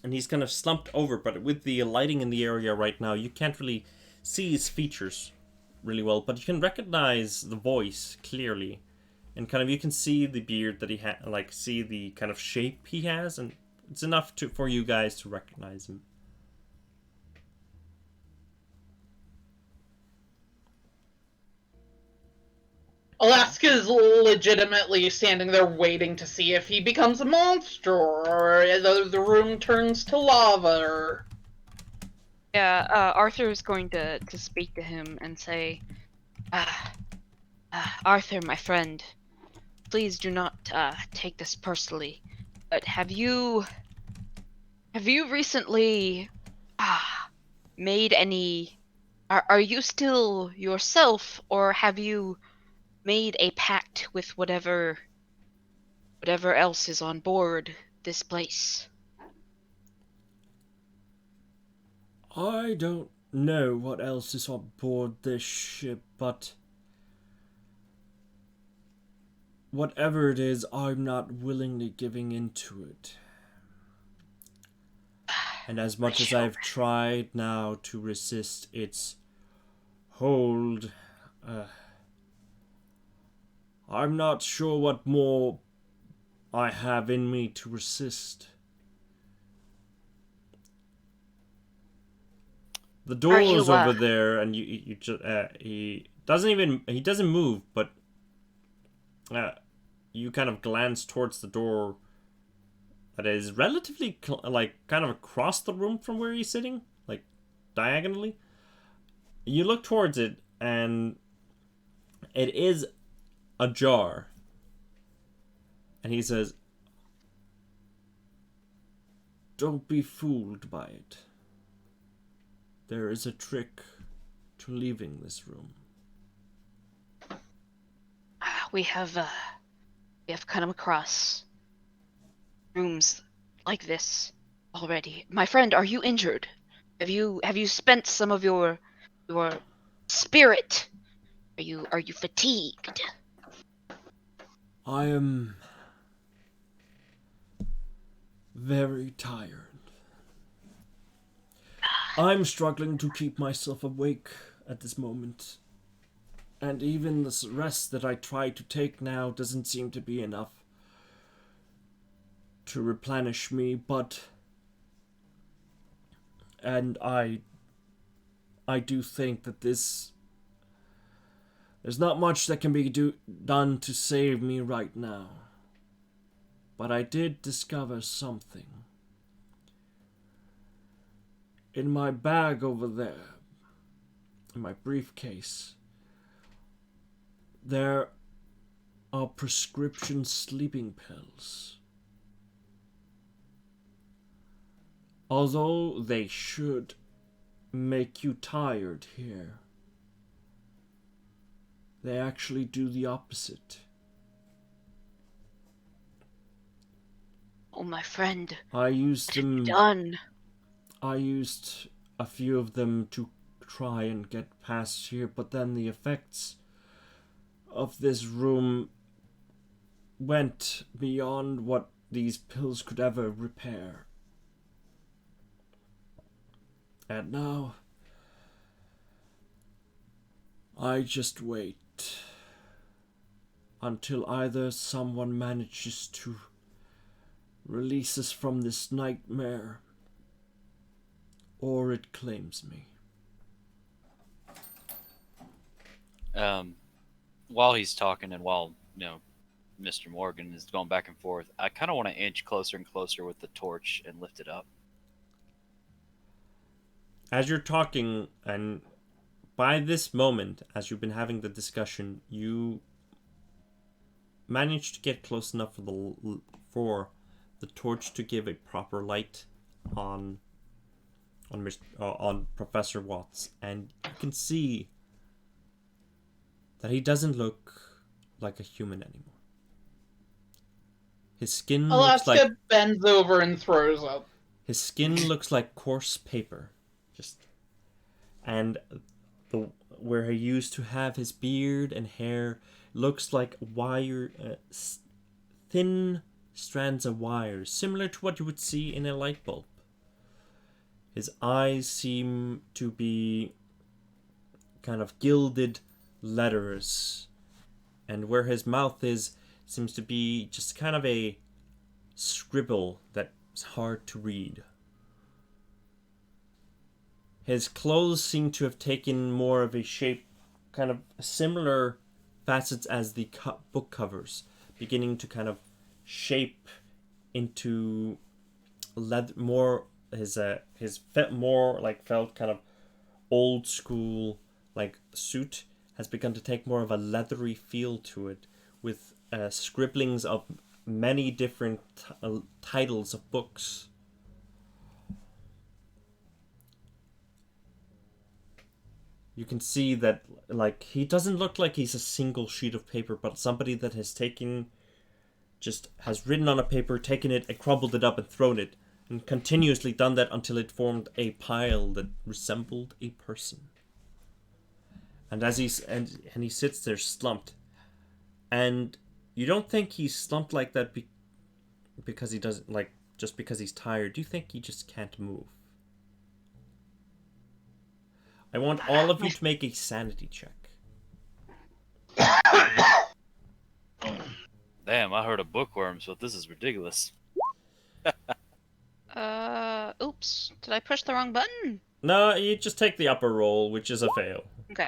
And he's kind of slumped over, but with the lighting in the area right now, you can't really see his features really well, but you can recognize the voice clearly. And kind of you can see the beard that he has, see the kind of shape he has, and it's enough for you guys to recognize him. Alaska is legitimately standing there waiting to see if he becomes a monster or the room turns to lava or... Yeah, Arthur is going to speak to him and say, Arthur, my friend, please do not take this personally, but have you recently made any... Are you still yourself, or have you made a pact with whatever else is on board this place? I don't know what else is on board this ship, but whatever it is, I'm not willingly giving into it. And as much as I've tried now to resist its hold, I'm not sure what more I have in me to resist. The door is over there, and you just he doesn't move, but you kind of glance towards the door that is relatively kind of across the room from where he's sitting, like diagonally. You look towards it, and it is ajar. And he says, "Don't be fooled by it. There is a trick to leaving this room." We have come across rooms like this already. My friend, are you injured? Have you spent some of your spirit? Are you fatigued? I am very tired. I'm struggling to keep myself awake at this moment. And even this rest that I try to take now doesn't seem to be enough to replenish me, and I do think that there's not much that can be done to save me right now. But I did discover something. In my bag over there, in my briefcase, there are prescription sleeping pills. Although they should make you tired here, they actually do the opposite. Oh, my friend. I used them. Done. I used a few of them to try and get past here, but then the effects of this room went beyond what these pills could ever repair. And now, I just wait until either someone manages to release us from this nightmare, or it claims me. While he's talking and while, Mr. Morgan is going back and forth, I kind of want to inch closer and closer with the torch and lift it up. As you're talking, and by this moment, as you've been having the discussion, you manage to get close enough for the torch to give a proper light on Professor Watts, and you can see that he doesn't look like a human anymore. His skin looks Alaska like bends over and throws up. his skin looks like coarse paper, and where he used to have his beard and hair looks like thin strands of wires, similar to what you would see in a light bulb. His eyes seem to be kind of gilded letters, and where his mouth is seems to be just kind of a scribble that's hard to read. His clothes seem to have taken more of a shape, kind of similar facets as the book covers, beginning to kind of shape into leather, more more like felt kind of old school like suit has begun to take more of a leathery feel to it, with scribblings of many different titles of books. You can see that, like, he doesn't look like he's a single sheet of paper, but somebody that has written on a paper, taken it and crumbled it up and thrown it, and continuously done that until it formed a pile that resembled a person. And as he sits there slumped, and you don't think he's slumped like that because he doesn't, like, just because he's tired. You think he just can't move. I want all of you to make a sanity check. Damn, I heard a bookworm, so this is ridiculous. Oops. Did I push the wrong button? No, you just take the upper roll, which is a fail. Okay.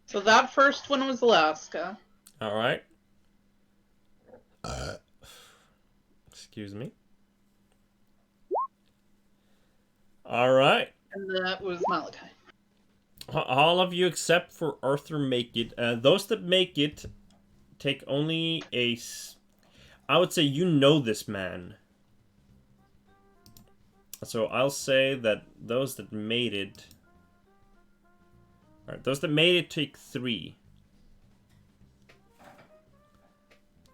So that first one was Alaska. Alright. Excuse me. Alright. And that was Malachi. All of you except for Arthur make it. Those that make it take only I would say you know this man. So I'll say that those that made it... Alright, those that made it take 3.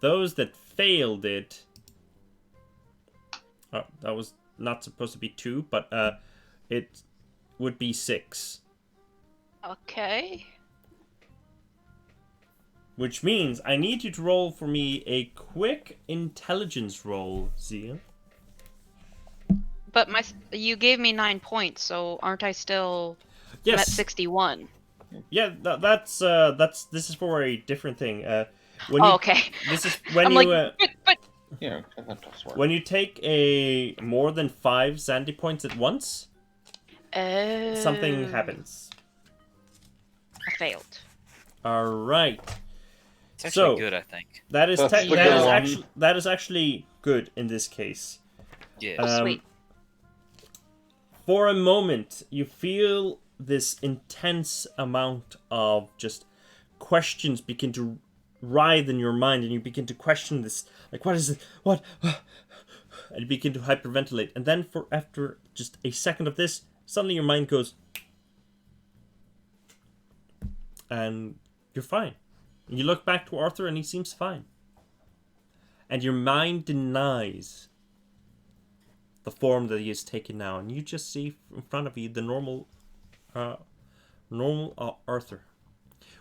Those that failed it... Oh, that was not supposed to be 2, but it would be 6. Okay. Which means I need you to roll for me a quick intelligence roll, Zia. But you gave me 9 points, so aren't I still Yes. at 61? Yeah, this is for a different thing. Okay. This is when I'm you like, but Yeah, that does work. when you take a more than 5 sanity points at once, something happens. I failed. All right. It's actually So- good, I think. That is That's the that is good actually that is actually good in this case. Yeah. Sweet. For a moment, you feel this intense amount of just questions begin to writhe in your mind, and you begin to question this, like, what is it? What? And you begin to hyperventilate, and then after just a second of this, suddenly your mind goes, and you're fine. And you look back to Arthur, and he seems fine. And your mind denies the form that he has taken now, and you just see in front of you the normal Arthur.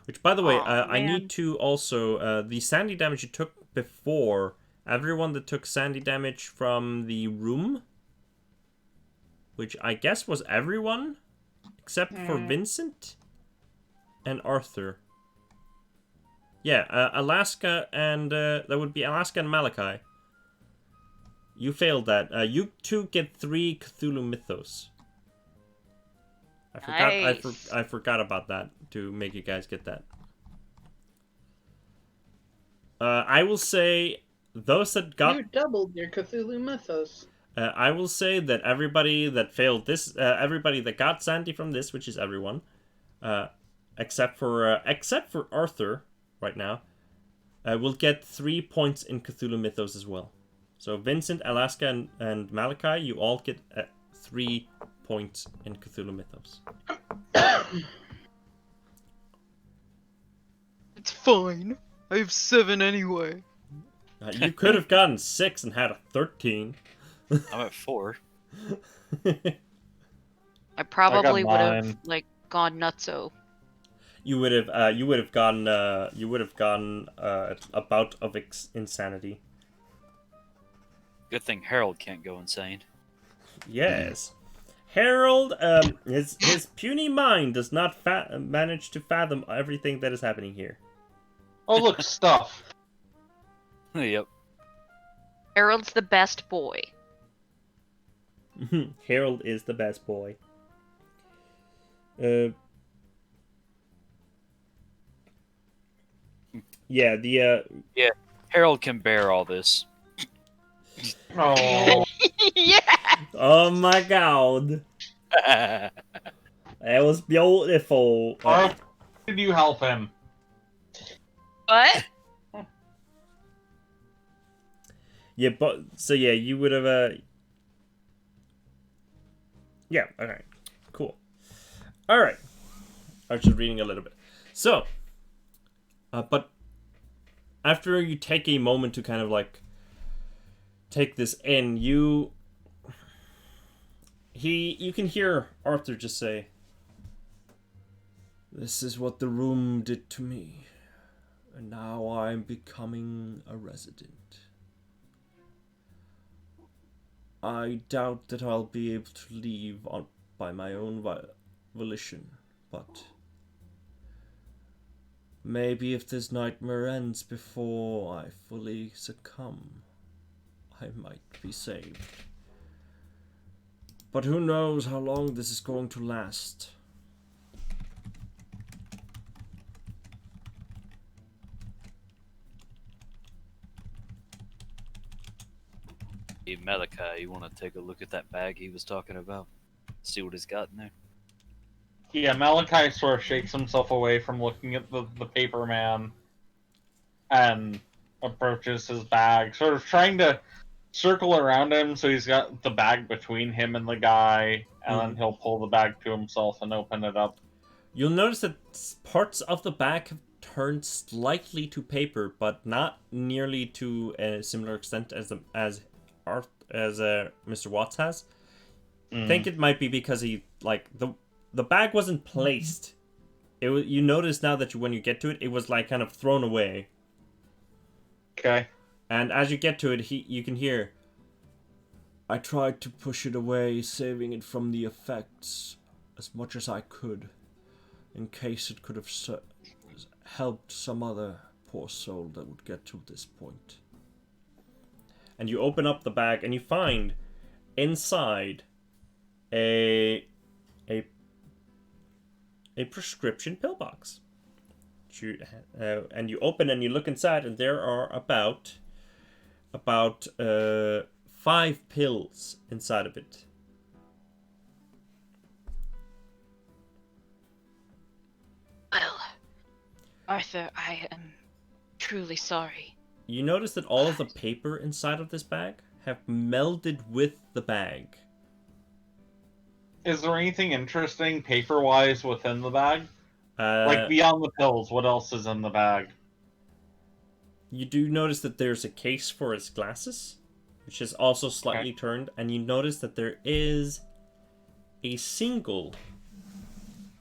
Which, by the way, I need to also the sandy damage you took before. Everyone that took sandy damage from the room, which I guess was everyone except for Vincent and Arthur. Yeah, Alaska and that would be Alaska and Malachi. You failed that. You two get 3 Cthulhu Mythos. Nice. I forgot about that to make you guys get that. I will say those that got. You doubled your Cthulhu Mythos. I will say that everybody that failed this, everybody that got Sandy from this, which is everyone, except for Arthur, right now, will get 3 points in Cthulhu Mythos as well. So Vincent, Alaska, and Malachi, you all get 3 points in Cthulhu Mythos. It's fine. I have 7 anyway. You could have gotten 6 and had a 13. I'm at 4. I probably would have 9. like gone nutso. You would have gone a bout of insanity. Good thing Harold can't go insane. Yes. Harold, his puny mind does not manage to fathom everything that is happening here. Oh, look, stuff. Yep. Harold's the best boy. Harold is the best boy. Yeah, Harold can bear all this. Oh, Yeah. oh my god. That was beautiful. how did you help him? What? Yeah, but so yeah, you would have yeah, okay. Cool. Alright. I was just reading a little bit. So but after you take a moment to kind of like take this in, you can hear Arthur just say, "This is what the room did to me, and now I'm becoming a resident. I doubt that I'll be able to leave by my own volition, but maybe if this nightmare ends before I fully succumb, I might be saved. But who knows how long this is going to last." Hey, Malachi, you want to take a look at that bag he was talking about? See what he's got in there? Yeah, Malachi sort of shakes himself away from looking at the paper man and approaches his bag, sort of trying to circle around him so he's got the bag between him and the guy, and then he'll pull the bag to himself and open it up. You'll notice that parts of the bag have turned slightly to paper, but not nearly to a similar extent as Mr. Watts has. I think it might be because he the bag wasn't placed. You notice now that when you get to it, it was like kind of thrown away. Okay. And as you get to it, you can hear, "I tried to push it away, saving it from the effects as much as I could, in case it could have helped some other poor soul that would get to this point." And you open up the bag and you find inside a prescription pill box. And you open and you look inside, and there are about 5 pills inside of it. Well, Arthur, I am truly sorry. You notice that all of the paper inside of this bag have melded with the bag. Is there anything interesting paper-wise within the bag? Like Uh, beyond the pills, what else is in the bag? you do notice that there's a case for his glasses, which is also slightly turned, and you notice that there is a single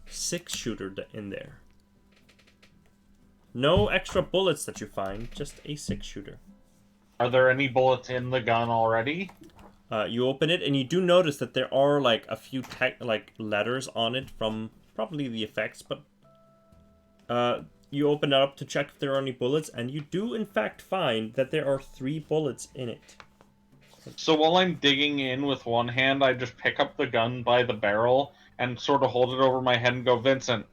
6-shooter in there. No extra bullets that you find, just a 6-shooter. Are there any bullets in the gun already? You open it, and you do notice that there are like a few letters on it from probably the effects, but you open it up to check if there are any bullets, and you do in fact find that there are 3 bullets in it. So while I'm digging in with one hand, I just pick up the gun by the barrel and sort of hold it over my head and go, Vincent,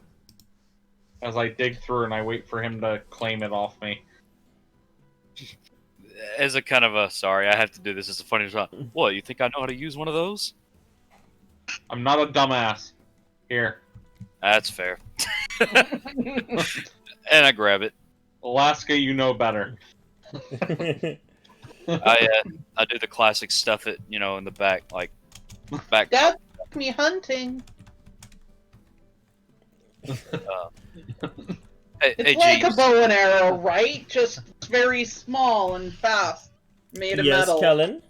as I dig through and I wait for him to claim it off me. As a kind of a sorry, I have to do this as a funny shot. What, you think I know how to use one of those? I'm not a dumbass. Here. That's fair. And I grab it. Alaska, you know better. I do the classic stuff it, in the back, like back. Dad took me hunting. Hey, It's hey, like a Jeeves. bow and arrow, right? Just very small and fast. Made of Yes, metal. Kellen.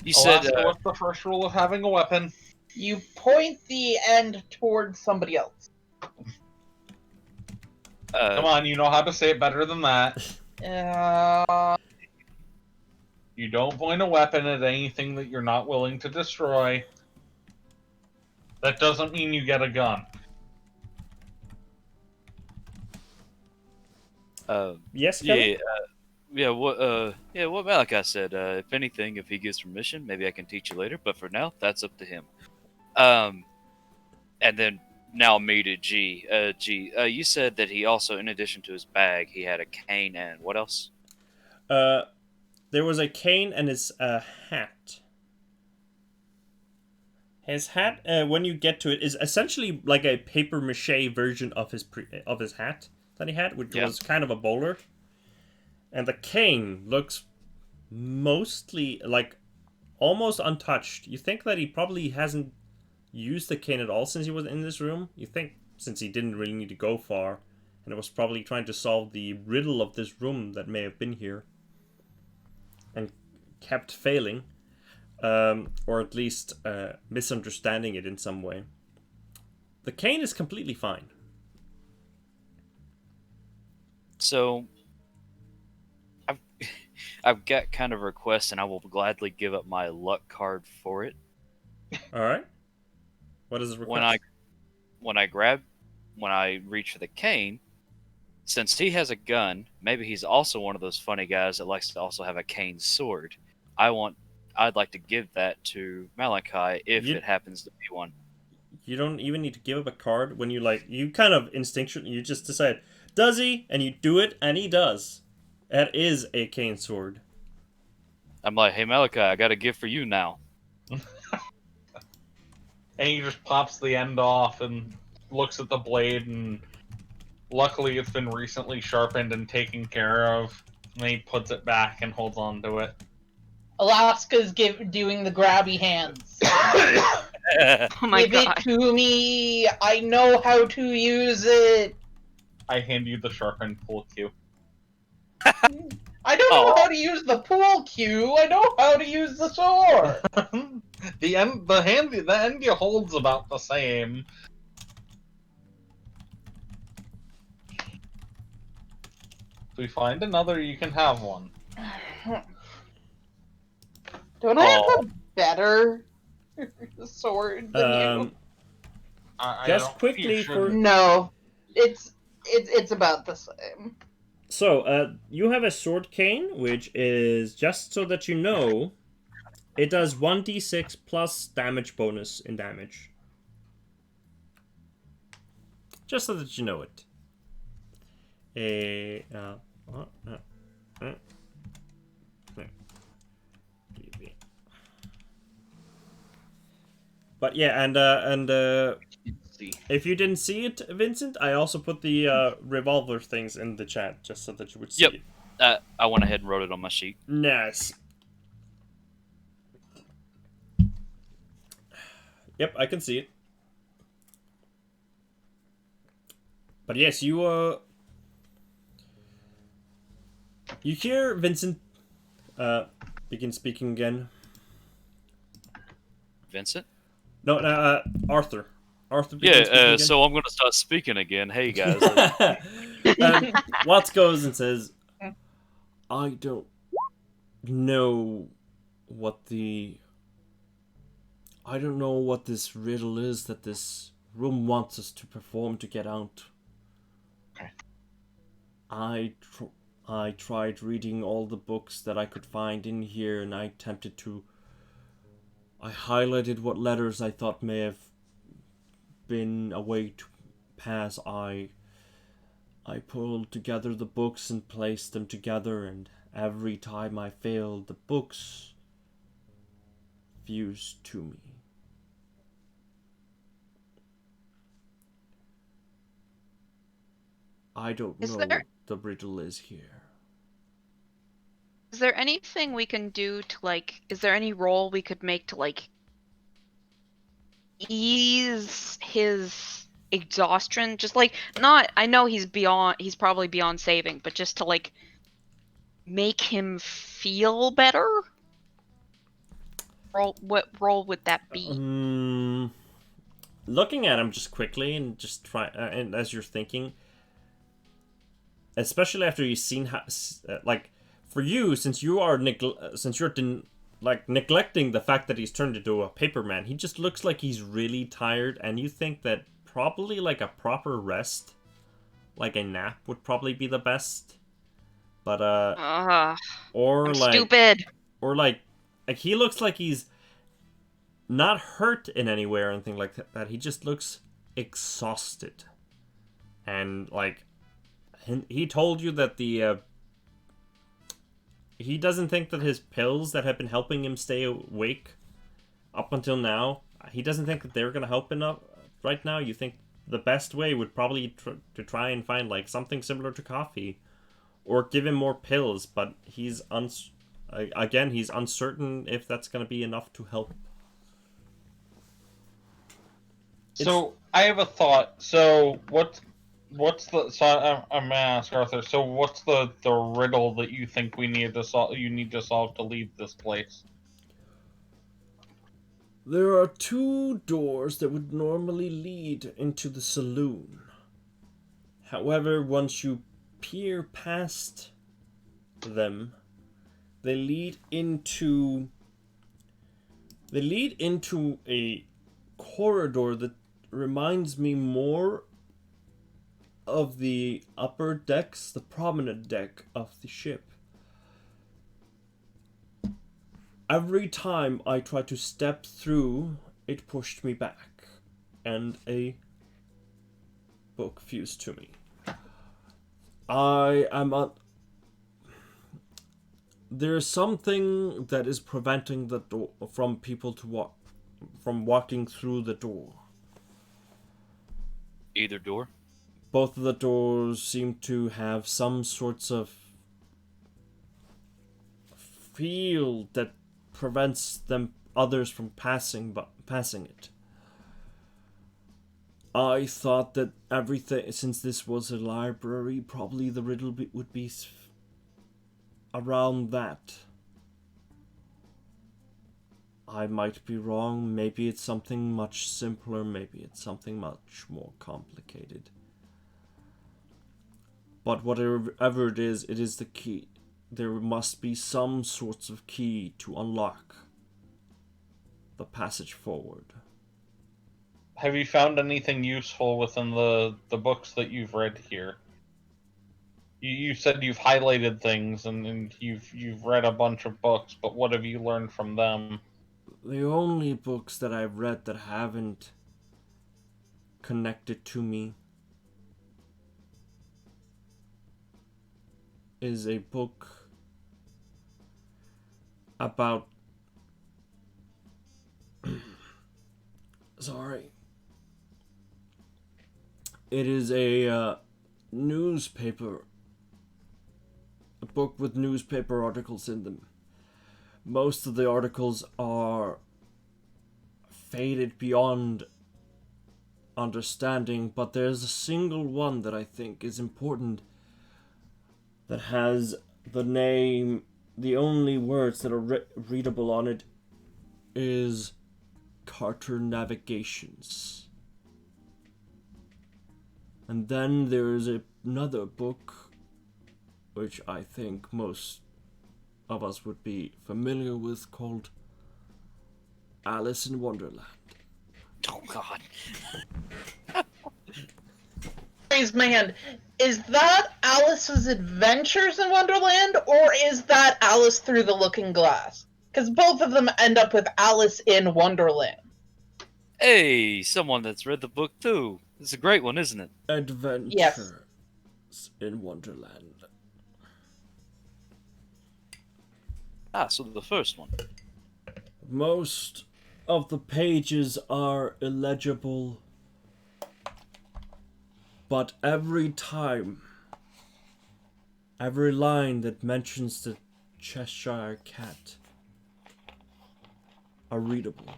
You said Alaska, what's the first rule of having a weapon? You point the end towards somebody else. Come on, you know how to say it better than that. You don't point a weapon at anything that you're not willing to destroy. That doesn't mean you get a gun. Yes, Kellen? What Malachi said. If anything, if he gives permission, maybe I can teach you later. But for now, that's up to him. And then now me to G. You said that he also, in addition to his bag, he had a cane and what else? There was a cane and his hat. His hat, when you get to it, is essentially like a paper mache version of his hat that he had, which was kind of a bowler. And the cane looks mostly like almost untouched. You think that he probably hasn't used the cane at all since he was in this room. You think since he didn't really need to go far, and it was probably trying to solve the riddle of this room that may have been here and kept failing, or at least misunderstanding it in some way. The cane is completely fine. So I've got kind of a request, and I will gladly give up my luck card for it. All right. What is the request? When I reach for the cane, since he has a gun, maybe he's also one of those funny guys that likes to also have a cane sword. I'd like to give that to Malachi if it happens to be one. You don't even need to give up a card when you kind of instinctually, you just decide, does he? And you do it, and he does. That is a cane sword. I'm like, hey Malachi, I got a gift for you now. And he just pops the end off and looks at the blade, and luckily it's been recently sharpened and taken care of. And then he puts it back and holds on to it. Alaska's doing the grabby hands. Oh my Give god. it to me. I know how to use it. I hand you the sharpened pool cue. I don't know how to use the pool cue. I know how to use the sword. The end you hold's about the same. If we find another, you can have one. Don't I have a better sword than you? Just don't quickly think you should. for No, it's about the same. So, you have a sword cane, which is, just so that you know, it does 1d6 plus damage bonus in damage. Just so that you know it. But yeah, and if you didn't see it, Vincent, I also put the revolver things in the chat just so that you would see it. I went ahead and wrote it on my sheet. Nice. Yep, I can see it. But yes, you hear Vincent begin speaking again. Vincent? No, Arthur. Arthur begins speaking again. So I'm going to start speaking again. Hey, guys. Watts goes and says, I don't know what this riddle is that this room wants us to perform to get out. Okay. I tried reading all the books that I could find in here, and I highlighted what letters I thought may have been a way to pass. I pulled together the books and placed them together, and every time I failed, the books fused to me. I don't know what the riddle is here. Is there anything we can do to, like, is there any roll we could make to, like, ease his exhaustion? Just, like, not, I know he's probably beyond saving, but just to, like, make him feel better? What role would that be? Looking at him just quickly and just try, and as you're thinking, especially after you've seen how, like, for you, since you're neglecting the fact that he's turned into a paper man, he just looks like he's really tired, and you think that probably like a proper rest, like a nap, would probably be the best. But or I'm like stupid. Or like he looks like he's not hurt in any way or anything like that. He just looks exhausted, and like he told you that he doesn't think that his pills that have been helping him stay awake up until now, he doesn't think that they're gonna help enough right now. You think the best way would probably to try and find like something similar to coffee, or give him more pills. But he's he's uncertain if that's gonna be enough to help. So I have a thought. So what's the? So I'm gonna ask Arthur. So what's the riddle that you think we need to solve? You need to solve to leave this place. There are 2 doors that would normally lead into the saloon. However, once you peer past them, they lead into a corridor that reminds me more of the upper decks, the promenade deck of the ship. Every time I tried to step through, it pushed me back, and a book fused to me. There's something that is preventing the door from people from walking through the door. Either door? Both of the doors seem to have some sorts of field that prevents others from passing it. I thought that everything, since this was a library, probably the riddle would be around that. I might be wrong. Maybe it's something much simpler. Maybe it's something much more complicated. But whatever it is the key. There must be some sorts of key to unlock the passage forward. Have you found anything useful within the books that you've read here? You said you've highlighted things and you've read a bunch of books, but what have you learned from them? The only books that I've read that haven't connected to me is a book about sorry. It is a newspaper. A book with newspaper articles in them. Most of the articles are faded beyond understanding, but there's a single one that I think is important that has the name, the only words that are readable on it is Carter Navigations. And then there's another book which I think most of us would be familiar with, called Alice in Wonderland. Oh God. raise my hand. Is that Alice's Adventures in Wonderland, or is that Alice Through the Looking Glass? Because both of them end up with Alice in Wonderland. Hey, someone that's read the book too. It's a great one, isn't it? Adventures in Wonderland. Ah, so the first one. Most of the pages are illegible, but every time, every line that mentions the Cheshire Cat are readable.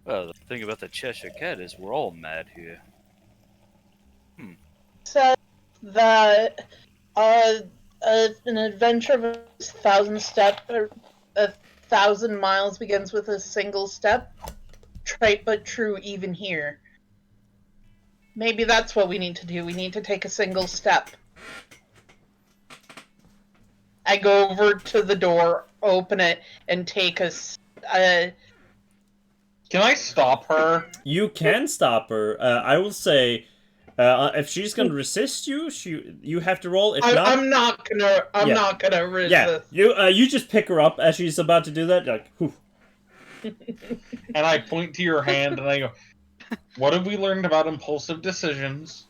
Well, the thing about the Cheshire Cat is we're all mad here. Says that an adventure of 1,000 miles begins with a single step. Trite but true even here. Maybe that's what we need to do. We need to take a single step. I go over to the door, open it, and take a. Can I stop her? You can stop her. I will say, if she's gonna resist you, you have to roll. If not, I'm not gonna. I'm not gonna resist. Yeah, you just pick her up as she's about to do that. You're like, whew. And I point to your hand and I go, "What have we learned about impulsive decisions?"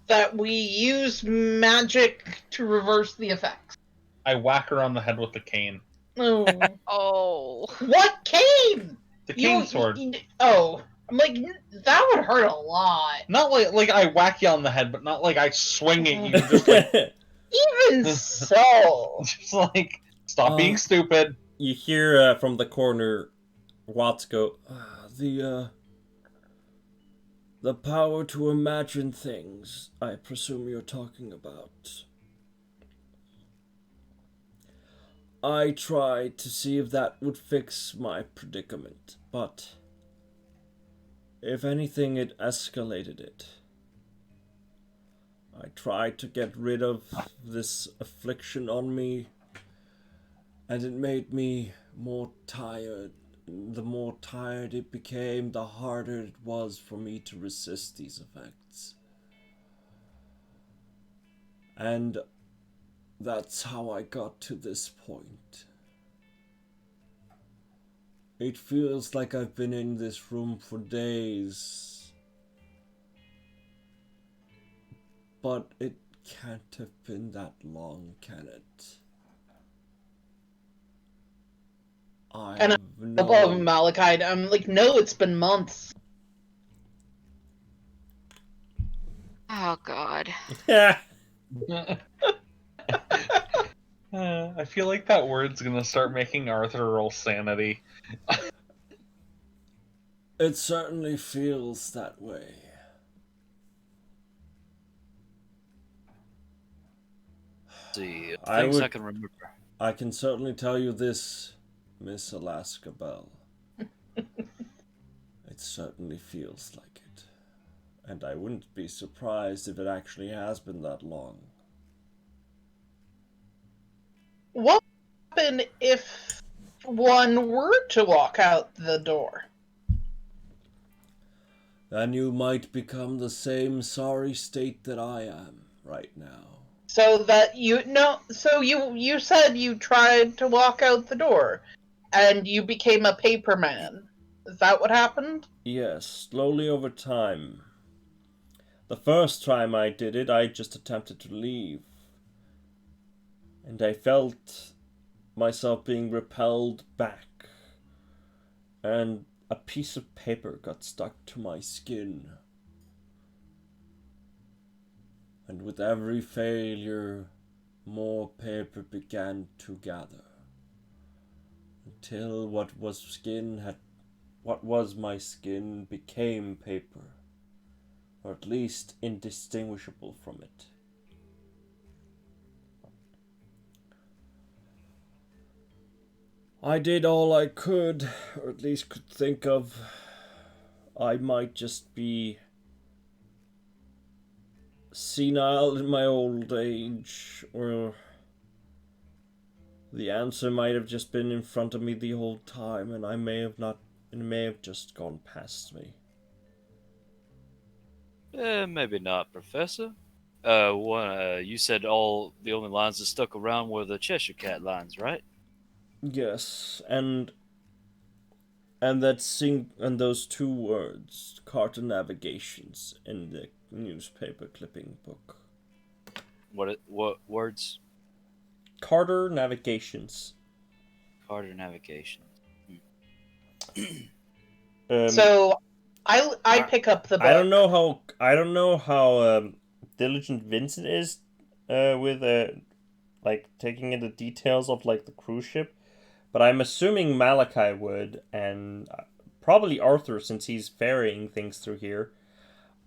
That we use magic to reverse the effects. I whack her on the head with the cane. Oh. Oh. What cane? The cane sword. Oh. I'm like, that would hurt a lot. Not like I whack you on the head, but not like I swing at you. Just like, Even so. just like, stop being stupid. You hear from the corner, Watts go, the power to imagine things, I presume you're talking about. I tried to see if that would fix my predicament, but if anything, it escalated it. I tried to get rid of this affliction on me, and it made me more tired. The more tired it became, the harder it was for me to resist these effects. And that's how I got to this point. It feels like I've been in this room for days. But it can't have been that long, can it? And above Malachite, I'm like, no, it's been months. Oh God. I feel like that word's gonna start making Arthur roll sanity. It certainly feels that way. Let's see, I things I would- can remember. I can certainly tell you this, Miss Alaska Bell. It certainly feels like it. And I wouldn't be surprised if it actually has been that long. What would happen if one were to walk out the door? Then you might become the same sorry state that I am right now. So that you said you tried to walk out the door, and you became a paper man. Is that what happened? Yes, slowly over time. The first time I did it, I just attempted to leave. And I felt myself being repelled back. And a piece of paper got stuck to my skin. And with every failure, more paper began to gather. Until what was my skin became paper. Or at least indistinguishable from it. I did all I could, or at least could think of. I might just be senile in my old age, or The answer might have just been in front of me the whole time, and I may have not. It may have just gone past me. Maybe not, Professor. You said the only lines that stuck around were the Cheshire Cat lines, right? Yes, and those two words, Carter Navigations, in the newspaper clipping book. What words? Carter Navigations. Carter Navigation. So I pick up the book. I don't know how diligent Vincent is with like taking in the details of like the cruise ship, but I'm assuming Malachi would, and probably Arthur since he's ferrying things through here.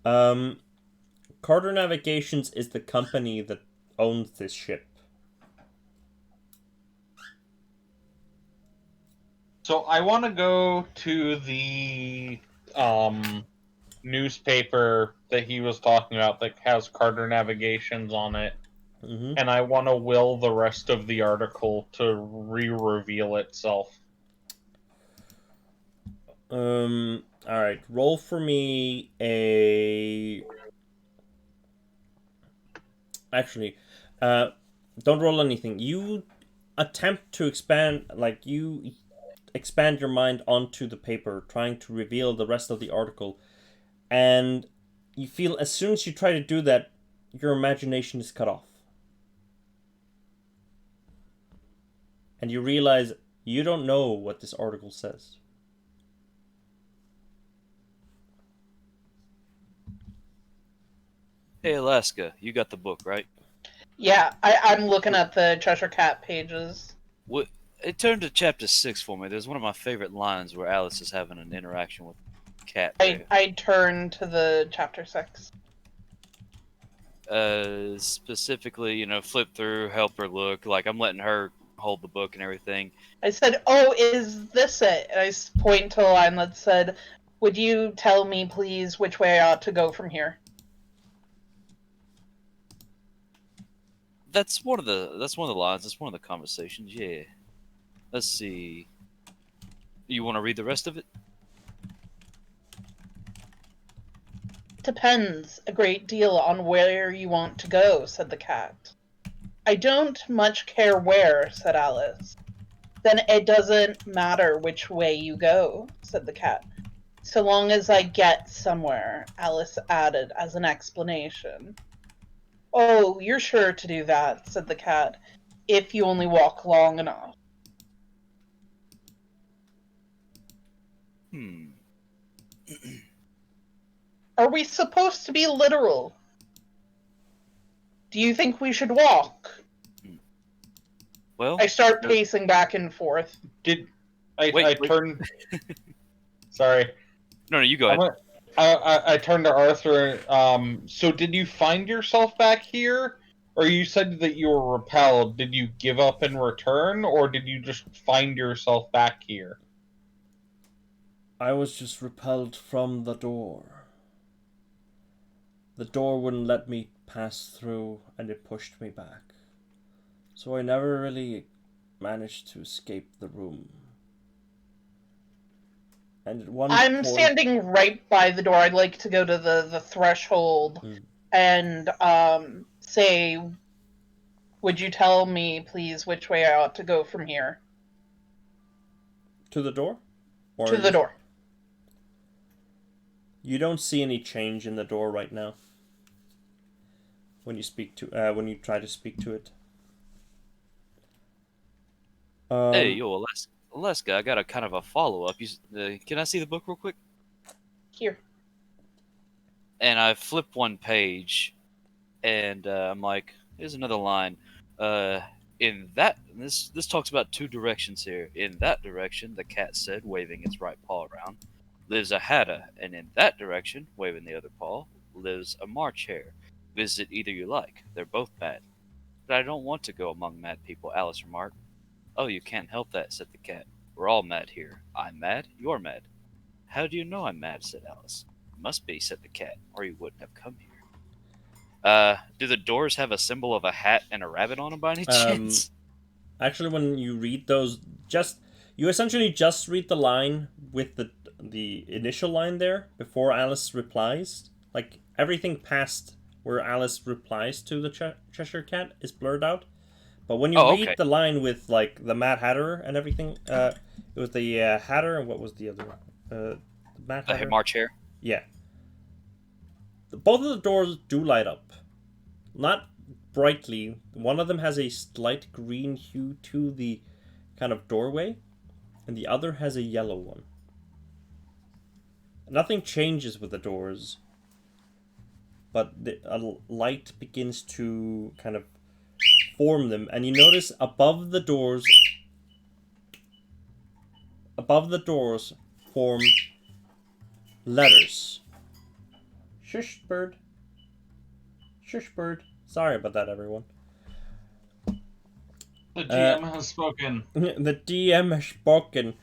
Carter Navigations is the company that owns this ship. So I want to go to the newspaper that he was talking about that has Carter Navigations on it, Mm-hmm. and I want to will the rest of the article to re-reveal itself. Alright, roll for me a... Actually, don't roll anything. You attempt to expand your mind onto the paper, trying to reveal the rest of the article, and you feel as soon as you try to do that, your imagination is cut off. And you realize you don't know what this article says. Hey, Alaska, you got the book, right? Yeah, I'm looking at the Cheshire Cat pages. What? It turned to chapter 6 for me. There's one of my favorite lines where Alice is having an interaction with Cat. I turn to the chapter 6. Specifically, flip through, help her look. Like, I'm letting her hold the book and everything. I said, "Oh, is this it?" And I point to a line that said, "Would you tell me, please, which way I ought to go from here?" That's one of the lines. That's one of the conversations. Yeah. Let's see. You want to read the rest of it? "Depends a great deal on where you want to go," said the cat. "I don't much care where," said Alice. "Then it doesn't matter which way you go," said the cat. "So long as I get somewhere," Alice added as an explanation. "Oh, you're sure to do that," said the cat, "if you only walk long enough." Are we supposed to be literal? Do you think we should walk? Well, I start pacing back and forth. I turn? Sorry. No, you go ahead. I turned to Arthur. So did you find yourself back here? Or you said that you were repelled. Did you give up and return? Or did you just find yourself back here? I was just repelled from the door. The door wouldn't let me pass through, and it pushed me back. So I never really managed to escape the room. And at one I'm point... standing right by the door. I'd like to go to the threshold and say, "Would you tell me, please, which way I ought to go from here?" To the door? Or to the door. You don't see any change in the door right now. When you try to speak to it. Hey, yo, Alaska, I got a kind of a follow-up. Can I see the book real quick? Here. And I flip one page, and I'm like, here's another line. This talks about two directions here. In that direction, the cat said, waving its right paw around, lives a hatter, and in that direction, waving the other paw, lives a March hare. Visit either you like. They're both mad. But I don't want to go among mad people, Alice remarked. Oh, you can't help that, said the cat. We're all mad here. I'm mad, you're mad. How do you know I'm mad, said Alice. Must be, said the cat, or you wouldn't have come here. Do the doors have a symbol of a hat and a rabbit on them by any chance? Actually, when you read those, you essentially just read the line with the initial line there before Alice replies. Like everything past where Alice replies to the Cheshire Cat is blurred out. But when you Oh, read okay. the line with like the Mad Hatter and everything, it was the Hatter and what was the other one? The Mad The Hatter. March Hare. Yeah. Both of the doors do light up. Not brightly. One of them has a slight green hue to the kind of doorway, and the other has a yellow one. Nothing changes with the doors, but a light begins to kind of form them, and you notice above the doors form letters. Shush, bird. Shush, bird. Sorry about that, everyone. The GM has spoken. The DM has spoken.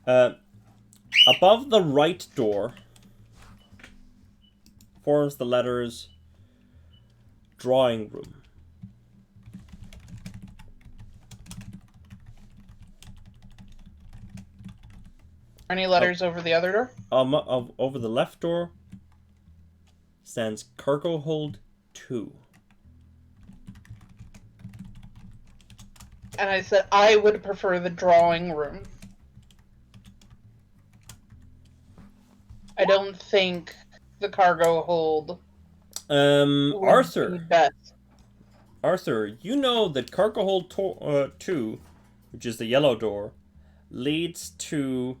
Above the right door forms the letters drawing room. Any letters over the other door? Over the left door stands cargo hold 2. And I said I would prefer the drawing room. I don't think the cargo hold would Arthur. be best. Arthur, you know that cargo hold 2, which is the yellow door, leads to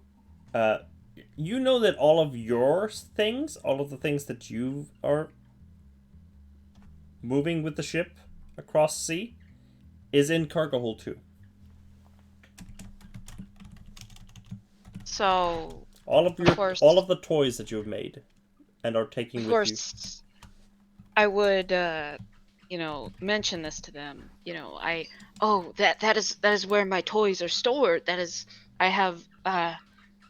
you know that all of your things, all of the things that you are moving with the ship across sea, is in cargo hold 2. So All of course. all of the toys that you've made and are taking of with you. course, I would, mention this to them. That is where my toys are stored. I have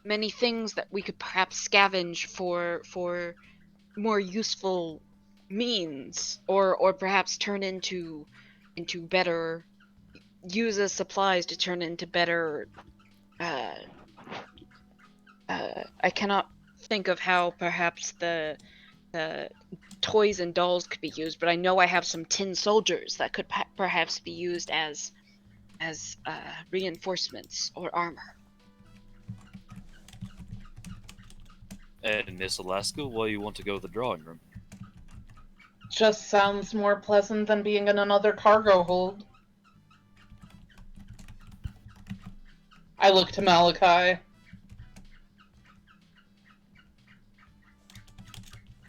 many things that we could perhaps scavenge for more useful means, or perhaps turn into better, use as supplies to turn into better. I cannot think of how perhaps the toys and dolls could be used, but I know I have some tin soldiers that could perhaps be used as reinforcements or armor. And Miss Alaska, why you want to go to the drawing room? Just sounds more pleasant than being in another cargo hold. I look to Malachi.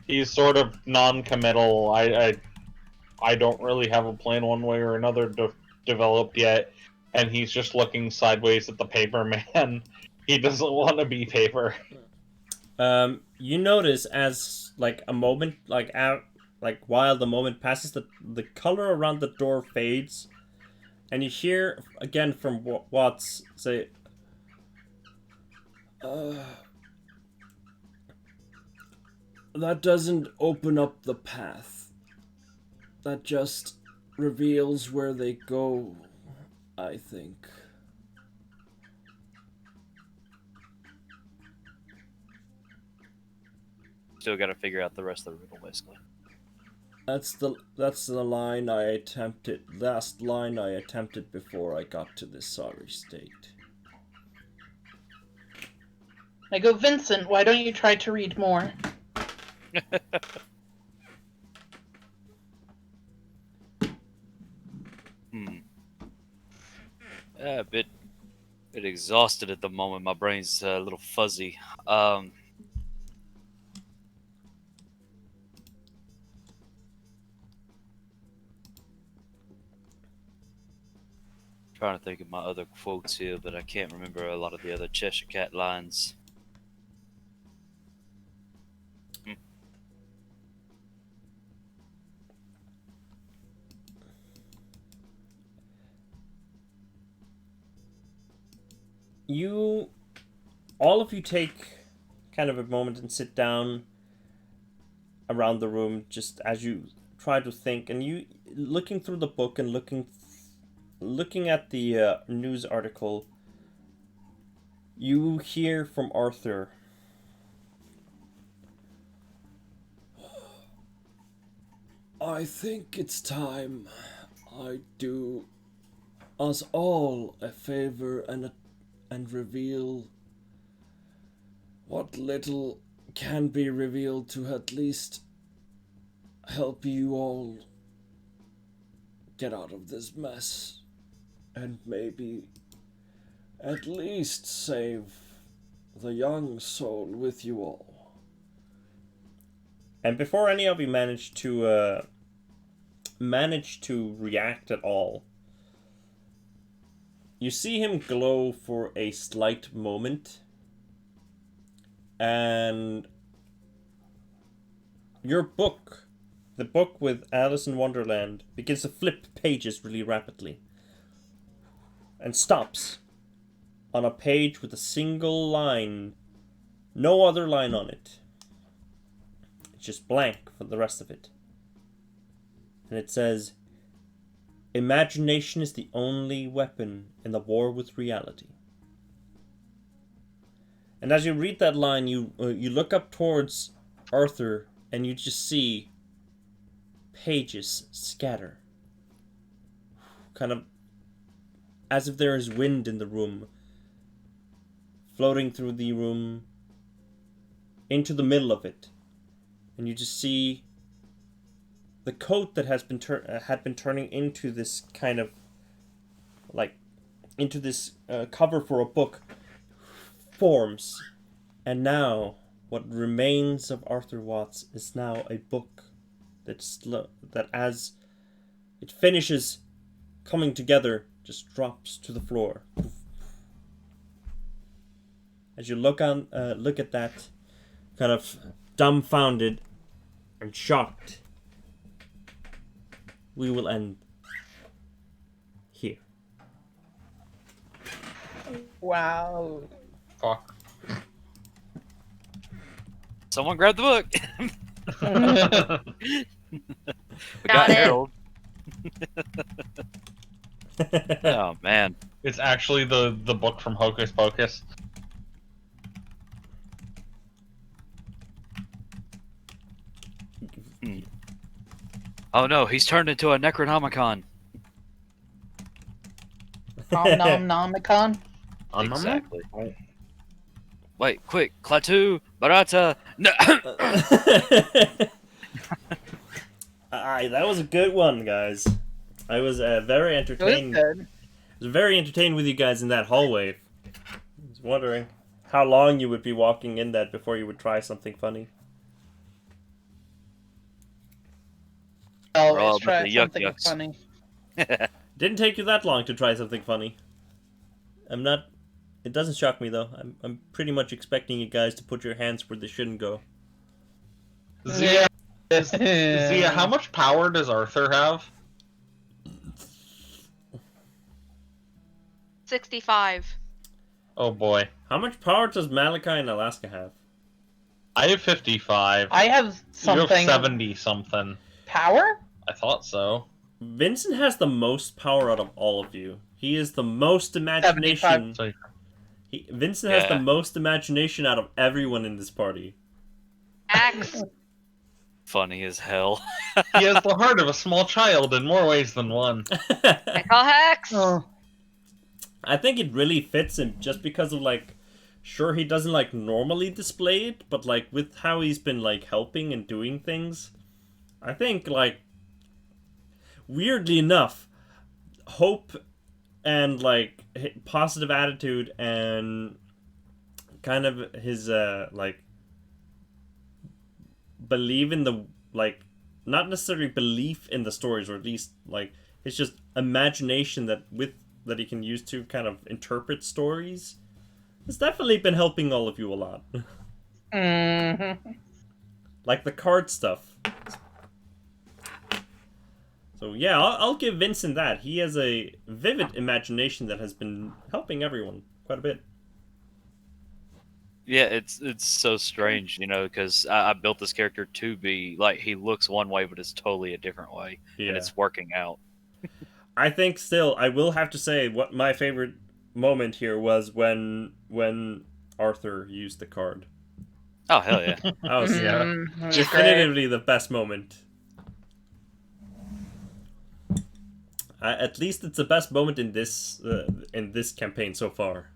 He's sort of non-committal. I don't really have a plan one way or another developed yet, and he's just looking sideways at the paper man. He doesn't want to be paper. You notice as like a moment, while the moment passes, the color around the door fades, and you hear again from Watts say, "That doesn't open up the path. That just reveals where they go, I think." Still got to figure out the rest of the riddle, basically. That's the line I attempted. Last line I attempted before I got to this sorry state. I go, Vincent, why don't you try to read more? A bit exhausted at the moment. My brain's a little fuzzy. Trying to think of my other quotes here, but I can't remember a lot of the other Cheshire Cat lines. All of you take kind of a moment and sit down around the room just as you try to think, and you looking through the book and looking looking at the news article, you hear from Arthur. I think it's time I do us all a favor and reveal what little can be revealed to at least help you all get out of this mess and maybe at least save the young soul with you all. And before any of you manage to react at all, you see him glow for a slight moment, and your book, the book with Alice in Wonderland, begins to flip pages really rapidly and stops on a page with a single line, no other line on it. It's just blank for the rest of it. And it says, "Imagination is the only weapon in the war with reality." And as you read that line, you look up towards Arthur, and you just see pages scatter. Kind of as if there is wind in the room, floating through the room into the middle of it. And you just see the coat that has been had been turning into this kind of into this cover for a book forms, and now what remains of Arthur Watts is now a book that as it finishes coming together just drops to the floor. As you look at that, kind of dumbfounded and shocked, we will end here. Wow. Fuck. Someone grab the book. We Got got it. Harold. Oh man. It's actually the book from Hocus Pocus. Oh no, he's turned into a Necronomicon. Nomicon. Exactly. Wait, quick, Klaatu, Barata, no. Aye, that was a good one, guys. I was very It was entertained. good. I was very entertained with you guys in that hallway. I was wondering how long you would be walking in that before you would try something funny. Always Rob with try the yuck something yucks. funny. Didn't take you that long to try something funny. It doesn't shock me though. I'm pretty much expecting you guys to put your hands where they shouldn't go. Zia, Zia, how much power does Arthur have? 65. Oh boy. How much power does Malachi and Alaska have? I have 55. I have You have something 70 something. power. I thought so. Vincent has the most power out of all of you. He is the most imagination. So, Vincent has the Yeah. most imagination out of everyone in this party. Axe. Funny as hell. he has the heart of a small child in more ways than one. I call Hex. Oh. I think it really fits him just because of sure he doesn't normally display it, but with how he's been helping and doing things, I think weirdly enough, hope and positive attitude and kind of his believe in the not necessarily belief in the stories, or at least it's just imagination that he can use to kind of interpret stories. It's definitely been helping all of you a lot. Mm-hmm. Like the card stuff. So yeah, I'll give Vincent that. He has a vivid imagination that has been helping everyone quite a bit. Yeah, it's so strange, because I built this character to be he looks one way, but it's totally a different way, Yeah. and it's working out. I think still, I will have to say what my favorite moment here was when Arthur used the card. Oh hell yeah! That was Yeah. That's great. definitively the best moment. At least it's the best moment in this campaign so far.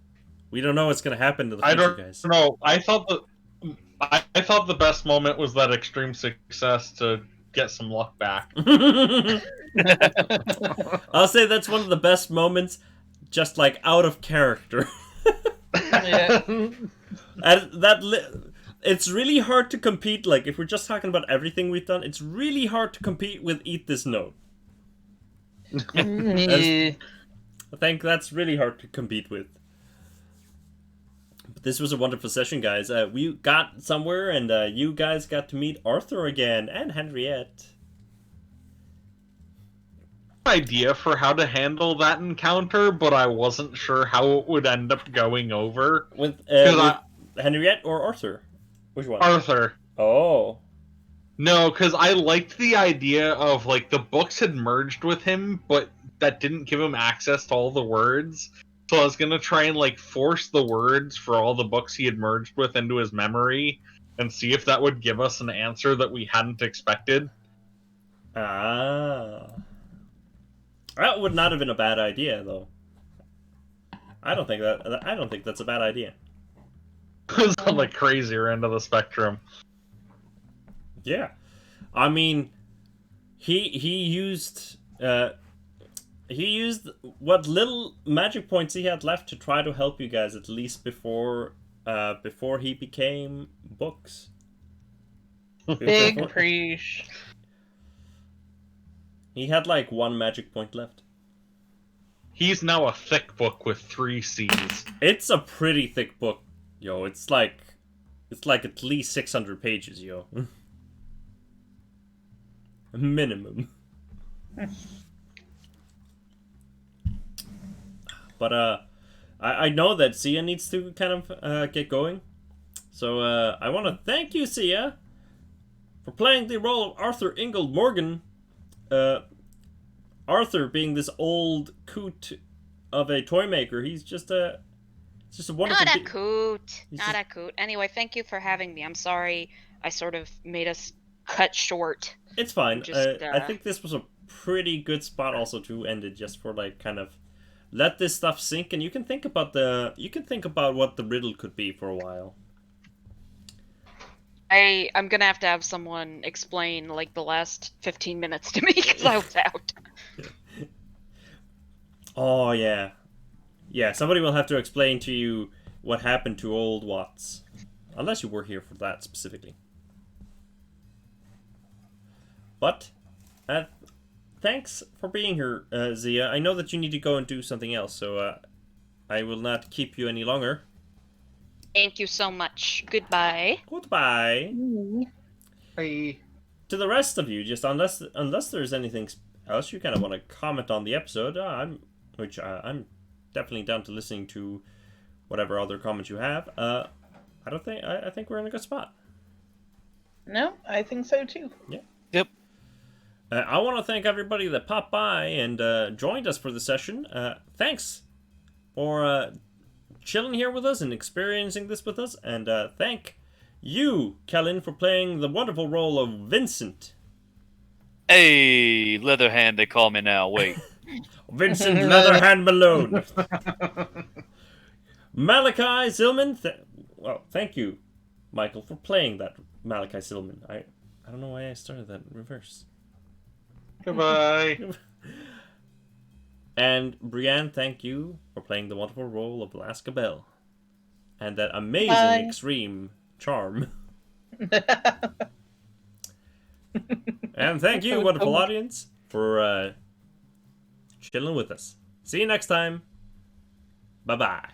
We don't know what's gonna happen to the I future, don't guys. know. I thought the best moment was that extreme success to get some luck back. I'll say that's one of the best moments, just like out of character. Yeah. And it's really hard to compete. Like if we're just talking about everything we've done, it's really hard to compete with Eat This Note. I think that's really hard to compete with. But this was a wonderful session, guys. We got somewhere, and you guys got to meet Arthur again and Henriette. Idea for how to handle that encounter, but I wasn't sure how it would end up going over. With I- Henriette or Arthur? Which one? Arthur. Oh. No, because I liked the idea of, like, the books had merged with him, but that didn't give him access to all the words. So I was going to try and, like, force the words for all the books he had merged with into his memory and see if that would give us an answer that we hadn't expected. Ah. That would not have been a bad idea, though. I don't think that's a bad idea. It was on the crazier end of the spectrum. Yeah, I mean, he used what little magic points he had left to try to help you guys, at least before he became books. Big Before- preach. He had like one magic point left. He's now a thick book with 3 C's. It's a pretty thick book, yo. It's like at least 600 pages, yo. Minimum. But I know that Sia needs to kind of get going, so I want to thank you, Sia, for playing the role of Arthur Ingold Morgan. Arthur being this old coot of a toy maker, he's just a wonderful. Not a coot. He's Not just- a coot. Anyway, thank you for having me. I'm sorry I sort of made us cut short. It's fine. Just, I think this was a pretty good spot also to end it, just for like kind of let this stuff sink, and you can think about what the riddle could be for a while. I'm gonna have to have someone explain like the last 15 minutes to me because I was out. Oh yeah, yeah. Somebody will have to explain to you what happened to old Watts, unless you were here for that specifically. But, thanks for being here, Zia. I know that you need to go and do something else, so I will not keep you any longer. Thank you so much. Goodbye. Goodbye. Hey. To the rest of you, just unless there's anything else you kind of want to comment on the episode, I'm definitely down to listening to whatever other comments you have. I think we're in a good spot. No, I think so too. Yep. I want to thank everybody that popped by and joined us for the session. Thanks for chilling here with us and experiencing this with us. And thank you, Kellen, for playing the wonderful role of Vincent. Hey, Leatherhand, they call me now. Wait. Vincent Leatherhand Malone. Malachi Silman. Thank you, Michael, for playing that Malachi Silman. I don't know why I started that in reverse. Goodbye. And Brienne, thank you for playing the wonderful role of Alaska Bell. And that amazing Bye. extreme charm. And thank you, wonderful audience, for chilling with us. See you next time. Bye-bye.